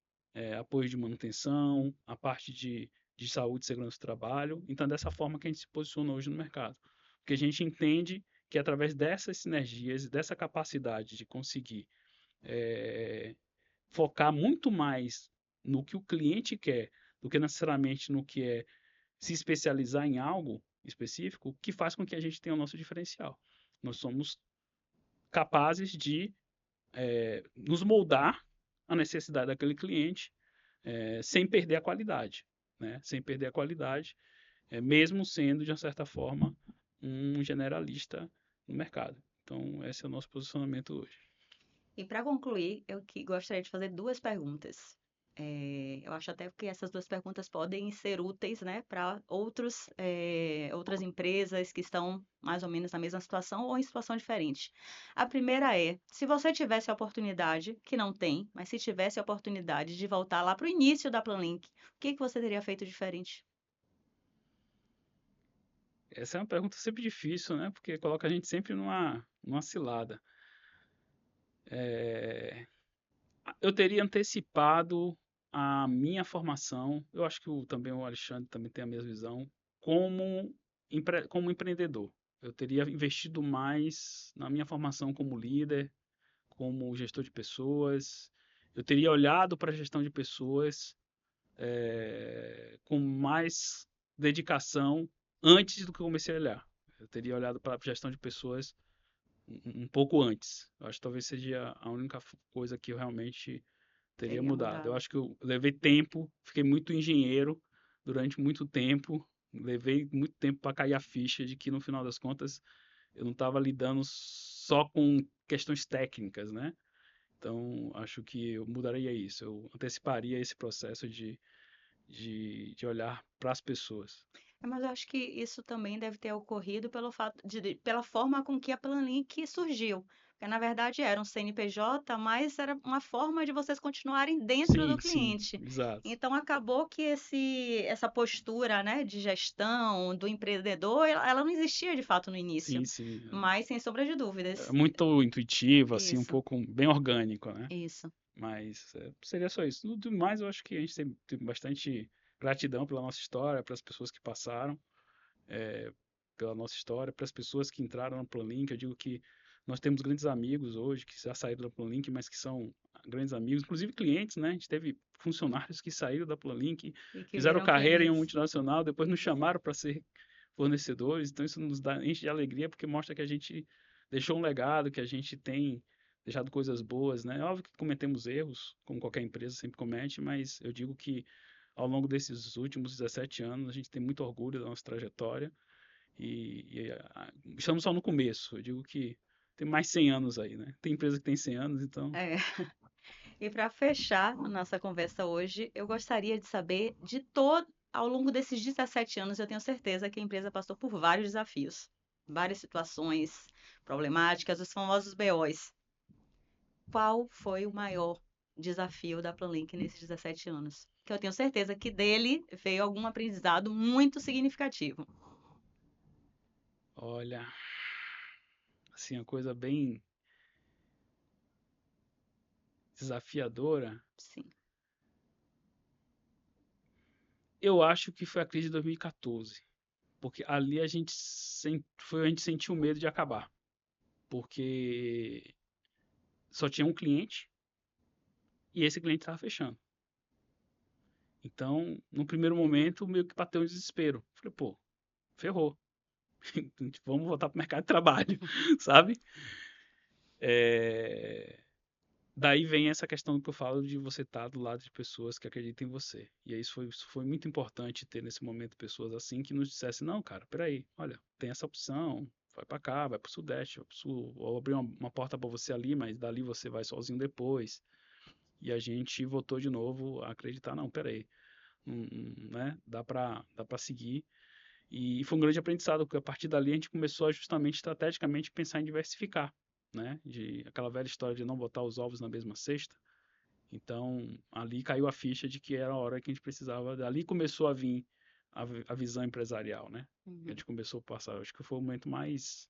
apoio de manutenção, a parte de saúde e segurança do trabalho. Então, é dessa forma que a gente se posiciona hoje no mercado. Porque a gente entende que através dessas sinergias e dessa capacidade de conseguir focar muito mais no que o cliente quer do que necessariamente no que é se especializar em algo específico, que faz com que a gente tenha o nosso diferencial. Nós somos capazes de nos moldar à necessidade daquele cliente, sem perder a qualidade, né? Sem perder a qualidade, mesmo sendo, de uma certa forma, um generalista no mercado. Então, esse é o nosso posicionamento hoje. E para concluir, eu gostaria de fazer duas perguntas. Eu acho até que essas duas perguntas podem ser úteis, né, para outras empresas que estão mais ou menos na mesma situação ou em situação diferente. A primeira é, se você tivesse a oportunidade, que não tem, mas se tivesse a oportunidade de voltar lá para o início da Planlink, o que que você teria feito diferente? Essa é uma pergunta sempre difícil, né? Porque coloca a gente sempre numa cilada. É, eu teria antecipado a minha formação. Eu acho que também o Alexandre também tem a mesma visão. Como, como empreendedor, eu teria investido mais na minha formação como líder, como gestor de pessoas. Eu teria olhado para a gestão de pessoas com mais dedicação antes do que eu comecei a olhar. Eu teria olhado para a gestão de pessoas um pouco antes. Eu acho que talvez seja a única coisa que eu realmente teria Teria mudado. Eu mudado. acho que eu levei tempo, fiquei muito engenheiro durante muito tempo, levei muito tempo para cair a ficha de que no final das contas eu não estava lidando só com questões técnicas, né? Então, acho que eu mudaria isso, eu anteciparia esse processo de olhar para as pessoas. Mas eu acho que isso também deve ter ocorrido pelo fato pela forma com que a Planlink surgiu. Porque, na verdade, era um CNPJ, mas era uma forma de vocês continuarem dentro do Sim, sim, cliente. exato. Então, acabou que essa postura, né, de gestão, do empreendedor, ela não existia de fato no início. Sim, sim. Mas, sem sombra de É dúvidas. muito intuitivo, assim, um Isso, pouco bem orgânico, né? isso. Mas seria só isso. No mais, eu acho que a gente tem bastante gratidão pela nossa história, pelas pessoas que passaram, é, pela nossa história, para as pessoas que entraram no Planlink. Eu digo que nós temos grandes amigos hoje que já saíram da Planlink, mas que são grandes amigos, inclusive clientes, né? A gente teve funcionários que saíram da Planlink, E que fizeram viram carreira em um clientes. multinacional, depois nos chamaram para ser fornecedores. Então isso nos dá enche de alegria porque mostra que a gente deixou um legado, que a gente tem deixado coisas boas, né? Óbvio que cometemos erros, como qualquer empresa sempre comete, mas eu digo que ao longo desses últimos 17 anos a gente tem muito orgulho da nossa trajetória estamos só no começo. Eu digo que tem mais 100 anos aí, né? Tem empresa que tem 100 anos, então É. E para fechar a nossa conversa hoje, eu gostaria de saber de todo, ao longo desses 17 anos, eu tenho certeza que a empresa passou por vários desafios, várias situações problemáticas, os famosos BOs. Qual foi o maior desafio da Planlink nesses 17 anos? Que eu tenho certeza que dele veio algum aprendizado muito significativo. olha, assim, uma coisa bem desafiadora. Sim. Eu acho que foi a crise de 2014, porque ali a gente sentiu medo de acabar, porque só tinha um cliente e esse cliente estava fechando. Então, no primeiro momento, meio que bateu um desespero. Falei, pô, ferrou. Vamos voltar para o mercado de trabalho, sabe? É... Daí vem essa questão que eu falo de você estar do lado de pessoas que acreditam em você. E aí isso foi muito importante ter nesse momento pessoas assim que nos dissessem, não, cara, peraí, olha, tem essa opção, vai para cá, vai para o Sudeste, vai pro Sul, ou abrir uma porta para você ali, mas dali você vai sozinho depois. E a gente voltou de novo a acreditar, não, peraí, né, dá para seguir. E foi um grande aprendizado, porque a partir dali a gente começou a justamente estrategicamente pensar em diversificar, né? De aquela velha história de não botar os ovos na mesma cesta. Então, ali caiu a ficha de que era a hora que a gente precisava. Dali começou a vir a visão empresarial, né? A Uhum. gente começou a passar. Acho que foi o momento mais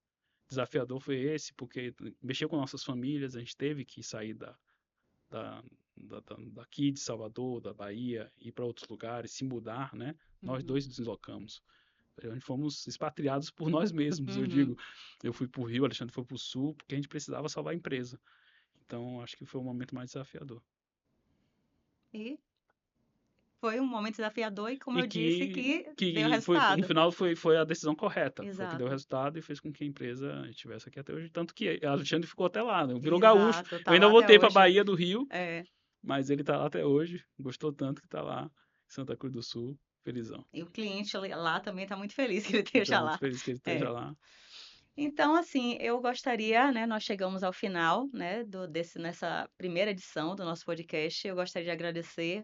desafiador foi esse, porque mexeu com nossas famílias, a gente teve que sair da, daqui de Salvador, da Bahia, ir para outros lugares, se mudar, né? Nós Uhum. dois deslocamos. A gente fomos expatriados por nós mesmos, eu Uhum. digo. Eu fui para o Rio, Alexandre foi para o Sul, porque a gente precisava salvar a empresa. Então, acho que foi o momento mais desafiador. E foi um momento desafiador e, como E eu disse, que deu que foi, no resultado. final foi a decisão correta. Foi o que deu Exato, resultado e fez com que a empresa estivesse aqui até hoje. Tanto que Alexandre ficou até lá, né? Virou gaúcho. exato, Eu tá ainda lá até voltei para hoje. Bahia do Rio, É, mas ele tá lá até hoje. Gostou tanto que tá lá em Santa Cruz do Sul, felizão. e o cliente lá também está muito feliz que ele Então, esteja muito lá. feliz que ele esteja É. lá. Então, assim, eu gostaria, né, nós chegamos ao final, né, nessa primeira edição do nosso podcast. Eu gostaria de agradecer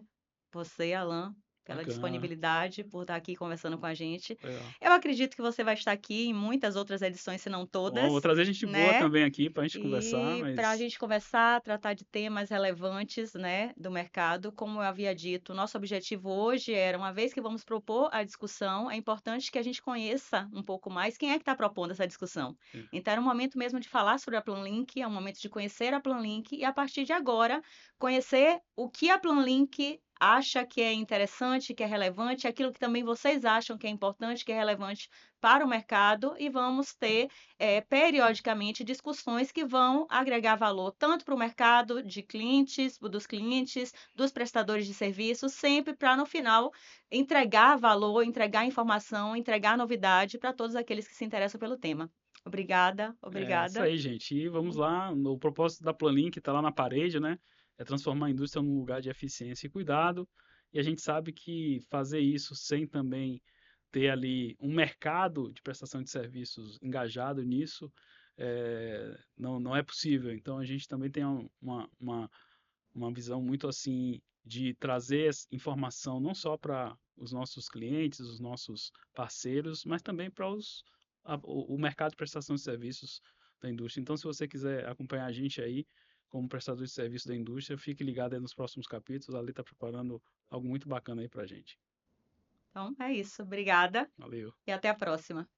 você, Alan, pela Bacana, disponibilidade, por estar aqui conversando com a gente. legal. Eu acredito que você vai estar aqui em muitas outras edições, se não Bom, vou todas, trazer gente boa né? também aqui para a gente conversar, E para a mas gente conversar, tratar de temas relevantes, né, do mercado, como eu havia dito, nosso objetivo hoje era, uma vez que vamos propor a discussão, é importante que a gente conheça um pouco mais quem é que está propondo essa discussão. sim, Então, era um momento mesmo de falar sobre a Planlink, é um momento de conhecer a Planlink e, a partir de agora, conhecer o que a Planlink acha que é interessante, que é relevante, aquilo que também vocês acham que é importante, que é relevante para o mercado, e vamos ter periodicamente discussões que vão agregar valor tanto para o mercado de clientes, dos clientes, dos prestadores de serviços, sempre para no final entregar valor, entregar informação, entregar novidade para todos aqueles que se interessam pelo tema. Obrigada, é isso obrigada. aí, gente. E vamos lá, o propósito da Planlink está lá na parede, né? É transformar a indústria num lugar de eficiência e cuidado. E a gente sabe que fazer isso sem também ter ali um mercado de prestação de serviços engajado nisso, não é possível. Então a gente também tem uma visão muito assim de trazer informação não só para os nossos clientes, os nossos parceiros, mas também para o mercado de prestação de serviços da indústria. Então, se você quiser acompanhar a gente aí como prestador de serviço da indústria, fique ligado aí nos próximos capítulos. Ali está preparando algo muito bacana aí para a gente. Então é isso. Obrigada Valeu. e até a próxima.